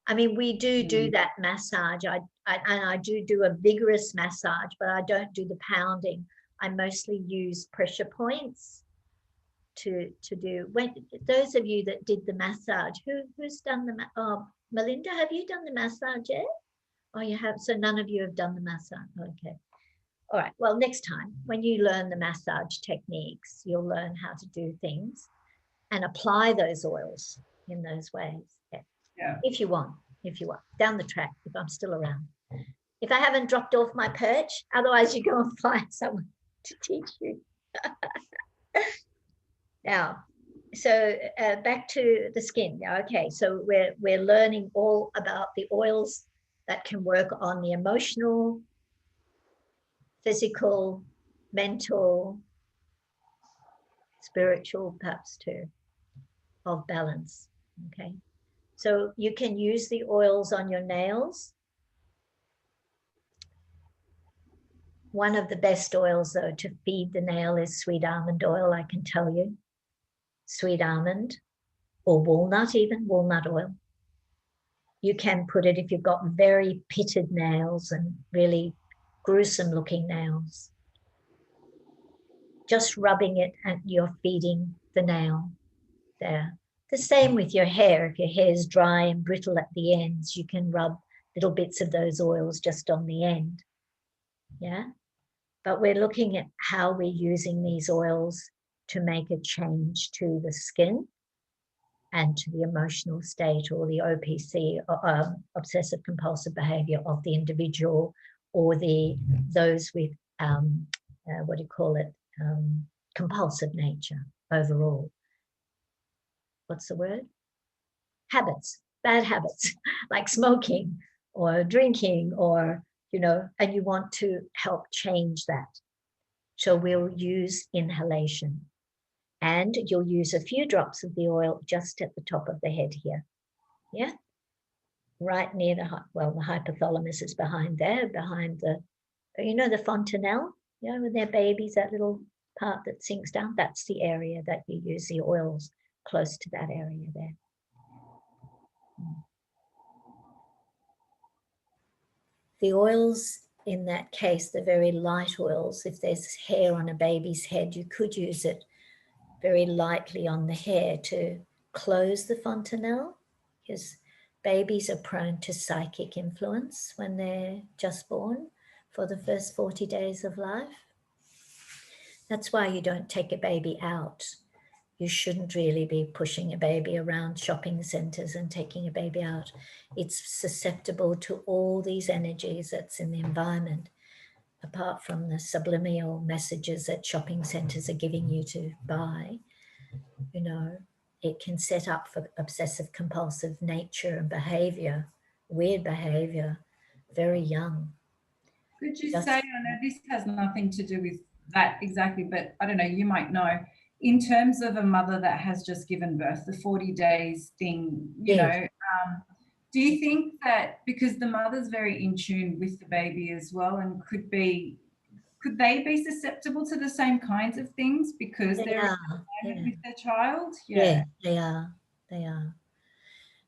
I mean, we do that massage. I do a vigorous massage, but I don't do the pounding. I mostly use pressure points to do. When those of you that did the massage, who's done the Melinda, have you done the massage yet? Oh, you have. So none of you have done the massage. Okay. All right. Well, next time when you learn the massage techniques, you'll learn how to do things and apply those oils in those ways. Yeah. Yeah. If you want, down the track, if I'm still around. If I haven't dropped off my perch, otherwise you go and find someone to teach you. Now, so back to the skin. Okay, so we're learning all about the oils that can work on the emotional, physical, mental, spiritual, perhaps too, of balance. Okay, so you can use the oils on your nails. One of the best oils, though, to feed the nail is sweet almond oil, I can tell you. Sweet almond, or walnut, even walnut oil. You can put it if you've got very pitted nails and really gruesome looking nails. Just rubbing it and you're feeding the nail there. The same with your hair. If your hair is dry and brittle at the ends, you can rub little bits of those oils just on the end. Yeah. But we're looking at how we're using these oils to make a change to the skin and to the emotional state, or the OPC, obsessive compulsive behavior of the individual, or those with compulsive nature. overall. What's the word? Habits, bad habits, like smoking or drinking, or, you know, and you want to help change that. So we'll use inhalation, and you'll use a few drops of the oil just at the top of the head here. Yeah. Right near the hypothalamus is behind there, behind the, you know, the fontanelle, you know, when they're babies, that little part that sinks down, that's the area that you use the oils, close to that area there. The oils in that case, the very light oils, if there's hair on a baby's head, you could use it very lightly on the hair to close the fontanelle, because babies are prone to psychic influence when they're just born for the first 40 days of life. That's why you don't take a baby out. You shouldn't really be pushing a baby around shopping centers and taking a baby out. It's susceptible to all these energies that's in the environment, apart from the subliminal messages that shopping centers are giving you to buy. You know, it can set up for obsessive compulsive nature and behavior, weird behavior, very young. Could you say, I know this has nothing to do with that exactly, but I don't know, you might know, in terms of a mother that has just given birth, the 40 days thing, you know, do you think that because the mother's very in tune with the baby as well, and could they be susceptible to the same kinds of things because they're with their child? Yeah, they are.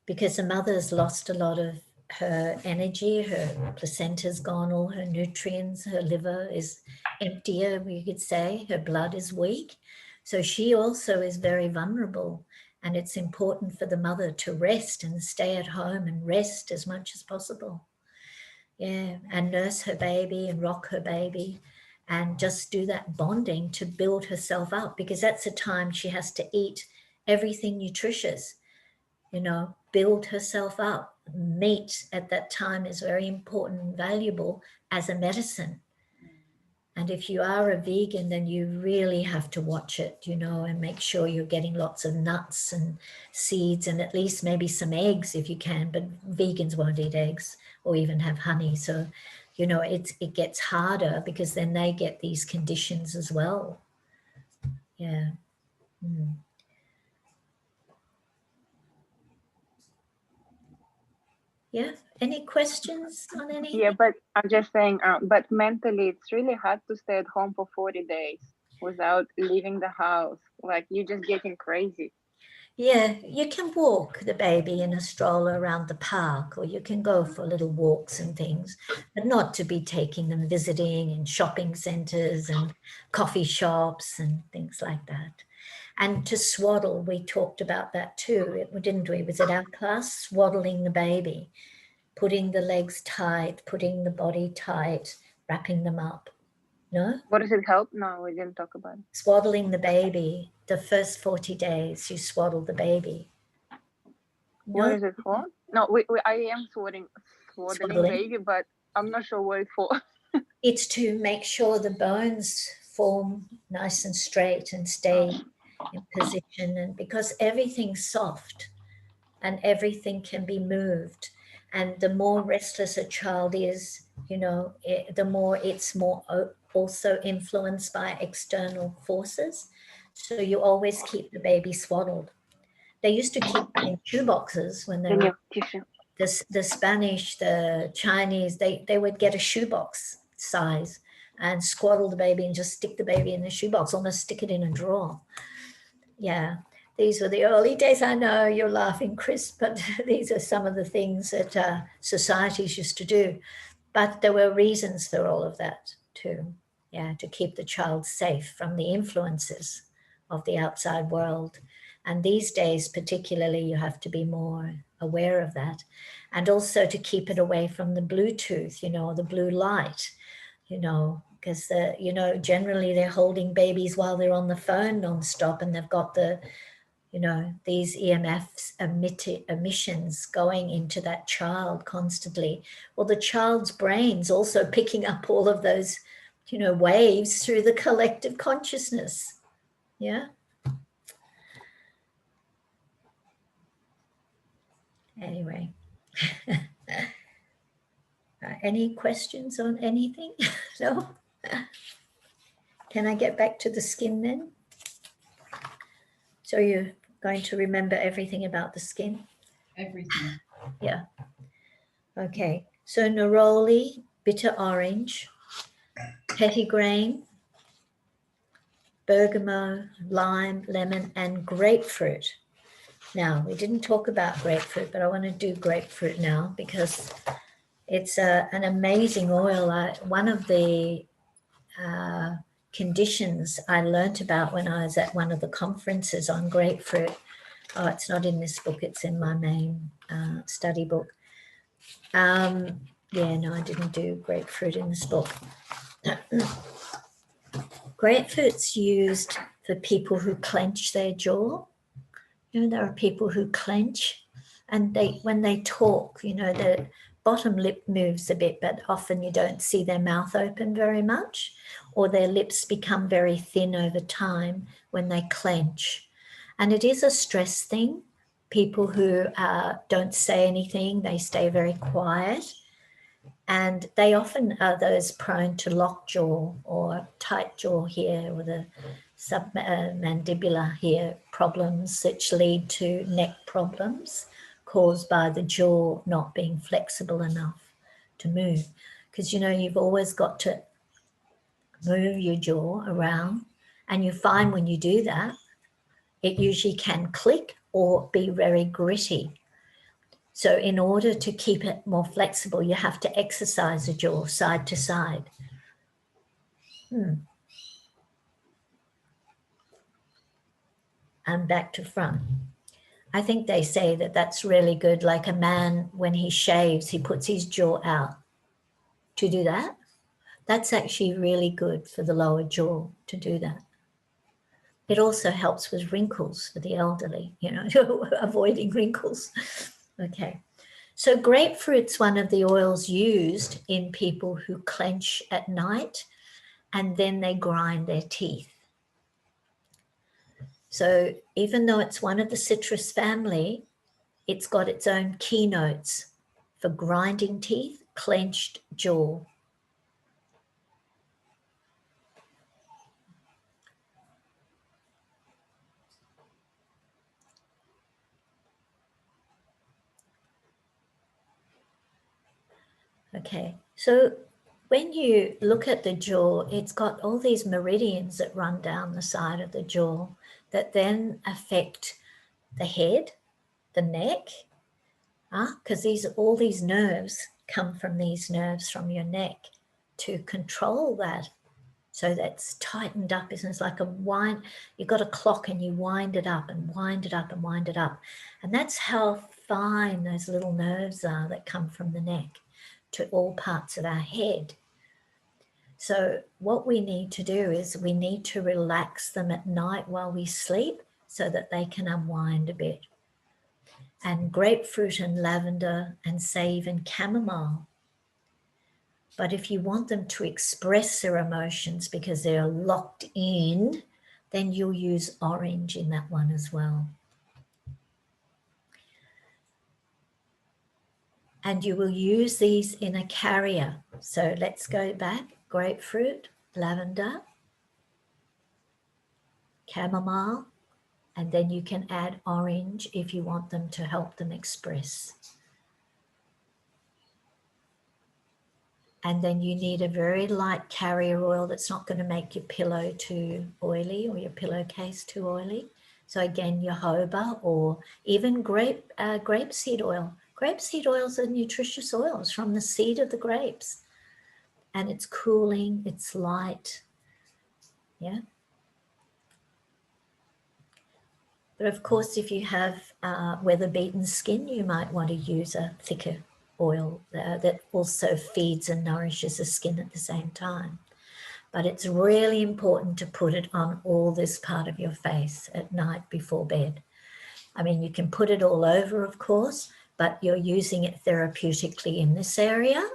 Because the mother's lost a lot of her energy, her placenta's gone, all her nutrients, her liver is emptier, we could say, her blood is weak. So she also is very vulnerable, and it's important for the mother to rest and stay at home and rest as much as possible. Yeah, and nurse her baby and rock her baby and just do that bonding to build herself up, because that's a time she has to eat everything nutritious, you know, build herself up. Meat at that time is very important and valuable as a medicine. And if you are a vegan, then you really have to watch it, you know, and make sure you're getting lots of nuts and seeds and at least maybe some eggs if you can, but vegans won't eat eggs or even have honey. So, you know, it gets harder because then they get these conditions as well. Yeah. Yeah. Any questions on anything? Yeah, but I'm just saying, but mentally, it's really hard to stay at home for 40 days without leaving the house. Like, you're just getting crazy. Yeah, you can walk the baby in a stroller around the park, or you can go for little walks and things, but not to be taking them visiting in shopping centers and coffee shops and things like that. And to swaddle, we talked about that too, didn't we? Was it our class? Swaddling the baby, putting the legs tight, putting the body tight, wrapping them up. No? What does it help? No, we didn't talk about it. Swaddling the baby, the first 40 days, you swaddle the baby. No? What is it for? No, I am swaddling baby, but I'm not sure what it's for. It's to make sure the bones form nice and straight and stay in position, and because everything's soft and everything can be moved, and the more restless a child is, you know, the more it's more also influenced by external forces. So you always keep the baby swaddled. They used to keep them in shoe boxes when they were the Spanish, the Chinese, they would get a shoebox size and swaddle the baby and just stick the baby in the shoebox, almost stick it in a drawer. Yeah, these were the early days. I know you're laughing, Chris, but these are some of the things that societies used to do. But there were reasons for all of that too. Yeah, to keep the child safe from the influences of the outside world. And these days, particularly, you have to be more aware of that. And also to keep it away from the Bluetooth, you know, the blue light, you know, because, you know, generally they're holding babies while they're on the phone nonstop, and they've got the, you know, these EMFs emissions going into that child constantly. Well, the child's brain's also picking up all of those, you know, waves through the collective consciousness. Yeah. Anyway, any questions on anything? No? Can I get back to the skin then? So you're going to remember everything about the skin? Everything. Yeah. Okay. So neroli, bitter orange, petitgrain, bergamot, lime, lemon, and grapefruit. Now, we didn't talk about grapefruit, but I want to do grapefruit now because it's an amazing oil. One of the conditions I learnt about when I was at one of the conferences on grapefruit. Oh, it's not in this book, it's in my main study book. Yeah, no, I didn't do grapefruit in this book. Grapefruit's used for people who clench their jaw. You know, there are people who clench and when they talk, you know, the bottom lip moves a bit, but often you don't see their mouth open very much, or their lips become very thin over time when they clench. And it is a stress thing. People who don't say anything, they stay very quiet. And they often are those prone to lockjaw or tight jaw here, or the submandibular here problems, which lead to neck problems caused by the jaw not being flexible enough to move. Because, you know, you've always got to move your jaw around, and you find when you do that, it usually can click or be very gritty. So in order to keep it more flexible, you have to exercise the jaw side to side. And back to front. I think they say that that's really good. Like a man, when he shaves, he puts his jaw out to do that. That's actually really good for the lower jaw to do that. It also helps with wrinkles for the elderly, you know, avoiding wrinkles. Okay. So grapefruit's one of the oils used in people who clench at night and then they grind their teeth. So even though it's one of the citrus family, it's got its own keynotes for grinding teeth, clenched jaw. Okay, so when you look at the jaw, it's got all these meridians that run down the side of the jaw that then affect the head, the neck, because all these nerves come from these nerves from your neck to control that. So that's tightened up, isn't it? It's like a wind. You've got a clock and you wind it up and wind it up and wind it up. And that's how fine those little nerves are that come from the neck to all parts of our head. So what we need to do is we need to relax them at night while we sleep so that they can unwind a bit. And grapefruit and lavender and sage and chamomile. But if you want them to express their emotions because they're locked in, then you'll use orange in that one as well. And you will use these in a carrier. So let's go back. Grapefruit, lavender, chamomile, and then you can add orange if you want them to help them express. And then you need a very light carrier oil that's not going to make your pillow too oily or your pillowcase too oily. So again, jojoba or even grapeseed oil. Grapeseed oils are nutritious oils from the seed of the grapes. And it's cooling, it's light. Yeah. But of course, if you have weather-beaten skin, you might want to use a thicker oil that also feeds and nourishes the skin at the same time. But it's really important to put it on all this part of your face at night before bed. I mean, you can put it all over, of course, but you're using it therapeutically in this area.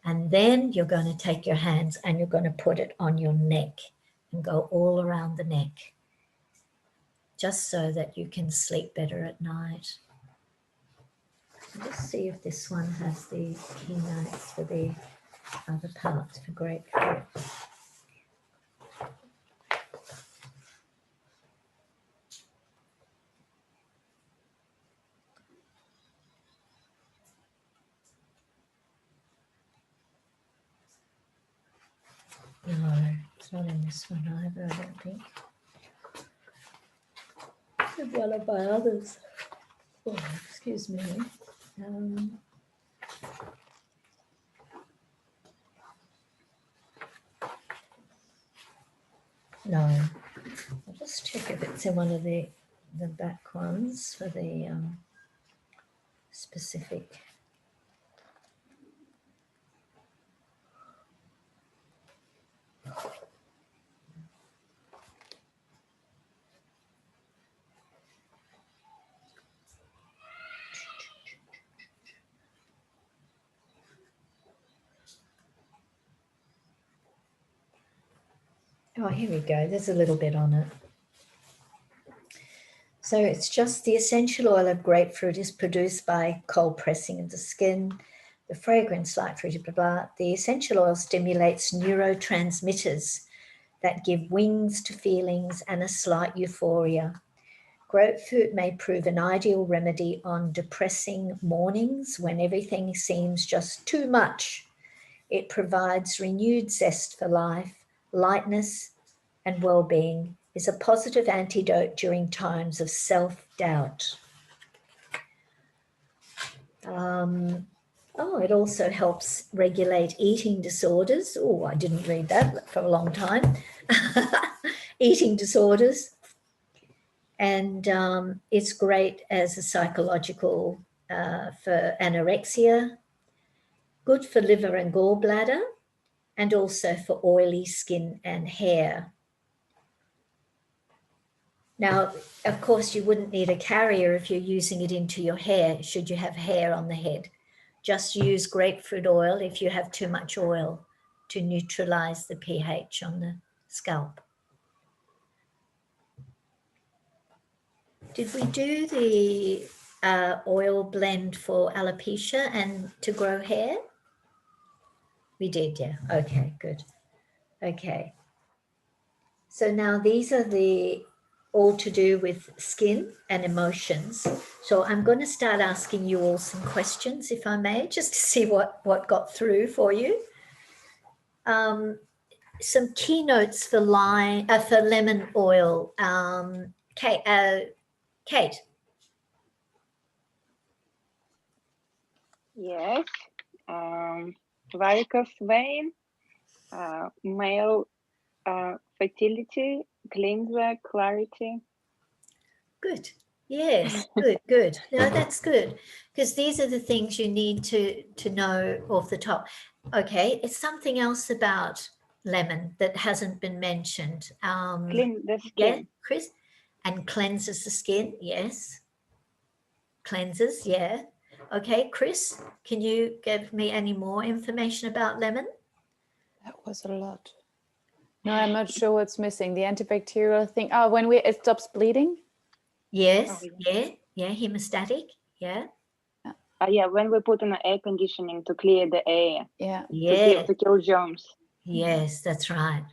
And then you're going to take your hands and you're going to put it on your neck and go all around the neck, just so that you can sleep better at night. Just see if this one has the keynotes for the other parts for grapefruit. No, it's not in this one either, I don't think. It's one of my others. Oh, excuse me. No, I'll just check if it's in one of the back ones for the specific. Oh, here we go. There's a little bit on it. So it's just the essential oil of grapefruit is produced by cold pressing of the skin. The fragrance, light fruity, blah, blah. The essential oil stimulates neurotransmitters that give wings to feelings and a slight euphoria. Grapefruit may prove an ideal remedy on depressing mornings when everything seems just too much. It provides renewed zest for life, lightness, and well-being, is a positive antidote during times of self-doubt. It also helps regulate eating disorders. Oh, I didn't read that for a long time. Eating disorders. And it's great as a psychological for anorexia, good for liver and gallbladder, and also for oily skin and hair. Now, of course, you wouldn't need a carrier if you're using it into your hair, should you have hair on the head. Just use grapefruit oil if you have too much oil to neutralize the pH on the scalp. Did we do the oil blend for alopecia and to grow hair? We did, yeah. Okay, good. Okay. So now these are all to do with skin and emotions. So I'm going to start asking you all some questions, if I may, just to see what got through for you. Some keynotes for lemon oil. Kate. Yes. Varicose vein, male fertility, cleanser, clarity. Good. Yes, good. No, that's good, because these are the things you need to know off the top. Okay, it's something else about lemon that hasn't been mentioned. Clean the skin. Yeah, Chris? And cleanses the skin, yes. Cleanses, yeah. Okay, Chris, can you give me any more information about lemon? That was a lot. No, I'm not sure what's missing. The antibacterial thing. Oh, when it stops bleeding? Yes, yeah, hemostatic, yeah. Yeah, when we put on the air conditioning to clear the air. Yeah. To kill germs. Yes, that's right.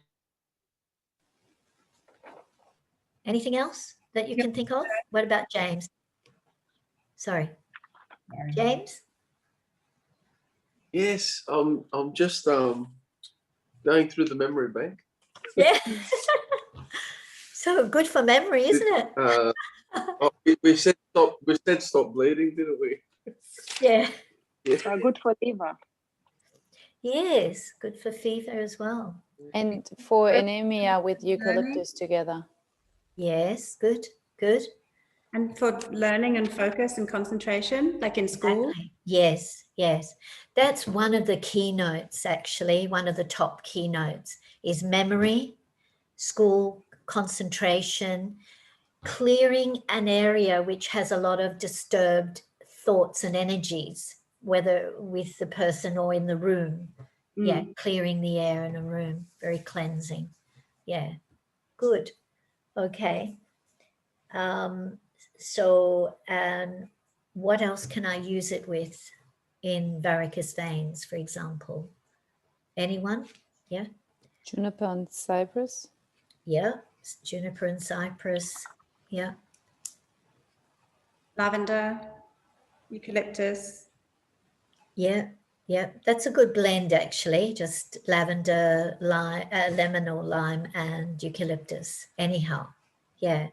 Anything else that you can think of? What about James? Sorry. James? Yes, I'm just going through the memory bank. Yeah. So good for memory, isn't it? We said stop bleeding, didn't we? Yeah. Good for liver. Yes, good for fever as well. And for anemia with eucalyptus together. Yes, good. And for learning and focus and concentration, like in school? Exactly. Yes. That's one of the keynotes, actually. One of the top keynotes is memory, school, concentration, clearing an area which has a lot of disturbed thoughts and energies, whether with the person or in the room. Yeah, clearing the air in a room, very cleansing. Yeah, good. Okay. What else can I use it with in varicose veins, for example? Anyone? Yeah. Juniper and cypress. Yeah. Juniper and cypress. Yeah. Lavender, eucalyptus. Yeah. Yeah. That's a good blend, actually. Just lavender, lime, lemon or lime, and eucalyptus. Anyhow. Yeah.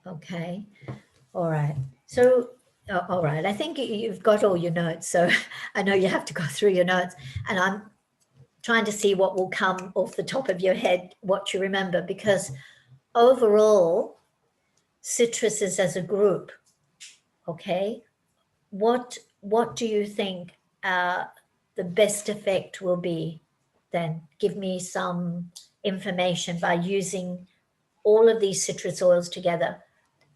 Okay. All right. So, all right. I think you've got all your notes. So I know you have to go through your notes, and I'm trying to see what will come off the top of your head, what you remember, because overall, citruses as a group, okay, what do you think the best effect will be then? Give me some information by using all of these citrus oils together.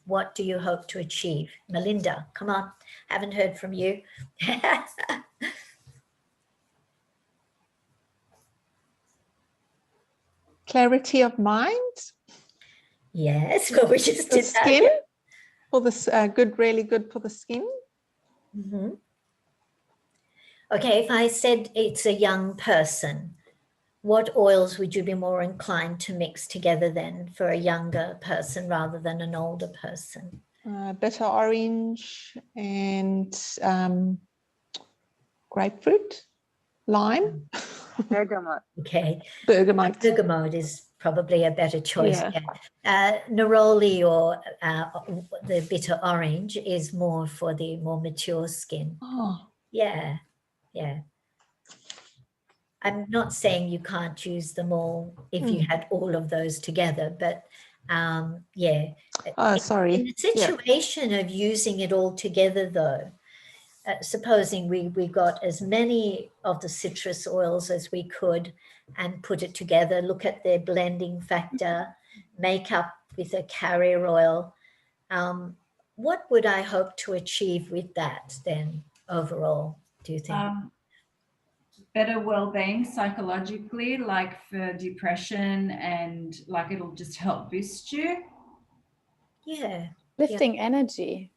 What do you hope to achieve? Melinda, come on, haven't heard from you. Clarity of mind, Yes, well, we just the did skin, that. for this good, really good for the skin. Mhm. Okay, if I said it's a young person, what oils would you be more inclined to mix together then for a younger person rather than an older person? Bitter orange and grapefruit, lime, Bergamot. Okay, bergamot. bergamot is probably a better choice. Yeah. Yeah. Neroli or the bitter orange is more for the more mature skin. Oh, Yeah, yeah. I'm not saying you can't use them all if you had all of those together, but yeah. oh, In sorry. the situation of using it all together, though, supposing we got as many of the citrus oils as we could and put it together, look at their blending factor, make up with a carrier oil, what would I hope to achieve with that then overall, do you think? Better well-being psychologically, like for depression, and like it'll just help boost you. Yeah. Lifting energy,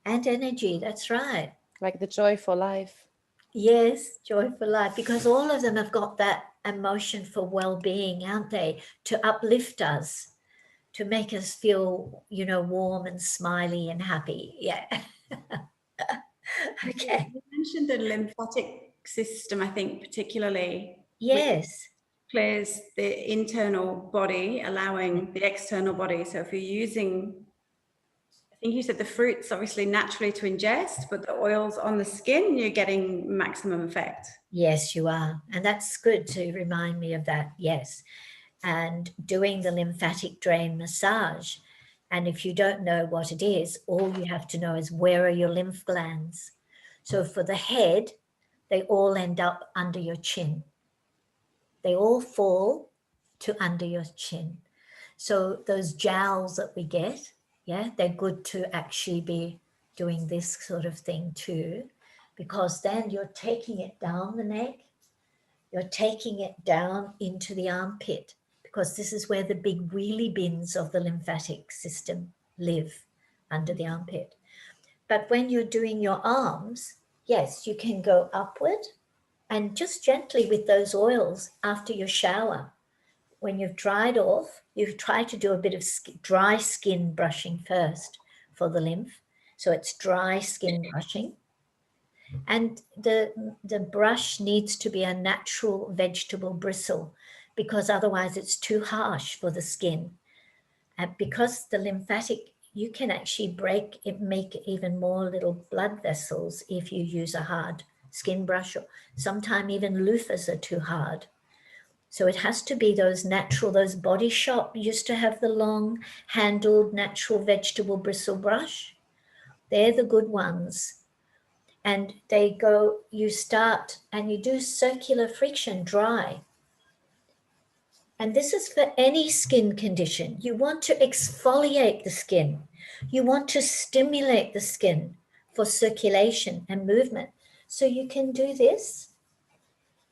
And energy, that's right. like the joy for life. Yes, joy for life, because all of them have got that emotion for well-being, aren't they? To uplift us, to make us feel, warm and smiley and happy. Yeah. Okay. You mentioned the lymphatic system, I think, particularly. Yes. Clears the internal body, allowing the external body. So if you're using, I think you said the fruits obviously naturally to ingest, but the oils on the skin, you're getting maximum effect. Yes, you are. And that's good to remind me of that. Yes. And doing the lymphatic drain massage. And if you don't know what it is, all you have to know is where are your lymph glands. So for the head, they all end up under your chin. They all fall to under your chin. So those jowls that we get, yeah, they're good to actually be doing this sort of thing too, because then you're taking it down the neck, you're taking it down into the armpit, because this is where the big wheelie bins of the lymphatic system live, under the armpit. But when you're doing your arms, yes, you can go upward and just gently with those oils after your shower. When you've dried off, you try to do a bit of dry skin brushing first for the lymph. So it's dry skin brushing. And the brush needs to be a natural vegetable bristle, because otherwise it's too harsh for the skin. And because the lymphatic, you can actually break it, make even more little blood vessels if you use a hard skin brush. Sometimes even loofahs are too hard. So it has to be those natural, those Body Shop used to have the long handled natural vegetable bristle brush. They're the good ones. And they go, you start and you do circular friction dry. And this is for any skin condition. You want to exfoliate the skin. You want to stimulate the skin for circulation and movement. So you can do this,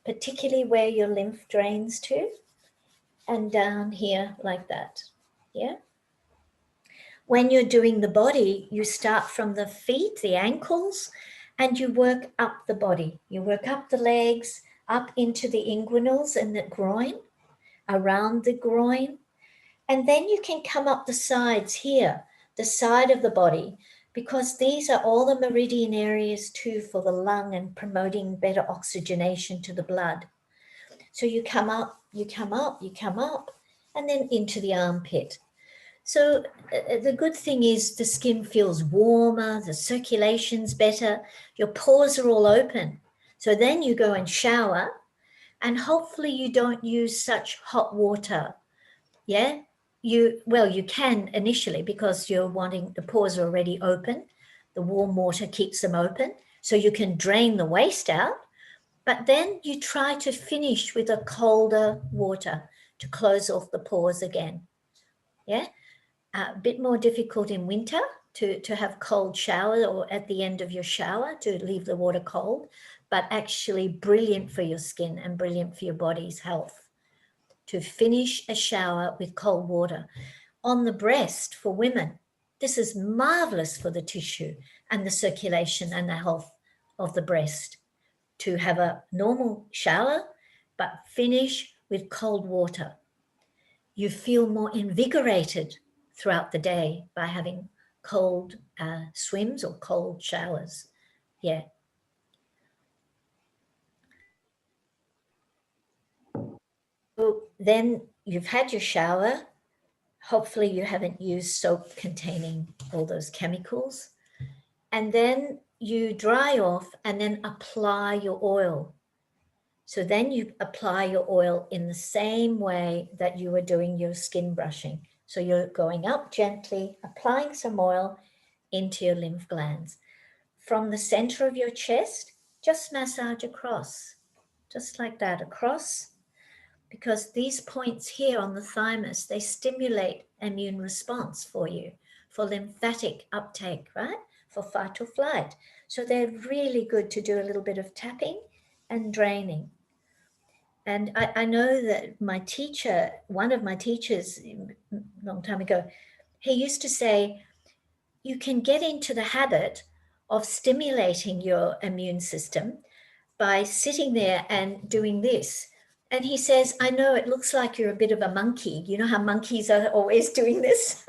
particularly where your lymph drains to, and down here like that. Yeah. When you're doing the body, you start from the feet, the ankles, and you work up the body. You work up the legs, up into the inguinals and the groin, around the groin. And then you can come up the sides here, the side of the body, because these are all the meridian areas too for the lung and promoting better oxygenation to the blood. So you come up, you come up, you come up, and then into the armpit. So the good thing is the skin feels warmer, the circulation's better, your pores are all open. So then you go and shower, and hopefully you don't use such hot water. Yeah, you can initially because you're wanting, the pores are already open. The warm water keeps them open, so you can drain the waste out. But then you try to finish with a colder water to close off the pores again. Yeah, a bit more difficult in winter to have cold shower or at the end of your shower to leave the water cold, but actually brilliant for your skin and brilliant for your body's health to finish a shower with cold water. On the breast for women, this is marvelous for the tissue and the circulation and the health of the breast, to have a normal shower, but finish with cold water. You feel more invigorated throughout the day by having cold swims or cold showers. Yeah. So then you've had your shower. Hopefully you haven't used soap containing all those chemicals. And then you dry off and then apply your oil. So then you apply your oil in the same way that you were doing your skin brushing. So you're going up gently, applying some oil into your lymph glands. From the center of your chest, just massage across, just like that, across, because these points here on the thymus, they stimulate immune response for you, for lymphatic uptake, right? For fight or flight. So they're really good to do a little bit of tapping and draining. And I know that my teacher, one of my teachers a long time ago, he used to say, you can get into the habit of stimulating your immune system by sitting there and doing this. And he says, I know it looks like you're a bit of a monkey. You know how monkeys are always doing this?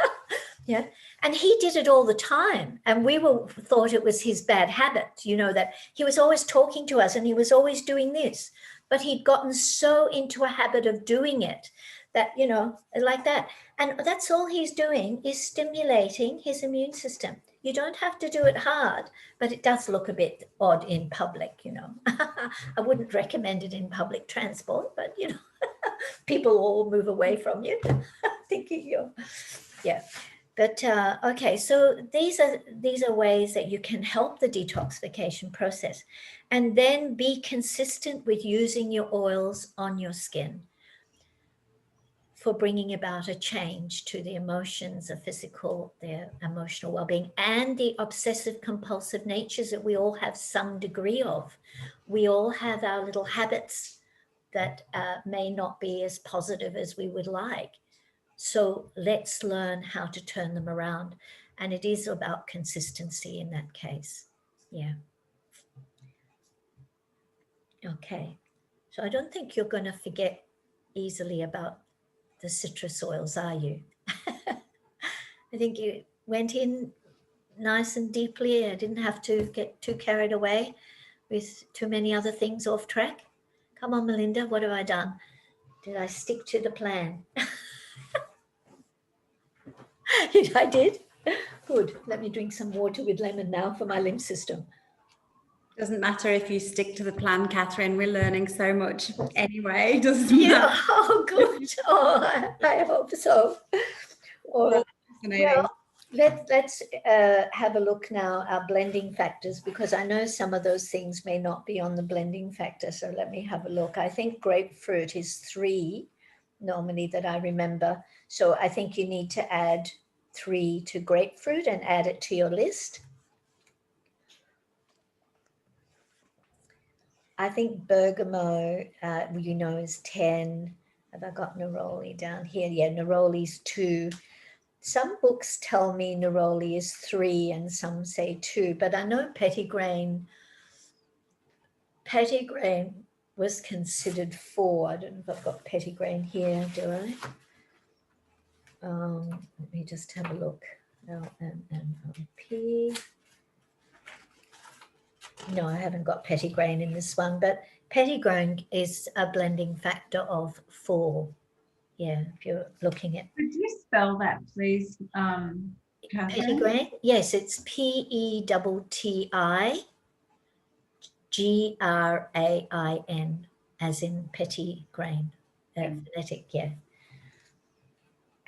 Yeah. And he did it all the time. And we thought it was his bad habit, you know, that he was always talking to us and he was always doing this. But he'd gotten so into a habit of doing it that, you know, like that. And that's all he's doing is stimulating his immune system. You don't have to do it hard, but it does look a bit odd in public, you know. I wouldn't recommend it in public transport, but, you know, people all move away from you thinking you're, yeah. But okay, so these are ways that you can help the detoxification process, and then be consistent with using your oils on your skin for bringing about a change to the emotions, the physical, the emotional well-being, and the obsessive compulsive natures that we all have some degree of. We all have our little habits that may not be as positive as we would like. So let's learn how to turn them around. And it is about consistency in that case. Yeah. Okay. So I don't think you're going to forget easily about the citrus oils, are you? I think you went in nice and deeply. I didn't have to get too carried away with too many other things off track. Come on, Melinda, what have I done? Did I stick to the plan? I did. Good. Let me drink some water with lemon now for my lymph system. Doesn't matter if you stick to the plan, Catherine. We're learning so much anyway. Doesn't Yeah. matter. Oh, good. Oh, I hope so. All right. Well, let's have a look now our blending factors, because I know some of those things may not be on the blending factor. So let me have a look. I think grapefruit is 3 normally that I remember. So I think you need to add 3 to grapefruit and add it to your list. I think bergamot, you know, is 10. Have I got neroli down here? Yeah, neroli's 2. some books tell me neroli is 3 and some say 2, but I know pettigrain was considered 4. I don't know if I've got pettigrain here, do I? Let me just have a look. LMNOP. No, I haven't got pettigrain in this one, but pettigrain is a blending factor of 4. Yeah, if you're looking at Could you spell that, please, Catherine? pettigrain. Yes, it's PETTIGRAIN, as in petty grain, phonetic, yeah.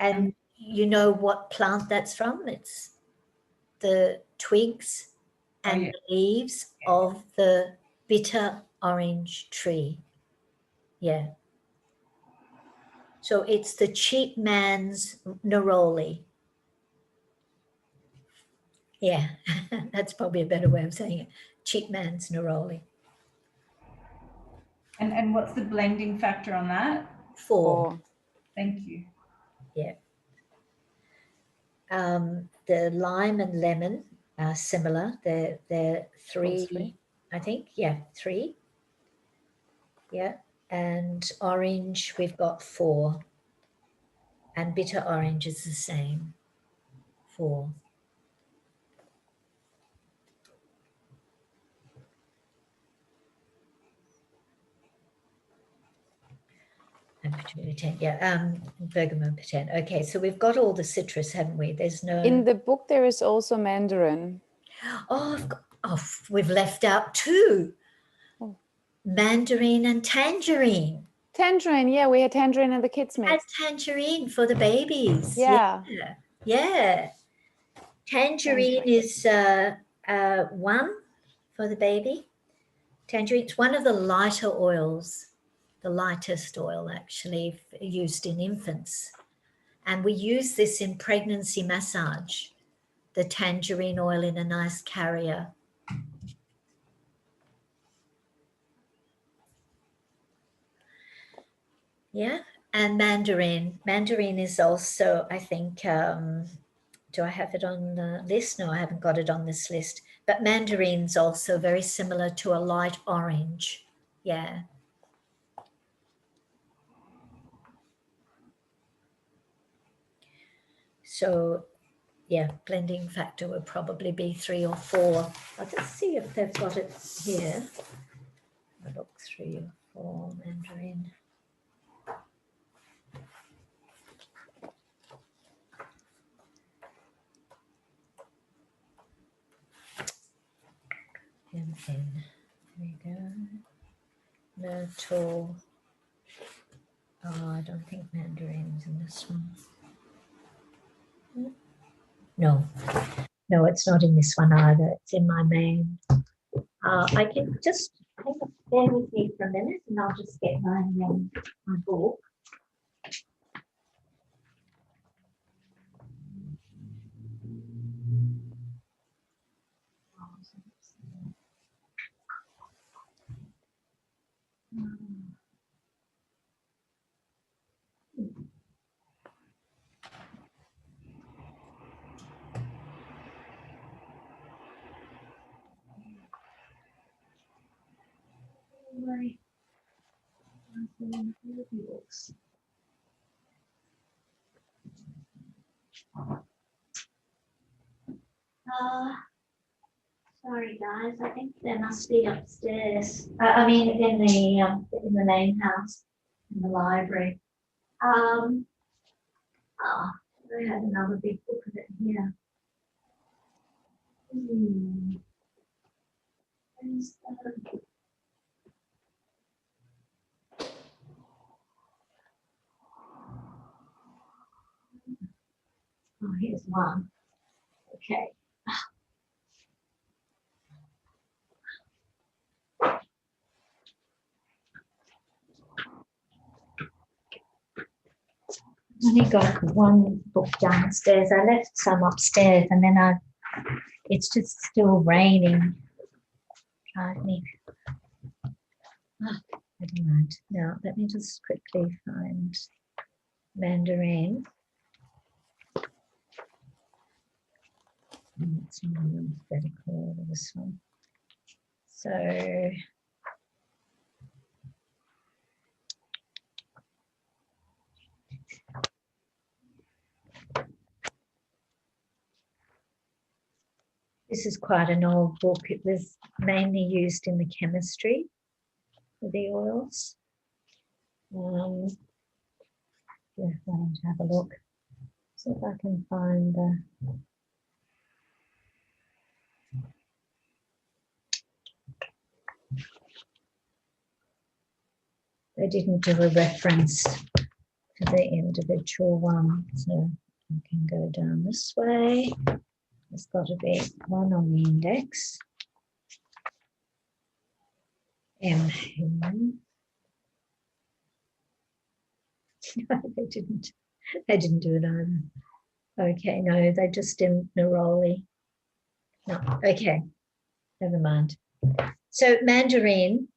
And you know what plant that's from? It's the twigs and yeah. the leaves of the bitter orange tree. Yeah. So it's the cheap man's neroli. Yeah, that's probably a better way of saying it. Cheap man's neroli. And what's the blending factor on that? 4. Thank you. Yeah. The lime and lemon are similar. They're 3, 3. I think. Yeah, 3. Yeah. And orange, we've got 4. And bitter orange is the same, 4. And patchouli 10, yeah, bergamot 10. Okay, so we've got all the citrus, haven't we? There's no... In the book, there is also mandarin. Oh, we've left out 2. Oh. Mandarin and tangerine. Tangerine, yeah, we had tangerine in the kids' And mix. tangerine for the babies. Yeah. Yeah. Tangerine is 1 for the baby. Tangerine's one of the lighter oils, the lightest oil actually used in infants. And we use this in pregnancy massage, the tangerine oil in a nice carrier. Yeah, and mandarin. Mandarin is also, I think, do I have it on the list? No, I haven't got it on this list. But mandarin's also very similar to a light orange. Yeah. So, yeah, blending factor would probably be 3 or 4. I'll just see if they've got it here. I'll look 3 or 4 mandarin. And then, there we go. Myrtle. Oh, I don't think mandarin's in this one. No, it's not in this one either. It's in my main. I can just bear with me for a minute and I'll just get my book. Sorry guys, I think they must be upstairs. I mean, in the main house, in the library. I had another big book of it here. Where's that? Oh, here's one. Okay. I've only got one book downstairs. I left some upstairs and then it's just still raining. Drive me. Oh, never mind. Now, let me just quickly find mandarin. It's not alphabetical, this one. So this is quite an old book. It was mainly used in the chemistry for the oils. Yeah, I want to have a look. See if I can find the. They didn't do a reference to the individual one, so I can go down this way. There's got to be one on the index. M here. No, they didn't. They didn't do it either. Okay, no, they just didn't neroli. No, okay, never mind. So mandarin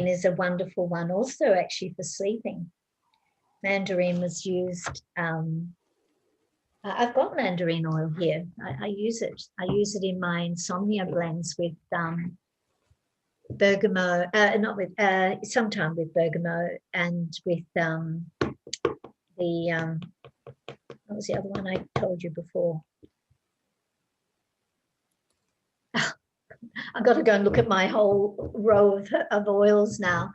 is a wonderful one also actually for sleeping. Mandarin was used, I've got mandarin oil here. I use it. I use it in my insomnia blends with bergamot, not with, sometimes with bergamot and with what was the other one I told you before? I've got to go and look at my whole row of oils now.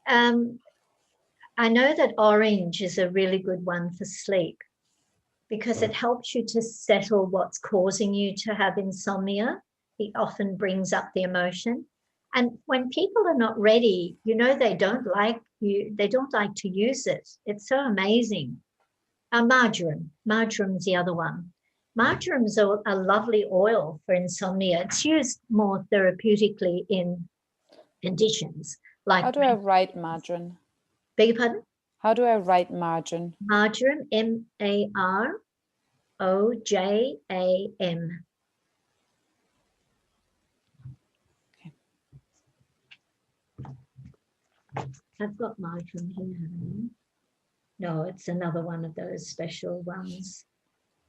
I know that orange is a really good one for sleep because it helps you to settle what's causing you to have insomnia. It often brings up the emotion. And when people are not ready, you know, they don't like to use it. It's so amazing. Marjoram's the other one. Marjoram's a lovely oil for insomnia. It's used more therapeutically in conditions like. How do I write margarine? Beg your pardon? How do I write margarine? Marjoram, M-A-R-O-J-A-M. Okay. I've got marjoram here, haven't I? No, it's another one of those special ones.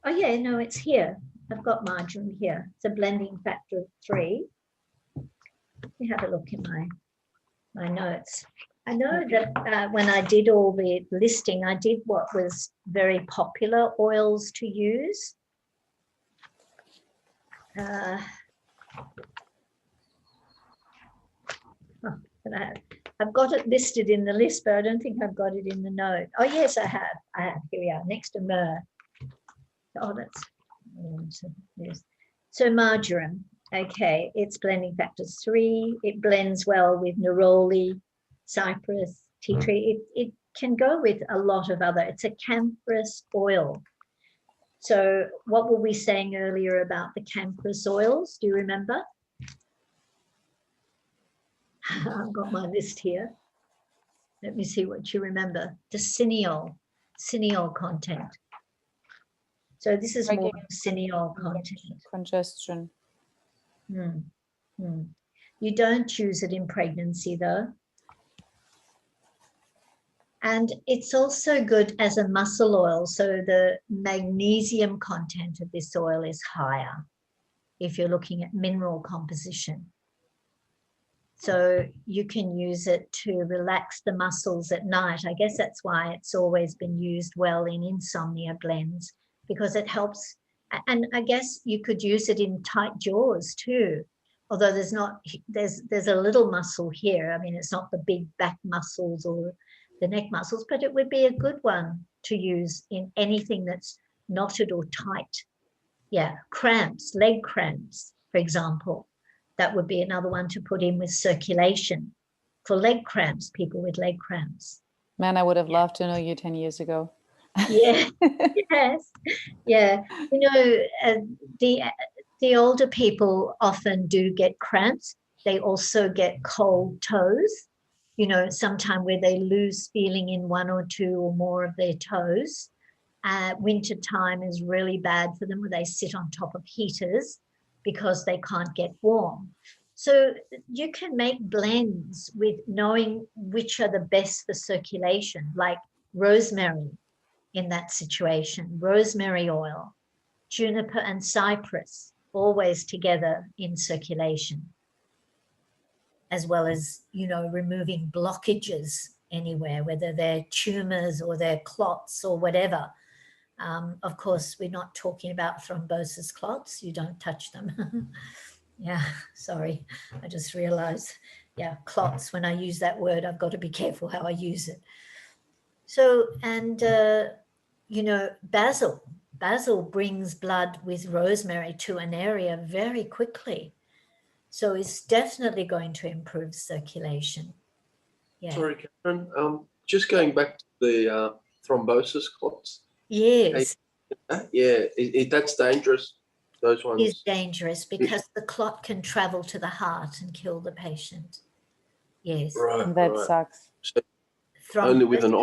Oh yeah, no, it's here. I've got marjoram here. It's a blending factor of 3. Let me have a look in my notes. I know that when I did all the listing, I did what was very popular oils to use. I've got it listed in the list, but I don't think I've got it in the note. Oh yes, I have. Here we are, next to myrrh. Oh, that's yes. So marjoram, okay, it's blending factors 3. It blends well with neroli, cypress, tea tree. It can go with a lot of other. It's a camphorous oil. So what were we saying earlier about the camphorous oils? Do you remember? I've got my list here. Let me see what you remember. The cineol content. So this is more cineol content. Congestion. You don't use it in pregnancy though. And it's also good as a muscle oil. So the magnesium content of this oil is higher if you're looking at mineral composition. So you can use it to relax the muscles at night. I guess that's why it's always been used well in insomnia blends, because it helps. And I guess you could use it in tight jaws too, although there's a little muscle here. I mean, it's not the big back muscles or the neck muscles, but it would be a good one to use in anything that's knotted or tight. Yeah, cramps, leg cramps, for example. That would be another one to put in with circulation for leg cramps, people with leg cramps. Man, I would have loved to know you 10 years ago. Yeah, yes, yeah. You know, the older people often do get cramps. They also get cold toes, you know, sometime where they lose feeling in 1 or 2 or more of their toes. Winter time is really bad for them, where they sit on top of heaters because they can't get warm. So you can make blends with knowing which are the best for circulation, like rosemary in that situation, rosemary oil. juniper and cypress, always together in circulation, as well as, you know, removing blockages anywhere, whether they're tumors or they're clots or whatever. Of course, we're not talking about thrombosis clots. You don't touch them. Yeah, sorry. I just realized, yeah, clots, when I use that word, I've got to be careful how I use it. So, and, you know, basil brings blood with rosemary to an area very quickly. So it's definitely going to improve circulation. Yeah. Sorry, Catherine. Just going back to the thrombosis clots. Yes. Yeah, that's dangerous. Those ones. Is dangerous because the clot can travel to the heart and kill the patient. Yes. Right. And that right. sucks. So only with an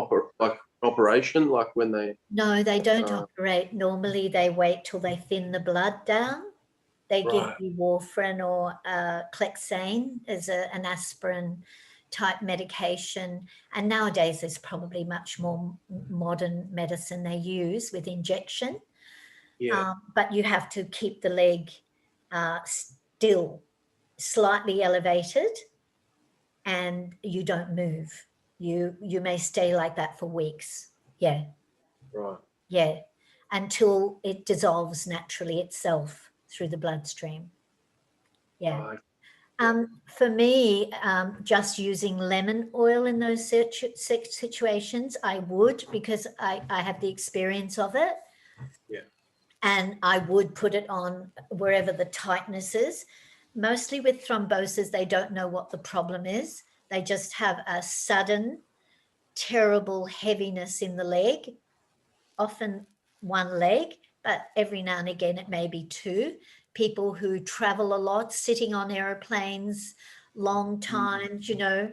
operation, like when they. No, they don't operate. Normally, they wait till they thin the blood down. They give you warfarin or Clexane as an aspirin type medication. And nowadays, there's probably much more modern medicine they use with injection. Yeah. But you have to keep the leg still, slightly elevated, and you don't move. You may stay like that for weeks. Yeah. Right. Yeah. Until it dissolves naturally itself through the bloodstream. Yeah. For me, just using lemon oil in those situations, I would, because I have the experience of it. Yeah. And I would put it on wherever the tightness is. Mostly with thrombosis, they don't know what the problem is. They just have a sudden, terrible heaviness in the leg, often one leg, but every now and again it may be two. People who travel a lot, sitting on airplanes, long times, you know.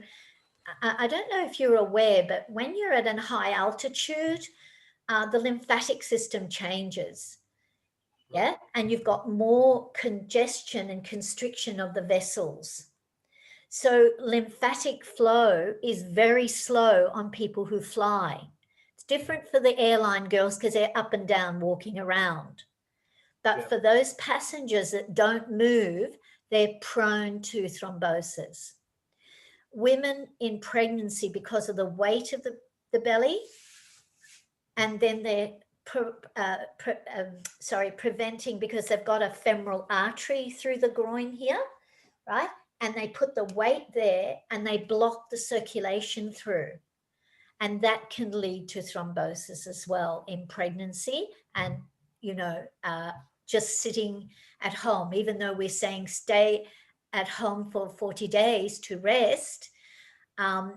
I don't know if you're aware, but when you're at a high altitude, the lymphatic system changes. Yeah, and you've got more congestion and constriction of the vessels. So lymphatic flow is very slow on people who fly. It's different for the airline girls because they're up and down walking around. But for those passengers that don't move, they're prone to thrombosis. Women in pregnancy, because of the weight of the belly, and then they're preventing, because they've got a femoral artery through the groin here, right? And they put the weight there and they block the circulation through. And that can lead to thrombosis as well in pregnancy. And, you know, just sitting at home, even though we're saying stay at home for 40 days to rest,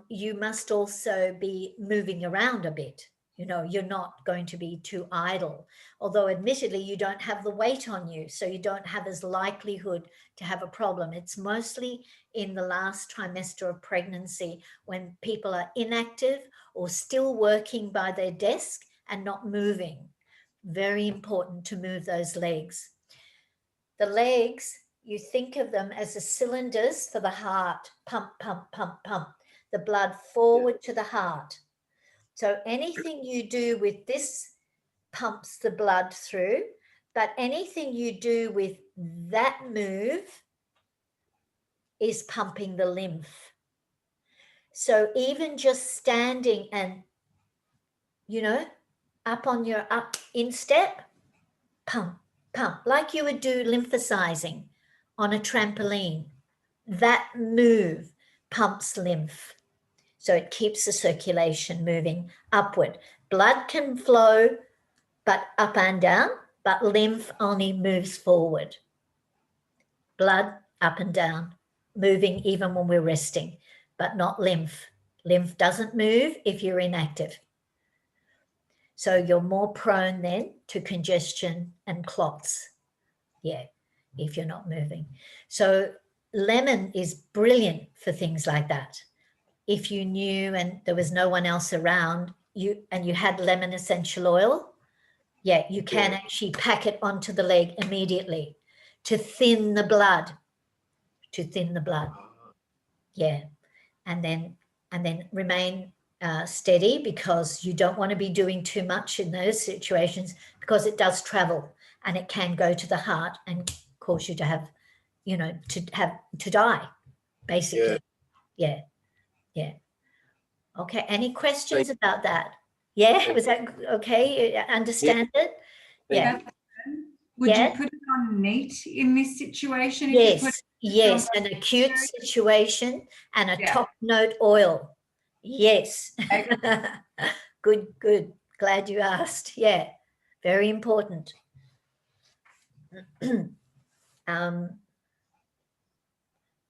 you must also be moving around a bit. You know, you're not going to be too idle, although admittedly you don't have the weight on you, so you don't have as likelihood to have a problem. It's mostly in the last trimester of pregnancy when people are inactive or still working by their desk and not moving. Very important to move those legs. The legs, you think of them as the cylinders for the heart. Pump, pump, pump, pump. The blood forward to the heart. So anything you do with this pumps the blood through, but anything you do with that move is pumping the lymph. So even just standing and, you know, up on your up instep, pump, pump, like you would do lymphosizing on a trampoline. That move pumps lymph. So it keeps the circulation moving upward. Blood can flow, but up and down, but lymph only moves forward. Blood up and down, moving even when we're resting, but not lymph. Lymph doesn't move if you're inactive. So you're more prone then to congestion and clots. Yeah, if you're not moving. So lemon is brilliant for things like that. If you knew and there was no one else around, you had lemon essential oil, yeah, you can actually pack it onto the leg immediately to thin the blood. Yeah, and then remain steady, because you don't want to be doing too much in those situations, because it does travel and it can go to the heart and cause you to have, to die, basically. Yeah. Okay. Any questions about that? Yeah. Was that okay? You understand it? Yeah. Would Yeah. you put it on neat in this situation? If you put Yes, an acute situation and a Yeah. top note oil. Yes. Okay. Good. Glad you asked. Yeah, very important.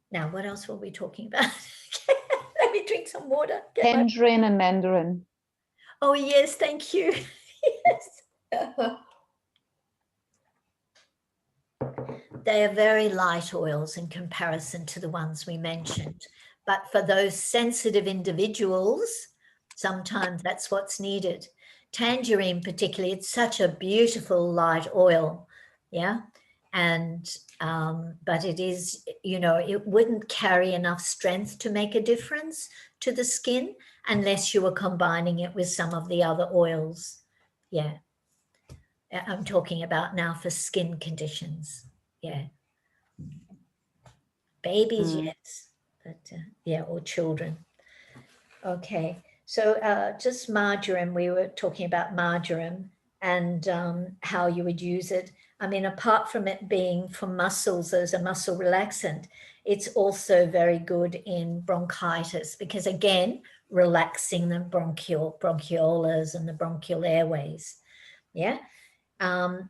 Now, what else were we talking about? Let me drink some water. Tangerine and mandarin. Oh, yes, thank you. Yes. They are very light oils in comparison to the ones we mentioned. But for those sensitive individuals, sometimes that's what's needed. Tangerine particularly, it's such a beautiful light oil. Yeah. And, but it is, it wouldn't carry enough strength to make a difference to the skin unless you were combining it with some of the other oils. Yeah. I'm talking about now for skin conditions. Yeah. Babies, yes, but yeah, or children. Okay, so just marjoram, we were talking about marjoram and how you would use it. I mean, apart from it being for muscles as a muscle relaxant, it's also very good in bronchitis because, again, relaxing the bronchioles and the bronchial airways. Yeah.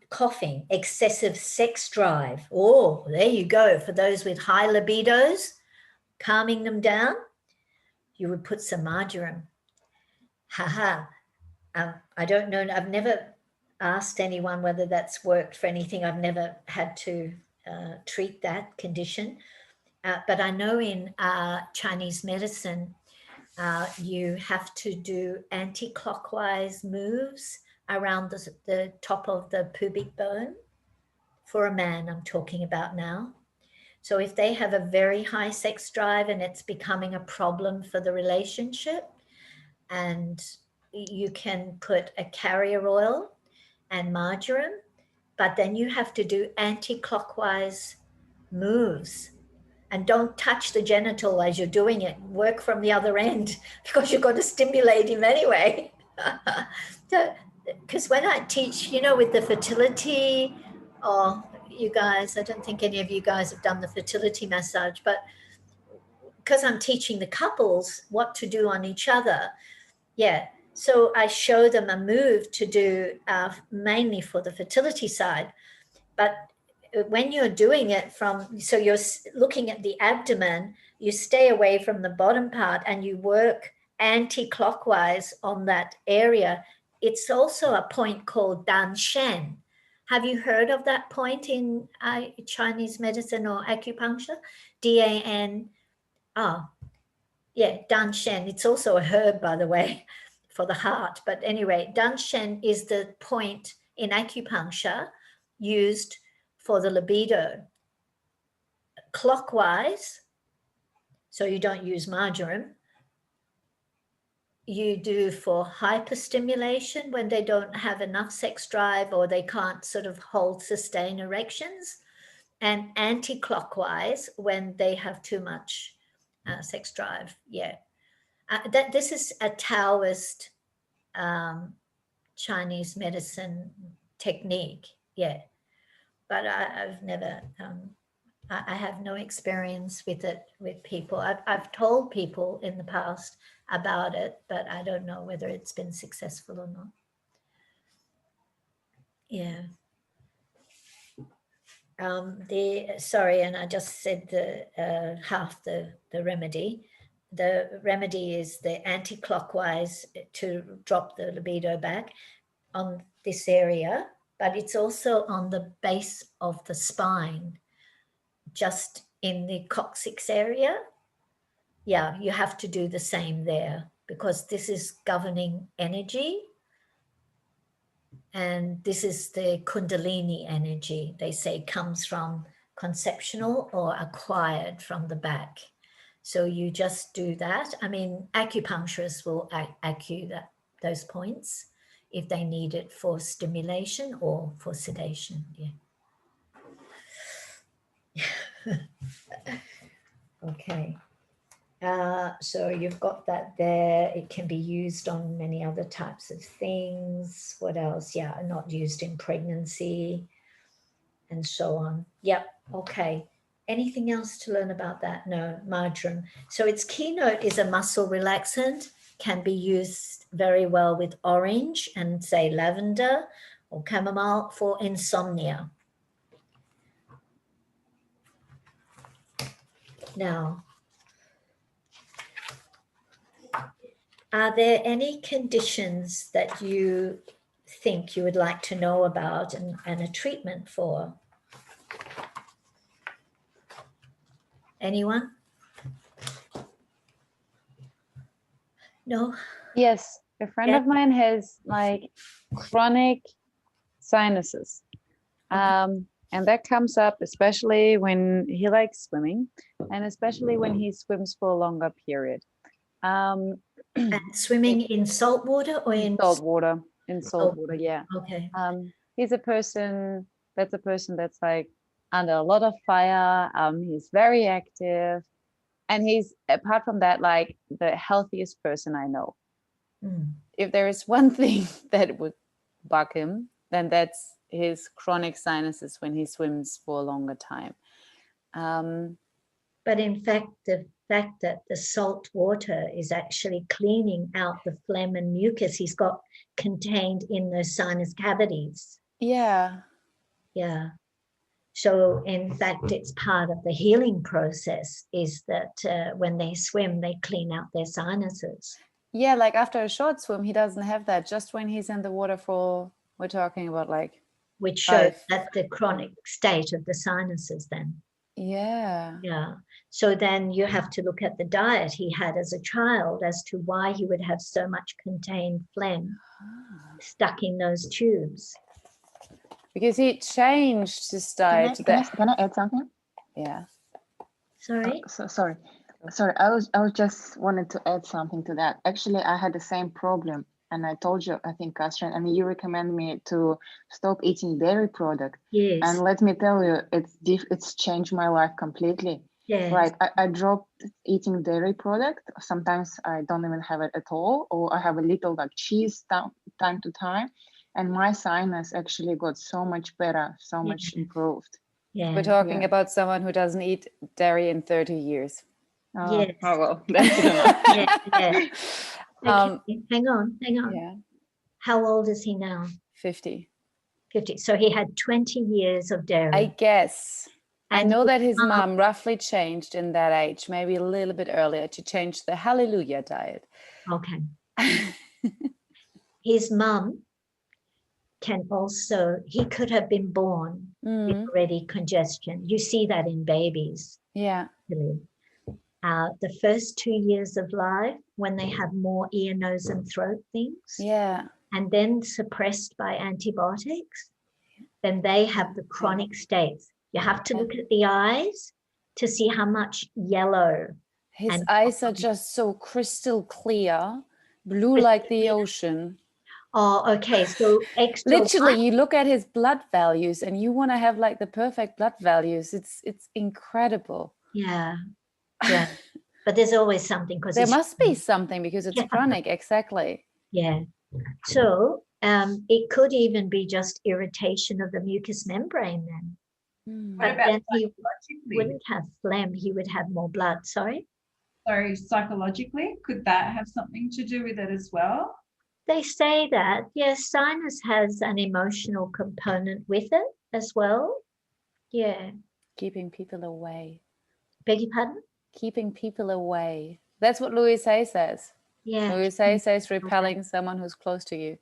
Coughing, excessive sex drive. Oh, there you go. For those with high libidos, calming them down, you would put some marjoram. Haha. I don't know. I've never asked anyone whether that's worked for anything. I've never had to treat that condition. But I know in Chinese medicine, you have to do anti-clockwise moves around the top of the pubic bone for a man I'm talking about now. So if they have a very high sex drive and it's becoming a problem for the relationship, and you can put a carrier oil and marjoram, but then you have to do anti-clockwise moves. And don't touch the genital as you're doing it. Work from the other end because you're going to stimulate him anyway. Because when I teach, with the fertility, you guys, I don't think any of you guys have done the fertility massage, but because I'm teaching the couples what to do on each other, yeah. So I show them a move to do mainly for the fertility side, but when you're doing it so you're looking at the abdomen, you stay away from the bottom part and you work anti-clockwise on that area. It's also a point called Dan Shen. Have you heard of that point in Chinese medicine or acupuncture? Dan. Oh, yeah, Dan Shen. It's also a herb, by the way, for the heart. But anyway, Dan Shen is the point in acupuncture used for the libido. Clockwise, so you don't use marjoram. You do for hyperstimulation when they don't have enough sex drive or they can't sort of sustain erections, and anti-clockwise when they have too much sex drive. Yeah. This is a Taoist Chinese medicine technique. Yeah. But I've never, I have no experience with it with people. I've told people in the past about it, but I don't know whether it's been successful or not. Yeah. Sorry, and I just said the half the remedy. The remedy is the anti-clockwise to drop the libido back on this area, but it's also on the base of the spine, just in the coccyx area. Yeah, you have to do the same there because this is governing energy. And this is the Kundalini energy, they say, comes from conceptional or acquired from the back. So you just do that. I mean, acupuncturists will those points. if they need it for stimulation or for sedation. Yeah. Okay. So you've got that there. It can be used on many other types of things. What else? Yeah, not used in pregnancy and so on. Yep. Okay. Anything else to learn about that? No, marjoram. So its keynote is a muscle relaxant, can be used very well with orange and say lavender or chamomile for insomnia. Now, are there any conditions that you think you would like to know about and a treatment for? Anyone? No? Yes, a friend Yeah. of mine has like chronic sinuses. And that comes up especially when he likes swimming and especially when he swims for a longer period. And swimming in salt water or in Salt water, in salt Salt water, yeah. Okay. He's a person that's like under a lot of fire. He's very active. And he's, apart from that, like the healthiest person I know. Mm. If there is one thing that would bug him, then that's his chronic sinuses when he swims for a longer time. But in fact, the fact that the salt water is actually cleaning out the phlegm and mucus he's got contained in those sinus cavities. Yeah. Yeah. So in fact, it's part of the healing process is that when they swim, they clean out their sinuses. Yeah, like after a short swim, he doesn't have that. Just when he's in the water for, we're talking about like, Which shows 5. that's the chronic state of the sinuses then. Yeah. Yeah. So then you have to look at the diet he had as a child as to why he would have so much contained phlegm stuck in those tubes. Because he changed his diet. Can I add something? Yeah. Sorry? Sorry. I was just wanted to add something to that. Actually, I had the same problem, and I told you, I think, Catherine, and you recommend me to stop eating dairy products. Yes. And let me tell you, it's changed my life completely. Yes. Right. I dropped eating dairy product. Sometimes I don't even have it at all, or I have a little like cheese time to time. And my sinus actually got so much better, so much improved. Yeah. We're talking about someone who doesn't eat dairy in 30 years. Yes. Oh, well, that's good enough. Yeah. Okay, hang on. Yeah. How old is he now? 50. 50. So he had 20 years of dairy. I guess. I And know his that his mom- mom roughly changed in that age, maybe a little bit earlier, to change the Hallelujah diet. Okay. His mum can also, he could have been born with already congestion. You see that in babies. Yeah. Really. The first 2 years of life, when they have more ear, nose, and throat things, Yeah. and then suppressed by antibiotics, then they have the chronic states. You have to look at the eyes to see how much yellow. His and eyes are just so crystal clear, blue like the ocean. Oh, okay. So extra Literally, white. you look at his blood values and you want to have like the perfect blood values. It's incredible. Yeah. Yeah. But there's always something because There must be something because it's chronic. Exactly. Yeah. So it could even be just irritation of the mucous membrane then. Mm. What But about then he psychologically? wouldn't have phlegm, he would have more blood. Sorry? So psychologically, could that have something to do with it as well? They say that, yes, sinus has an emotional component with it as well. Yeah. Keeping people away. Beg your pardon? Keeping people away. That's what Louis Hay says. Yeah. Louis Hay says repelling someone who's close to you.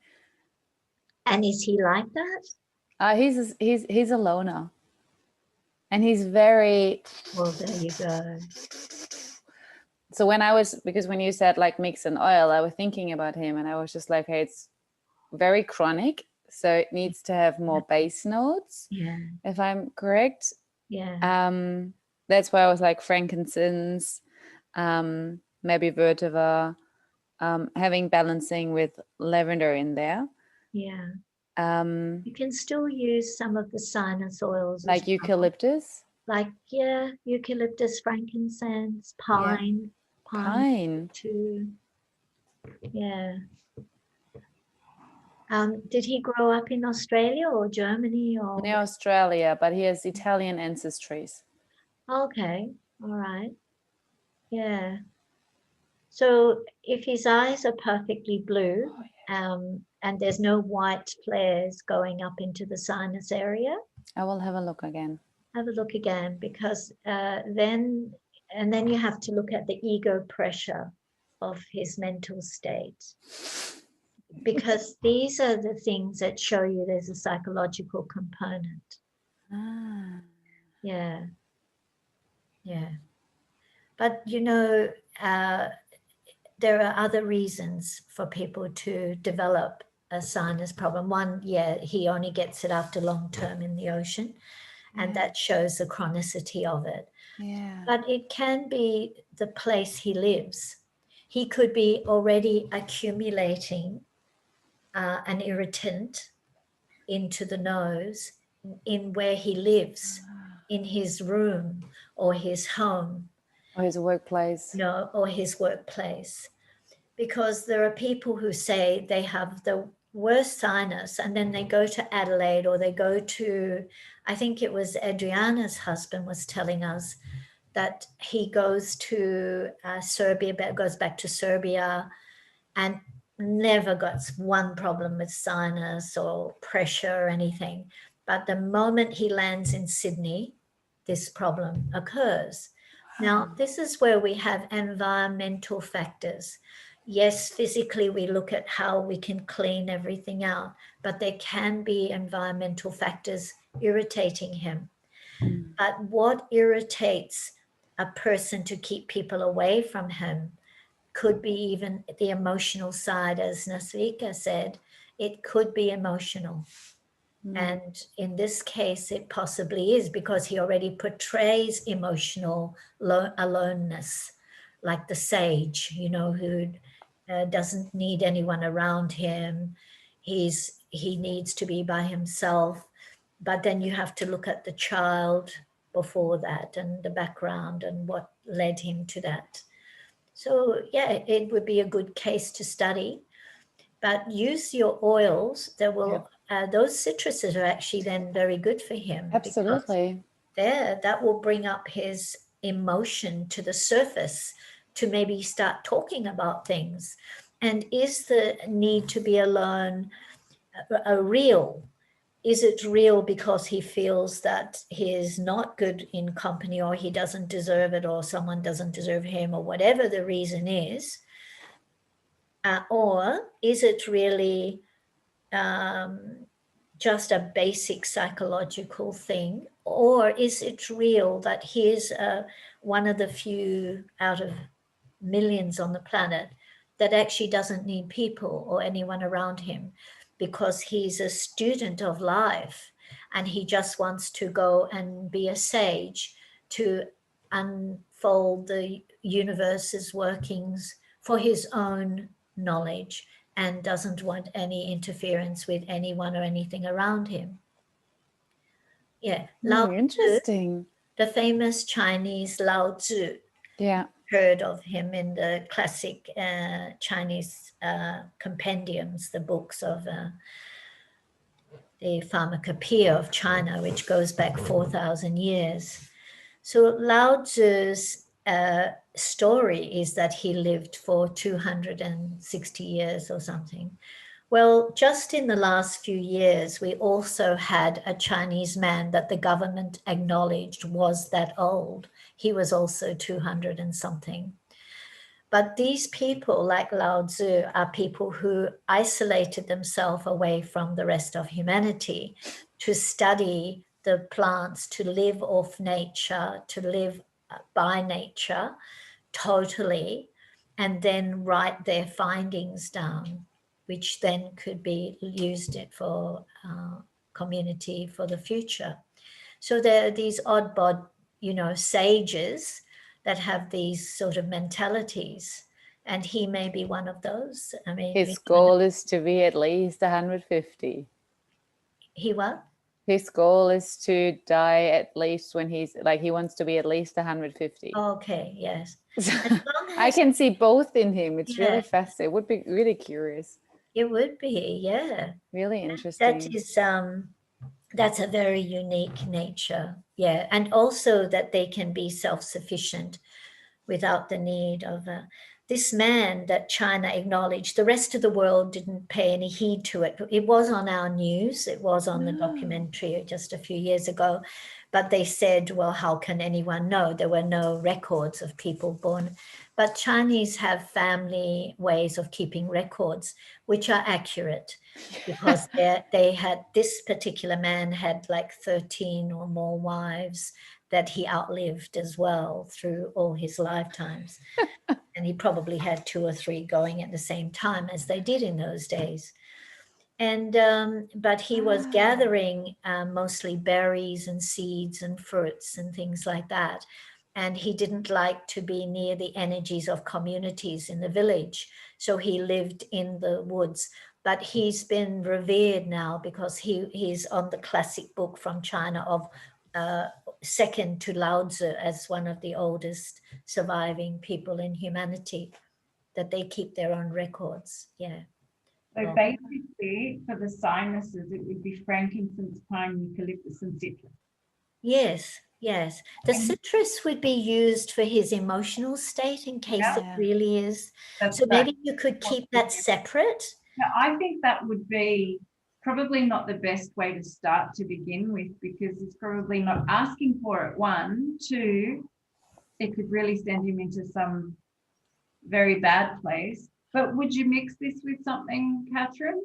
And is he like that? He's a loner. And he's very... Well, there you go. So because when you said like mix an oil, I was thinking about him and I was just like, hey, it's very chronic. So it needs to have more base notes, Yeah. if I'm correct. Yeah. That's why I was like frankincense, maybe vetiver, having balancing with lavender in there. Yeah. Um, You can still use some of the sinus oils. as like well. eucalyptus, Like, yeah, eucalyptus, frankincense, pine. pine. Too. Yeah. Did he grow up in Australia or Germany or? Near Australia, but he has Italian ancestries. Okay, all right. Yeah. So if his eyes are perfectly blue, and there's no white flares going up into the sinus area, I will have a look again. have a look again, because then you have to look at the ego pressure of his mental state, because these are the things that show you there's a psychological component. Ah. Yeah. Yeah. But, you know, there are other reasons for people to develop a sinus problem. One, yeah, he only gets it after long term in the ocean, and that shows the chronicity of it. Yeah. But it can be the place he lives. He could be already accumulating an irritant into the nose in where he lives, in his room or his home. Or his workplace. No, or his workplace. Because there are people who say they have the worst sinus, and then they go to Adelaide, or they go to, I think it was Adriana's husband was telling us that he goes to Serbia, goes back to Serbia, and never got one problem with sinus or pressure or anything. But the moment he lands in Sydney, this problem occurs. Now, this is where we have environmental factors. Yes, physically we look at how we can clean everything out, but there can be environmental factors irritating him. But what irritates a person to keep people away from him could be even the emotional side, as Nasvika said. It could be emotional. And in this case, it possibly is, because he already portrays emotional aloneness, like the sage, you know, who doesn't need anyone around him. He needs to be by himself. But then you have to look at the child before that, and the background and what led him to that. So yeah, it would be a good case to study. But use your oils that will, those citruses are actually then very good for him. Absolutely. That will bring up his emotion to the surface to maybe start talking about things. And is the need to be alone real? Is it real because he feels that he is not good in company, or he doesn't deserve it, or someone doesn't deserve him, or whatever the reason is? Or is it really just a basic psychological thing? Or is it real that he is one of the few out of millions on the planet that actually doesn't need people or anyone around him, because he's a student of life and he just wants to go and be a sage to unfold the universe's workings for his own knowledge, and doesn't want any interference with anyone or anything around him. Yeah, Lao Tzu, Interesting. the famous Chinese Lao Tzu. Yeah. Heard of him in the classic Chinese compendiums, the books of the Pharmacopoeia of China, which goes back 4,000 years. So Lao Tzu's story is that he lived for 260 years or something. Well, just in the last few years, we also had a Chinese man that the government acknowledged was that old. He was also 200 and something. But these people, like Lao Tzu, are people who isolated themselves away from the rest of humanity to study the plants, to live off nature, to live by nature totally, and then write their findings down, which then could be used for community for the future. So there are these odd bod, sages that have these sort of mentalities, And he may be one of those. I mean, His goal is to be at least 150. he what? His goal is to die at least when he's like, he wants to be at least 150. Okay, yes. So As long I as can see both in him. It's Yeah. really fascinating. It would be really curious. it would be, yeah. Really interesting. That is that's a very unique nature. Yeah. And also that they can be self-sufficient without the need of this man that China acknowledged. The rest of the world didn't pay any heed to it. It was on our news. It was on the documentary just a few years ago. But they said, well, how can anyone know? There were no records of people born. But Chinese have family ways of keeping records, which are accurate, because they had, this particular man had like 13 or more wives that he outlived as well through all his lifetimes. And he probably had 2 or 3 going at the same time, as they did in those days. And but he was gathering mostly berries and seeds and fruits and things like that. And he didn't like to be near the energies of communities in the village. So he lived in the woods. But he's been revered now because he's on the classic book from China of second to Lao Tzu as one of the oldest surviving people in humanity, that they keep their own records. Yeah. So basically, for the sinuses, it would be frankincense, pine, eucalyptus, and citrus. Yes, yes. The citrus would be used for his emotional state in case it Yeah. really is. That's So right. maybe you could keep that separate. Now, I think that would be probably not the best way to start to begin with, because it's probably not asking for it. 1, 2, it could really send him into some very bad place. But would you mix this with something, Catherine?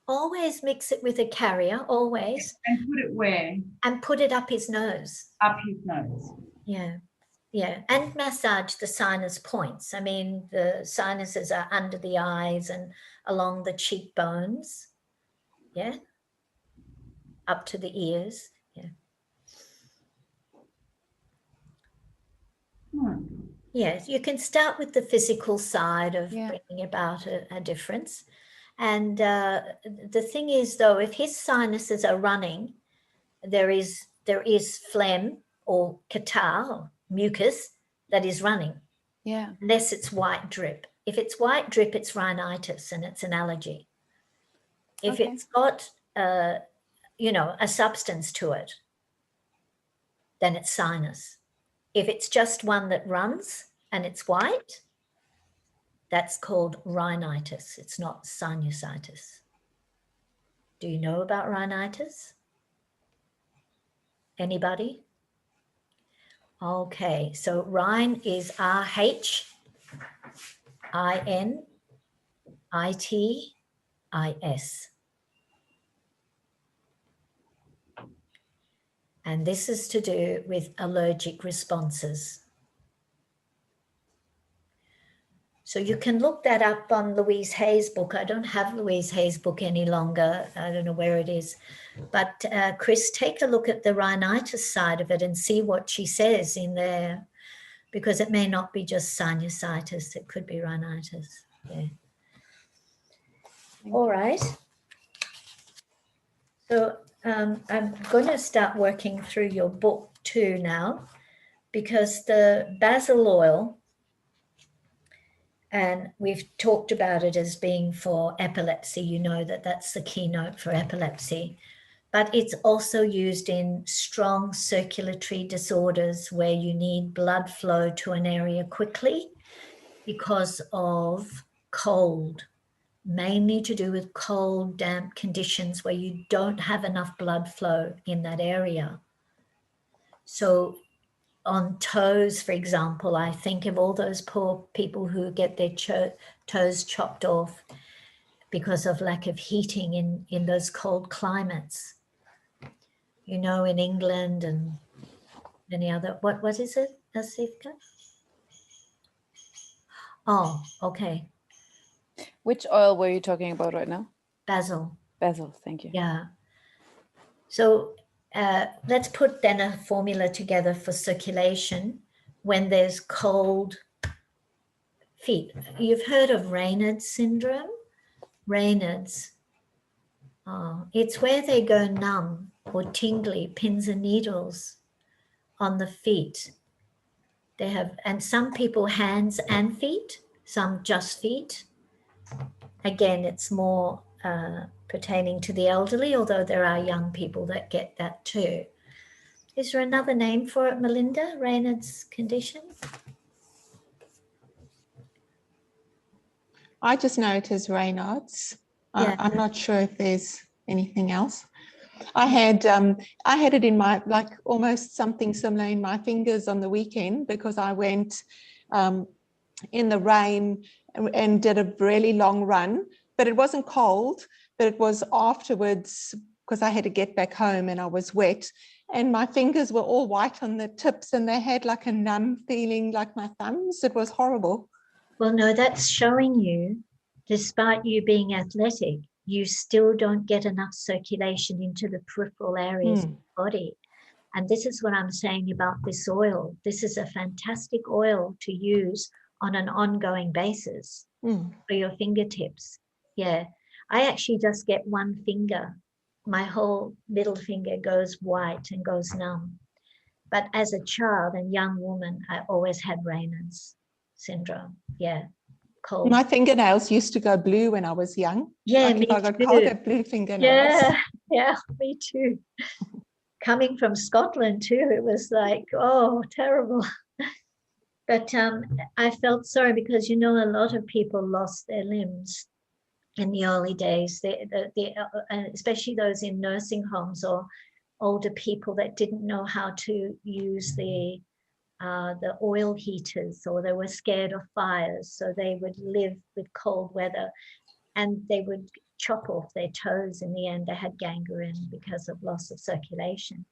Always mix it with a carrier, always, And put it where? and put it up his nose. Up his nose. Yeah, yeah. And massage the sinus points. I mean, the sinuses are under the eyes and along the cheekbones. Yeah. Up to the ears. Yeah. Yes, you can start with the physical side of Yeah. bringing about a difference. And the thing is, though, if his sinuses are running, there is phlegm or catarrh, or mucus, that is running, Yeah. unless it's white drip. If it's white drip, it's rhinitis and it's an allergy. If Okay. it's got, a substance to it, then it's sinus. If it's just one that runs and it's white, that's called rhinitis. It's not sinusitis. Do you know about rhinitis? Anybody? Okay, so Rhine is RHINITIS. And this is to do with allergic responses. So you can look that up on Louise Hay's book. I don't have Louise Hay's book any longer. I don't know where it is. But Chris, take a look at the rhinitis side of it and see what she says in there, because it may not be just sinusitis. It could be rhinitis. Yeah. All right. So I'm going to start working through your book too now, because the basil oil, and we've talked about it as being for epilepsy. You know that that's the keynote for epilepsy. But it's also used in strong circulatory disorders where you need blood flow to an area quickly because of cold, mainly to do with cold, damp conditions where you don't have enough blood flow in that area. So on toes, for example, I think of all those poor people who get their toes chopped off because of lack of heating in those cold climates. You know, in England and any other, what is it, Asifka? Oh, okay. Which oil were you talking about right now? Basil. Basil, thank you. Yeah. So let's put then a formula together for circulation when there's cold feet. You've heard of Raynaud's syndrome? Raynaud's. It's where they go numb or tingly, pins and needles on the feet. They have, and some people hands and feet, some just feet. Again, it's more pertaining to the elderly, although there are young people that get that too. Is there another name for it, Melinda? Raynaud's condition? I just know it as Raynaud's. Yeah. I'm not sure if there's anything else. I had it in my, like almost something similar in my fingers on the weekend because I went in the rain and did a really long run, but it wasn't cold, but it was afterwards because I had to get back home and I was wet and my fingers were all white on the tips and they had like a numb feeling like my thumbs. It was horrible. Well, no, that's showing you, despite you being athletic, you still don't get enough circulation into the peripheral areas of the body. And this is what I'm saying about this oil. This is a fantastic oil to use on an ongoing basis for your fingertips. Yeah, I actually just get one finger. My whole middle finger goes white and goes numb. But as a child and young woman, I always had Raynaud's syndrome. Yeah, cold. My fingernails used to go blue when I was young. Yeah, like me if I got too. cold, I had blue fingernails. Yeah, me too. Coming from Scotland too, it was like, oh, terrible. But I felt sorry because, you know, a lot of people lost their limbs in the early days, especially those in nursing homes or older people that didn't know how to use the oil heaters, or they were scared of fires, so they would live with cold weather and they would chop off their toes. In the end, they had gangrene because of loss of circulation.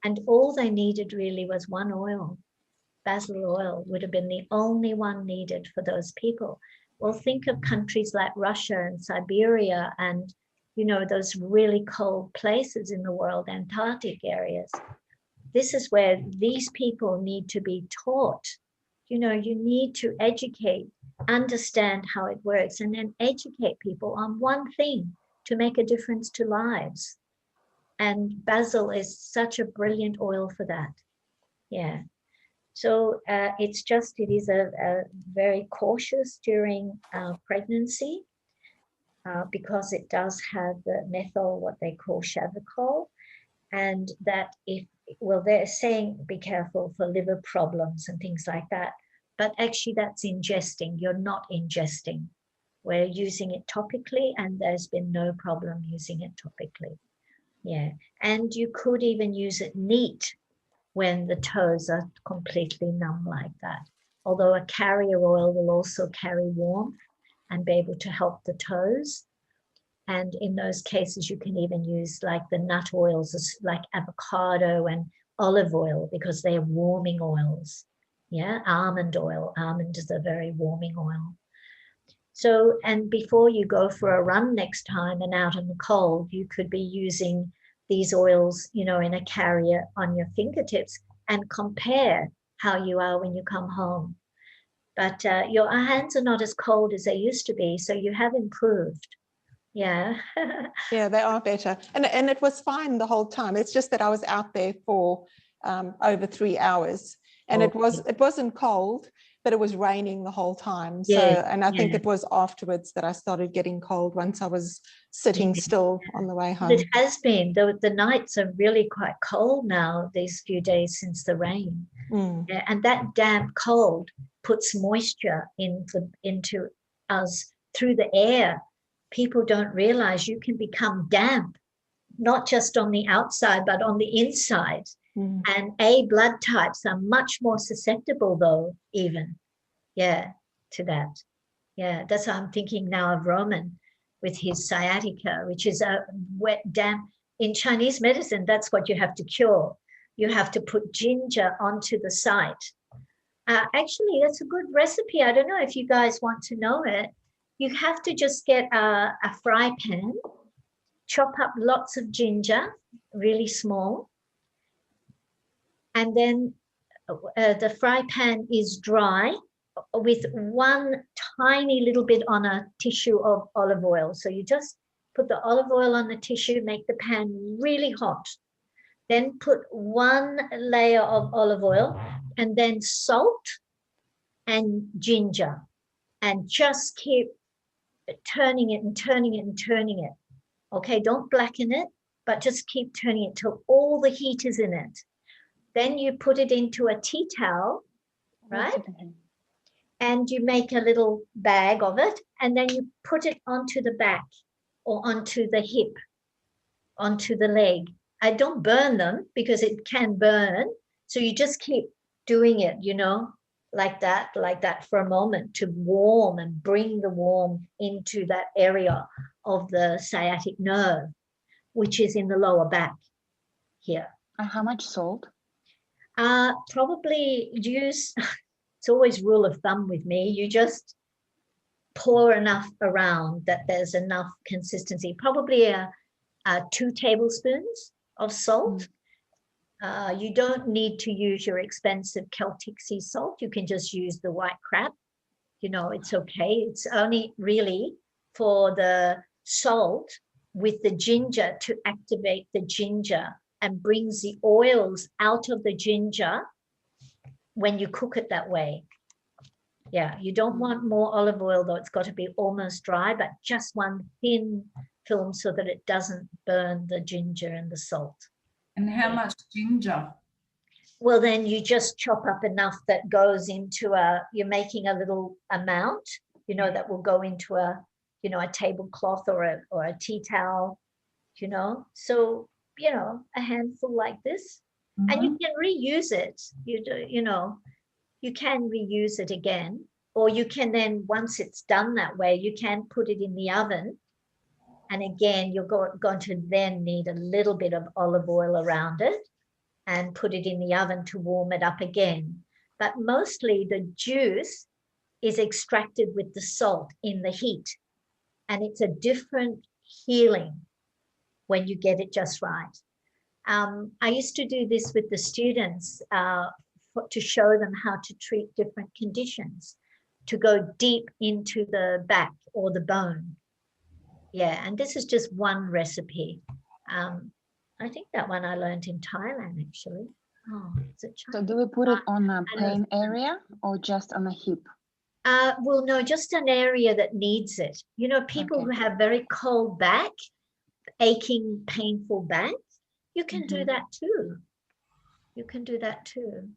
And all they needed really was one oil. Basil oil would have been the only one needed for those people. Well, think of countries like Russia and Siberia and, you know, those really cold places in the world, Antarctic areas. This is where these people need to be taught. You know, you need to educate, understand how it works, and then educate people on one thing to make a difference to lives. And basil is such a brilliant oil for that. Yeah. So it is a very cautious during pregnancy because it does have the methyl, what they call chavicol, and that they're saying be careful for liver problems and things like that. But actually that's ingesting. You're not ingesting. We're using it topically and there's been no problem using it topically. Yeah. And you could even use it neat when the toes are completely numb like that. Although a carrier oil will also carry warmth and be able to help the toes. And in those cases, you can even use like the nut oils, like avocado and olive oil, because they're warming oils. Yeah, almond oil. Almond is a very warming oil. So, and before you go for a run next time and out in the cold, you could be using these oils, you know, in a carrier on your fingertips and compare how you are when you come home. But your hands are not as cold as they used to be, so you have improved. Yeah. Yeah, they are better. And it was fine the whole time. It's just that I was out there for over 3 hours and it wasn't cold, but it was raining the whole time. So, and I think it was afterwards that I started getting cold once I was sitting still on the way home. It has been. The nights are really quite cold now, these few days since the rain. Yeah, and that damp cold puts moisture into us through the air. People don't realize you can become damp, not just on the outside, but on the inside. And A blood types are much more susceptible though, even, to that. Yeah, that's how I'm thinking now of Roman with his sciatica, which is a wet, damp. In Chinese medicine, that's what you have to cure. You have to put ginger onto the site. Actually, that's a good recipe. I don't know if you guys want to know it. You have to just get a fry pan, chop up lots of ginger, really small, and then the fry pan is dry with one tiny little bit on a tissue of olive oil. So you just put the olive oil on the tissue, make the pan really hot. Then put one layer of olive oil and then salt and ginger, and just keep turning it and turning it and turning it. Okay, don't blacken it, but just keep turning it till all the heat is in it. Then you put it into a tea towel, right? And you make a little bag of it, and then you put it onto the back or onto the hip, onto the leg. I don't burn them because it can burn. So you just keep doing it, you know, like that for a moment to warm and bring the warmth into that area of the sciatic nerve, which is in the lower back here. How much salt? Probably use, it's always rule of thumb with me, you just pour enough around that there's enough consistency, probably 2 tablespoons of salt. You don't need to use your expensive Celtic sea salt. You can just use the white crab. You know, it's okay. It's only really for the salt with the ginger to activate the ginger and brings the oils out of the ginger when you cook it that way. Yeah, you don't want more olive oil though. It's got to be almost dry, but just one thin film so that it doesn't burn the ginger and the salt. And how much ginger? Well, then you just chop up enough that goes into you're making a little amount, you know, that will go into a, you know, a tablecloth or a tea towel, you know. So, you know, a handful like this, and you can reuse it. You know, you can reuse it again, or you can then, once it's done that way, you can put it in the oven. And again, you're going to then need a little bit of olive oil around it and put it in the oven to warm it up again. But mostly the juice is extracted with the salt in the heat. And it's a different healing when you get it just right. I used to do this with the students to show them how to treat different conditions, to go deep into the back or the bone. Yeah, and this is just one recipe. I think that one I learned in Thailand, actually. Oh, is it China? So do we put it on a pain area or just on a hip? Well, no, just an area that needs it. You know, people who have very cold back, aching, painful back, you can do that too. You can do that too.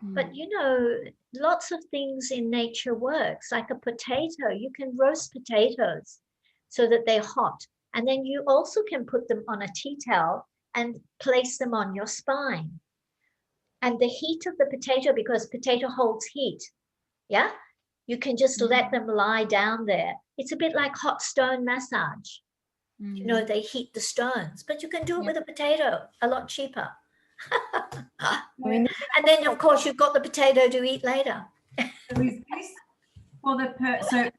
But, you know, lots of things in nature works, like a potato. You can roast potatoes so that they're hot. And then you also can put them on a tea towel and place them on your spine. And the heat of the potato, because potato holds heat, yeah? You can just let them lie down there. It's a bit like hot stone massage. You know, they heat the stones, but you can do it with a potato, a lot cheaper. And then, of course, you've got the potato to eat later. So is this for the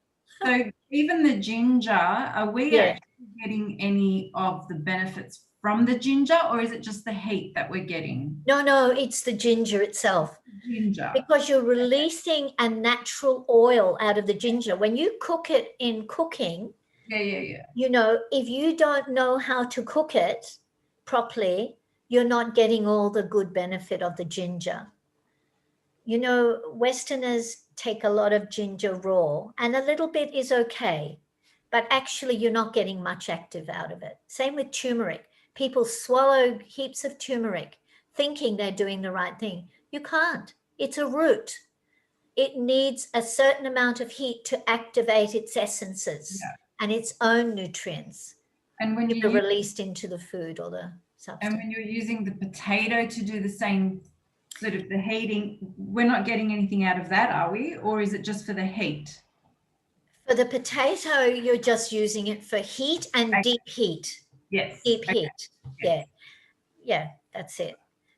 so even the ginger, are we actually getting any of the benefits from the ginger, or is it just the heat that we're getting? No, it's the ginger itself. Ginger. Because you're releasing a natural oil out of the ginger. When you cook it in cooking, you know, if you don't know how to cook it properly, you're not getting all the good benefit of the ginger. You know, Westerners take a lot of ginger raw, and a little bit is okay, but actually you're not getting much active out of it. Same with turmeric. People swallow heaps of turmeric thinking they're doing the right thing. You can't. It's a root. It needs a certain amount of heat to activate its essences and its own nutrients. And when you're released into the food or the substance. And when you're using the potato to do the same sort of the heating, we're not getting anything out of that, are we? Or is it just for the heat? For the potato, you're just using it for heat and deep heat. Yes. Deep heat. Yes. Yeah, that's it.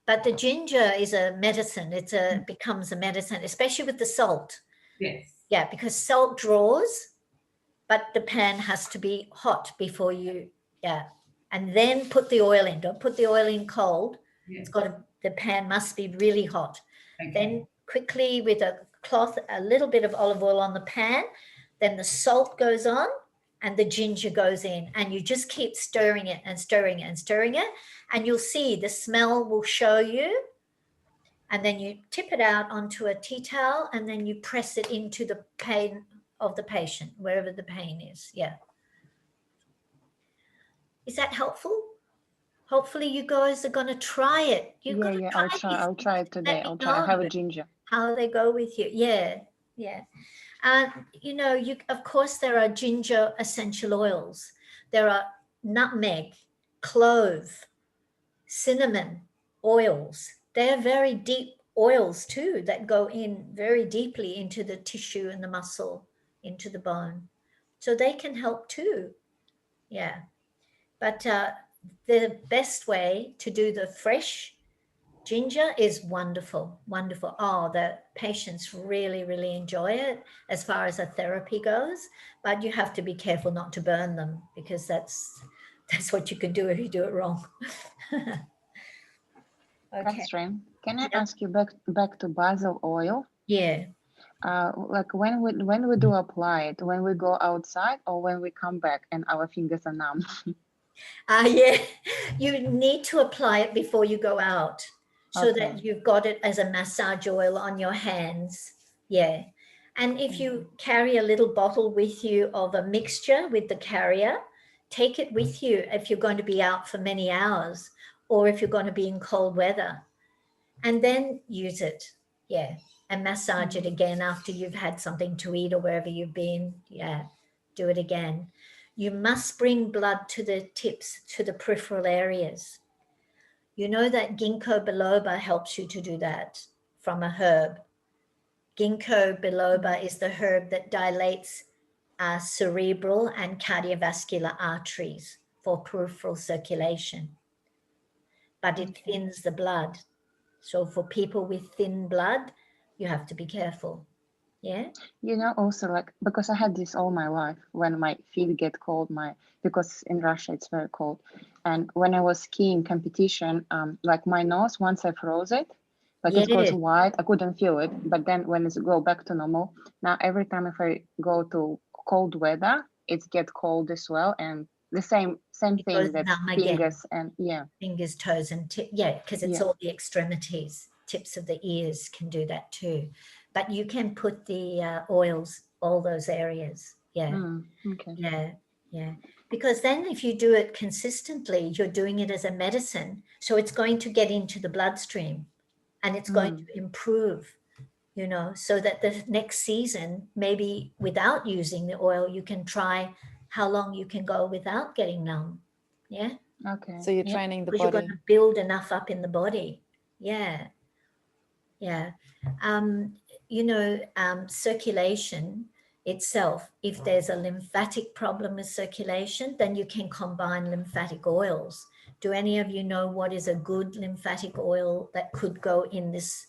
But the ginger is a medicine. Becomes a medicine, especially with the salt. Yes. Yeah, because salt draws, but the pan has to be hot before you, and then put the oil in. Don't put the oil in cold. It's got the pan must be really hot. Then quickly with a cloth, a little bit of olive oil on the pan, then the salt goes on and the ginger goes in, and you just keep stirring it and stirring it and stirring it, and you'll see the smell will show you. And then you tip it out onto a tea towel, and then you press it into the pain of the patient, wherever the pain is. Yeah. Is that helpful? Hopefully you guys are going to try it. You've got to Yeah, try I'll try it today. I'll try. I have a ginger. how they go with you. Yeah. You know, of course there are ginger essential oils. There are nutmeg, clove, cinnamon oils. They're very deep oils too that go in very deeply into the tissue and the muscle, into the bone. So they can help too. Yeah. But the best way to do the fresh ginger is wonderful. Oh, the patients really, really enjoy it as far as a therapy goes, but you have to be careful not to burn them, because that's what you can do if you do it wrong. Okay. Catherine, can I ask you back to basil oil? Yeah. Like when we do apply it, when we go outside or when we come back and our fingers are numb? Yeah, you need to apply it before you go out, so Okay. that you've got it as a massage oil on your hands. Yeah. And if you carry a little bottle with you of a mixture with the carrier, take it with you if you're going to be out for many hours, or if you're going to be in cold weather, and then use it. Yeah. And massage it again after you've had something to eat or wherever you've been. Yeah. Do it again. You must bring blood to the tips, to the peripheral areas. You know that ginkgo biloba helps you to do that from a herb. Ginkgo biloba is the herb that dilates cerebral and cardiovascular arteries for peripheral circulation, but it thins the blood. So for people with thin blood, you have to be careful. Yeah. You know, also like, because I had this all my life, when my feet get cold, because in Russia it's very cold. And when I was skiing competition, like my nose, once I froze it, like it goes white, I couldn't feel it. But then when it's go back to normal, now every time if I go to cold weather, it gets cold as well. And the same thing that fingers and fingers, toes, and because it's all the extremities, tips of the ears can do that too. But you can put the oils, all those areas. Yeah. Okay. Yeah. Because then if you do it consistently, you're doing it as a medicine. So it's going to get into the bloodstream and it's going to improve, you know, so that the next season, maybe without using the oil, you can try how long you can go without getting numb. Yeah. Okay. So you're training the body. You're going to build enough up in the body. Yeah. Yeah. You know, circulation itself, if there's a lymphatic problem with circulation, then you can combine lymphatic oils. Do any of you know what is a good lymphatic oil that could go in this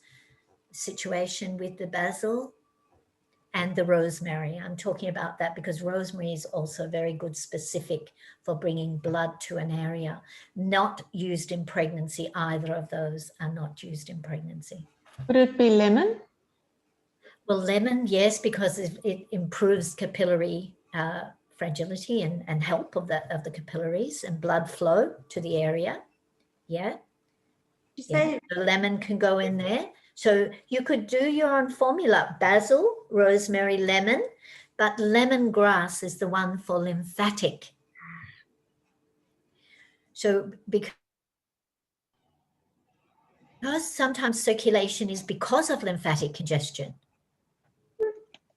situation with the basil and the rosemary? I'm talking about that because rosemary is also very good, specific for bringing blood to an area. Not used in pregnancy. Either of those are not used in pregnancy. Would it be lemon? Well, lemon, yes, because it improves capillary fragility and help of the capillaries and blood flow to the area. Yeah. You say the lemon can go in there. So you could do your own formula: basil, rosemary, lemon, but lemongrass is the one for lymphatic. So because sometimes circulation is because of lymphatic congestion.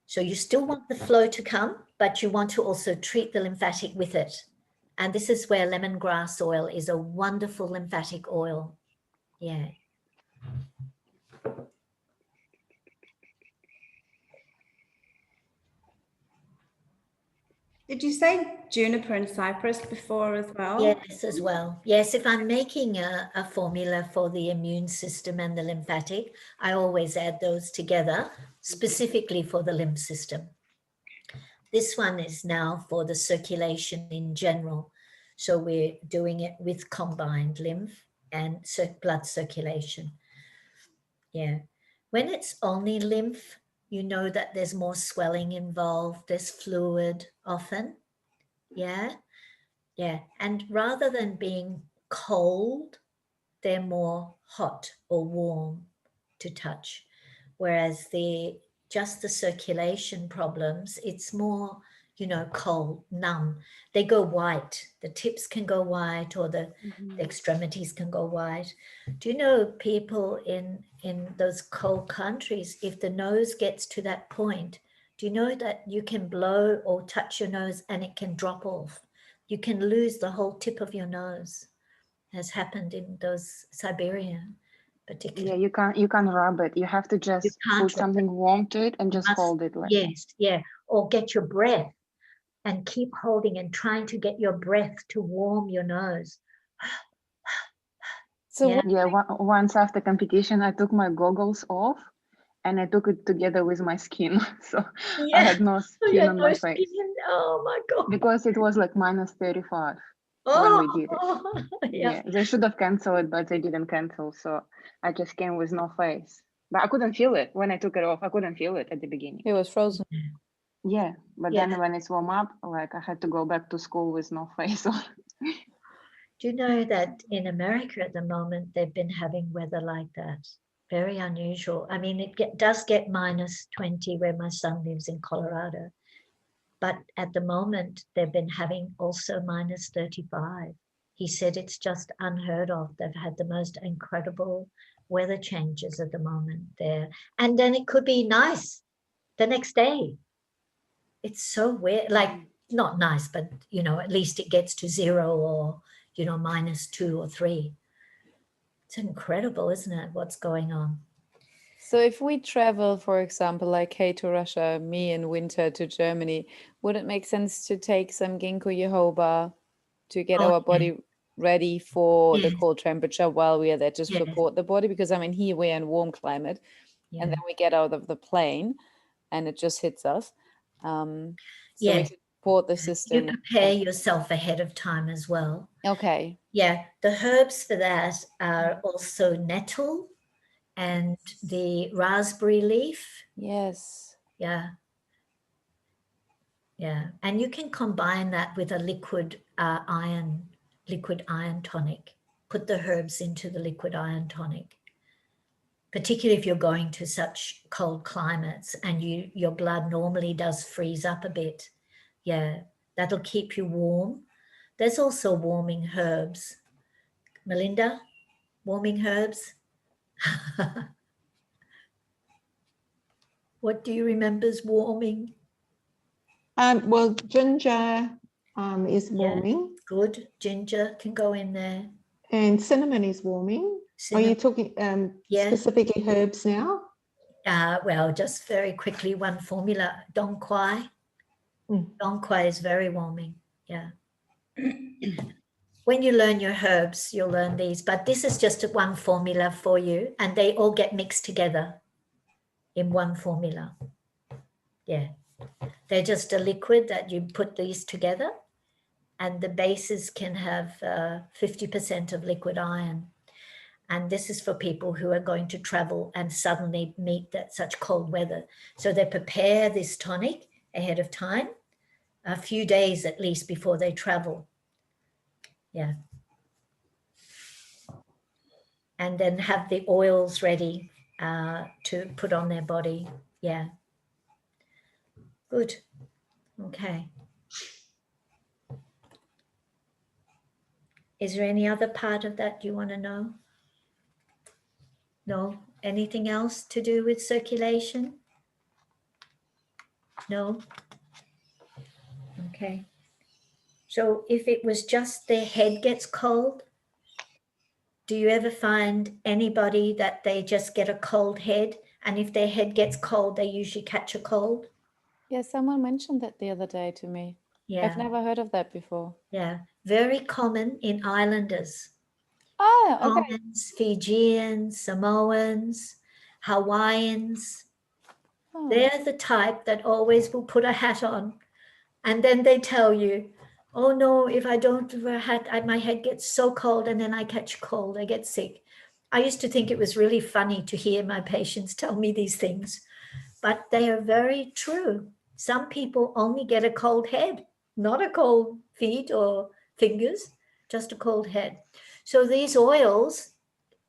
So you still want the flow to come, but you want to also treat the lymphatic with it. And this is where lemongrass oil is a wonderful lymphatic oil. Yeah. Did you say juniper and cypress before as well? Yes, as well. Yes, if I'm making a formula for the immune system and the lymphatic, I always add those together, specifically for the lymph system. This one is now for the circulation in general. So we're doing it with combined lymph and blood circulation. Yeah. When it's only lymph, you know that there's more swelling involved, there's fluid often. Yeah. Yeah. And rather than being cold, they're more hot or warm to touch. Whereas just the circulation problems, it's more, you know, cold, numb. They go white. The tips can go white, or the extremities can go white. Do you know people in those cold countries, if the nose gets to that point, do you know that you can blow or touch your nose and it can drop off? You can lose the whole tip of your nose. Has happened in those Siberia Yeah, particularly. you can't rub it. You have to just can't put rub something warm to it and just must- hold it like Yes, yeah. Or get your breath and keep holding and trying to get your breath to warm your nose. So Yeah. what, that. Yeah, once after competition, I took my goggles off and I took it together with my skin. So I had no You skin had on no my face skin. Oh my God. because it was like minus 35 when Oh, we did it. yeah. Yeah, they should have canceled it, but they didn't cancel. So I just came with no face. But I couldn't feel it when I took it off. I couldn't feel it at the beginning. it was frozen. Yeah, but Yeah. then when it's warm up, like I had to go back to school with no face on. Do you know that in America at the moment, they've been having weather like that? Very unusual. I mean, it does get minus 20 where my son lives in Colorado. But at the moment, they've been having also minus 35. He said it's just unheard of. They've had the most incredible weather changes at the moment there. And then it could be nice the next day. It's so weird, like not nice, but, you know, at least it gets to 0 or, you know, minus 2 or 3. It's incredible, isn't it, what's going on? So if we travel, for example, like hey to Russia, me in winter to Germany, would it make sense to take some ginkgo biloba to get Oh, our body ready for the Yes. cold temperature while we are there to Yes. support the body? Because I mean, here we're in warm climate, Yeah. and then we get out of the plane, and it just hits us. So we Yes. support the You system. prepare yourself ahead of time as well. Okay. Yeah, the herbs for that are also nettle and the raspberry leaf. Yes. Yeah. Yeah. And you can combine that with a liquid iron tonic. Put the herbs into the liquid iron tonic. Particularly if you're going to such cold climates and your blood normally does freeze up a bit. Yeah, that'll keep you warm. There's also warming herbs. Melinda, warming herbs? What do you remember as warming? Well, ginger is warming, Good. Ginger can go in there. and cinnamon is warming. Are you talking Yeah. specifically herbs now? Well, just very quickly, one formula, Dong Quai. Dong Quai is very warming. Yeah. When you learn your herbs, you'll learn these, but this is just one formula for you, and they all get mixed together in one formula. Yeah. They're just a liquid that you put these together, and the bases can have 50% of liquid iron. And this is for people who are going to travel and suddenly meet that such cold weather. So they prepare this tonic ahead of time, a few days at least before they travel. Yeah. And then have the oils ready to put on their body. Yeah. Good. Okay. Is there any other part of that you want to know? No? Anything else to do with circulation? No? Okay. So if it was just their head gets cold, do you ever find anybody that they just get a cold head? And if their head gets cold, they usually catch a cold? Yeah, someone mentioned that the other day to me. Yeah. I've never heard of that before. Yeah. Very common in islanders. Oh, okay. Tongans, Fijians, Samoans, Hawaiians. Oh. They're the type that always will put a hat on. And then they tell you, oh no, if I don't wear a hat, my head gets so cold and then I catch cold, I get sick. I used to think it was really funny to hear my patients tell me these things. but they are very true. Some people only get a cold head, not a cold feet or fingers, just a cold head. So these oils,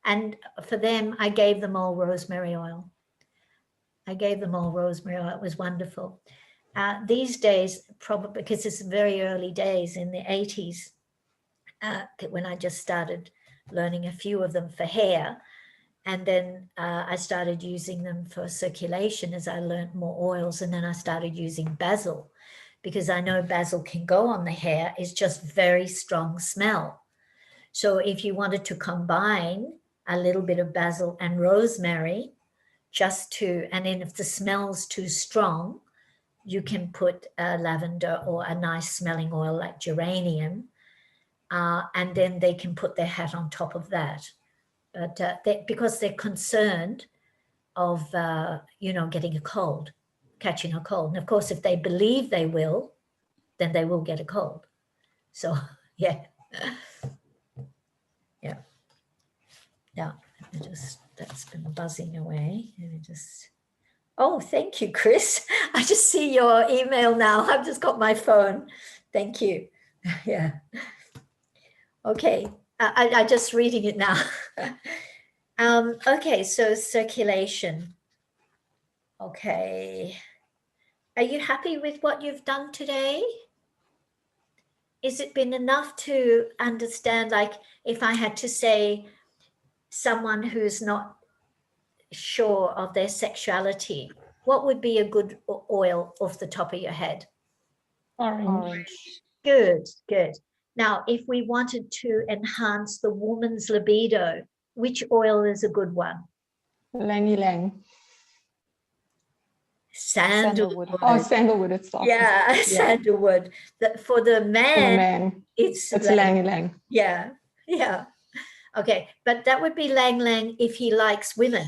and for them, I gave them all rosemary oil. I gave them all rosemary oil. It was wonderful. These days, probably because it's very early days in the 80s, when I just started learning a few of them for hair. And then I started using them for circulation as I learned more oils. And then I started using basil because I know basil can go on the hair. It's just very strong smell. So if you wanted to combine a little bit of basil and rosemary, and then if the smell's too strong, you can put lavender or a nice smelling oil like geranium, and then they can put their hat on top of that. But because they're concerned of, getting a cold, catching a cold. And of course, if they believe they will, then they will get a cold. So, yeah. Yeah. That's been buzzing away. Oh, thank you, Chris. I just see your email now. I've just got my phone. Thank you. Yeah. Okay. I'm just reading it now. Okay, so circulation. Okay. Are you happy with what you've done today? Is it been enough to understand, like if I had to say someone who's not sure of their sexuality, what would be a good oil off the top of your head? Orange. Good. Now, if we wanted to enhance the woman's libido, which oil is a good one? Lang Ylang. Sandalwood. Oh, sandalwood itself. Yeah, sandalwood. For the For the man, man, it's Lang Ylang. Yeah. Okay, but that would be Lang Lang if he likes women.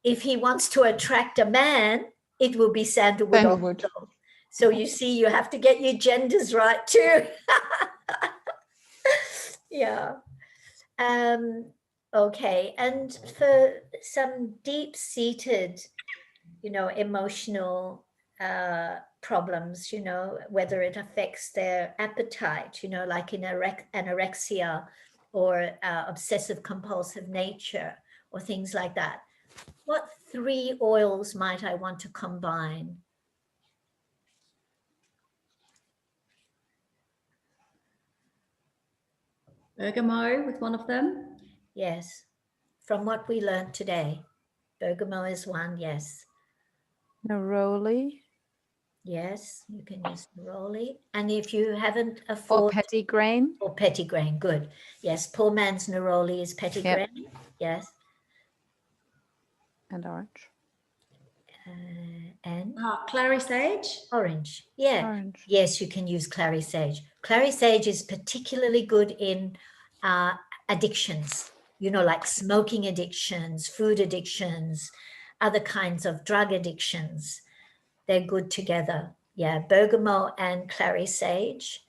If he wants to attract a man, it will be sandalwood. Sandalwood. Also. So you see, you have to get your genders right too. Yeah. Okay, and for some deep-seated, emotional problems, whether it affects their appetite, like in anorexia or obsessive compulsive nature or things like that. What 3 oils might I want to combine? Bergamot with one of them. Yes, from what we learned today. Bergamot is one, yes. Neroli Yes, you can use neroli. And if you haven't or afforded... petitgrain. Or petitgrain, good. Yes, poor man's neroli is petitgrain. Yep. Yes. And orange. And? Clary sage. Orange, yeah. Orange. Yes, you can use clary sage. Clary sage is particularly good in addictions, like smoking addictions, food addictions, other kinds of drug addictions. They're good together. Yeah, bergamot and clary sage.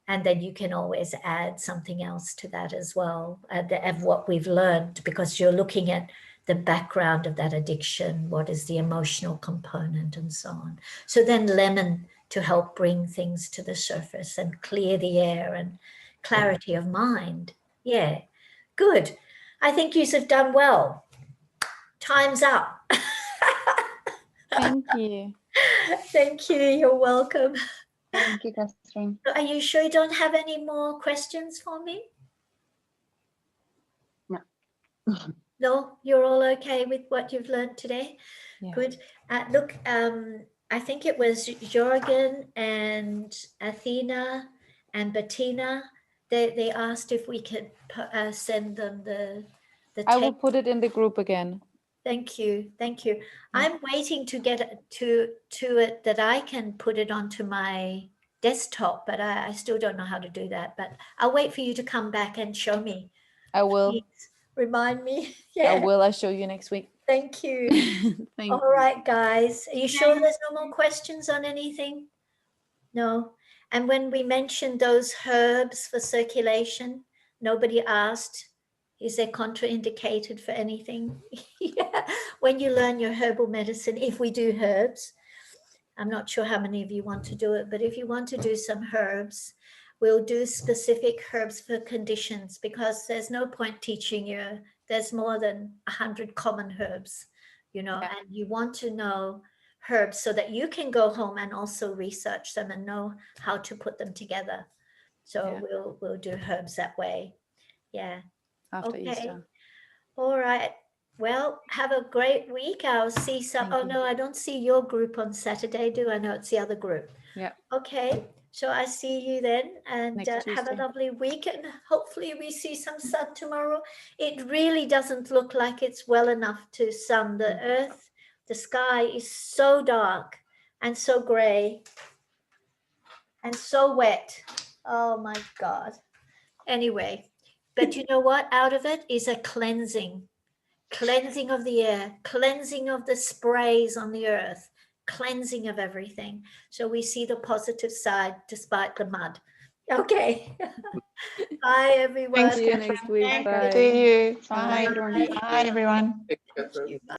And then you can always add something else to that as well, of what we've learned, because you're looking at the background of that addiction, what is the emotional component and so on. So then lemon to help bring things to the surface and clear the air and clarity of mind. Yeah, good. I think you have done well. Time's up. Thank you. Thank you. You're welcome. Thank you, Catherine. Are you sure you don't have any more questions for me? No. No, you're all okay with what you've learned today? Yeah. Good. Look, I think it was Jorgen and Athena and Bettina. They asked if we could send them the I will tape. put it in the group again. Thank you. I'm waiting to get to it that I can put it onto my desktop, but I still don't know how to do that. But I'll wait for you to come back and show me. I will. Please remind me. Yeah. I will. I'll show you next week. Thank you. Thank All right, guys. Are you sure there's no more questions on anything? No. And when we mentioned those herbs for circulation, nobody asked Is there contraindicated for anything? Yeah. When you learn your herbal medicine, if we do herbs, I'm not sure how many of you want to do it, but if you want to do some herbs, we'll do specific herbs for conditions, because there's no point teaching you. There's more than 100 common herbs, you know, Yeah. and you want to know herbs so that you can go home and also research them and know how to put them together. So Yeah. we'll do herbs that way. Yeah. After Okay. Easter. All right. Well, have a great week. I'll see some. Thank Oh you. no, I don't see your group on Saturday, do I? know it's the other group. Yeah. Okay. So I see you then, and Next have a Tuesday. lovely week. And hopefully we see some sun tomorrow. It really doesn't look like it's well enough to sun. The earth, the sky is so dark and so gray and so wet. Oh my God. Anyway, but you know what? Out of it is a cleansing of the air, cleansing of the sprays on the earth, cleansing of everything. So we see the positive side despite the mud. Okay. Bye, everyone. Thanks, See you Catherine. next week. Thanks. Bye. See you. Bye. Bye. Bye, everyone. Thank you, Catherine. Bye.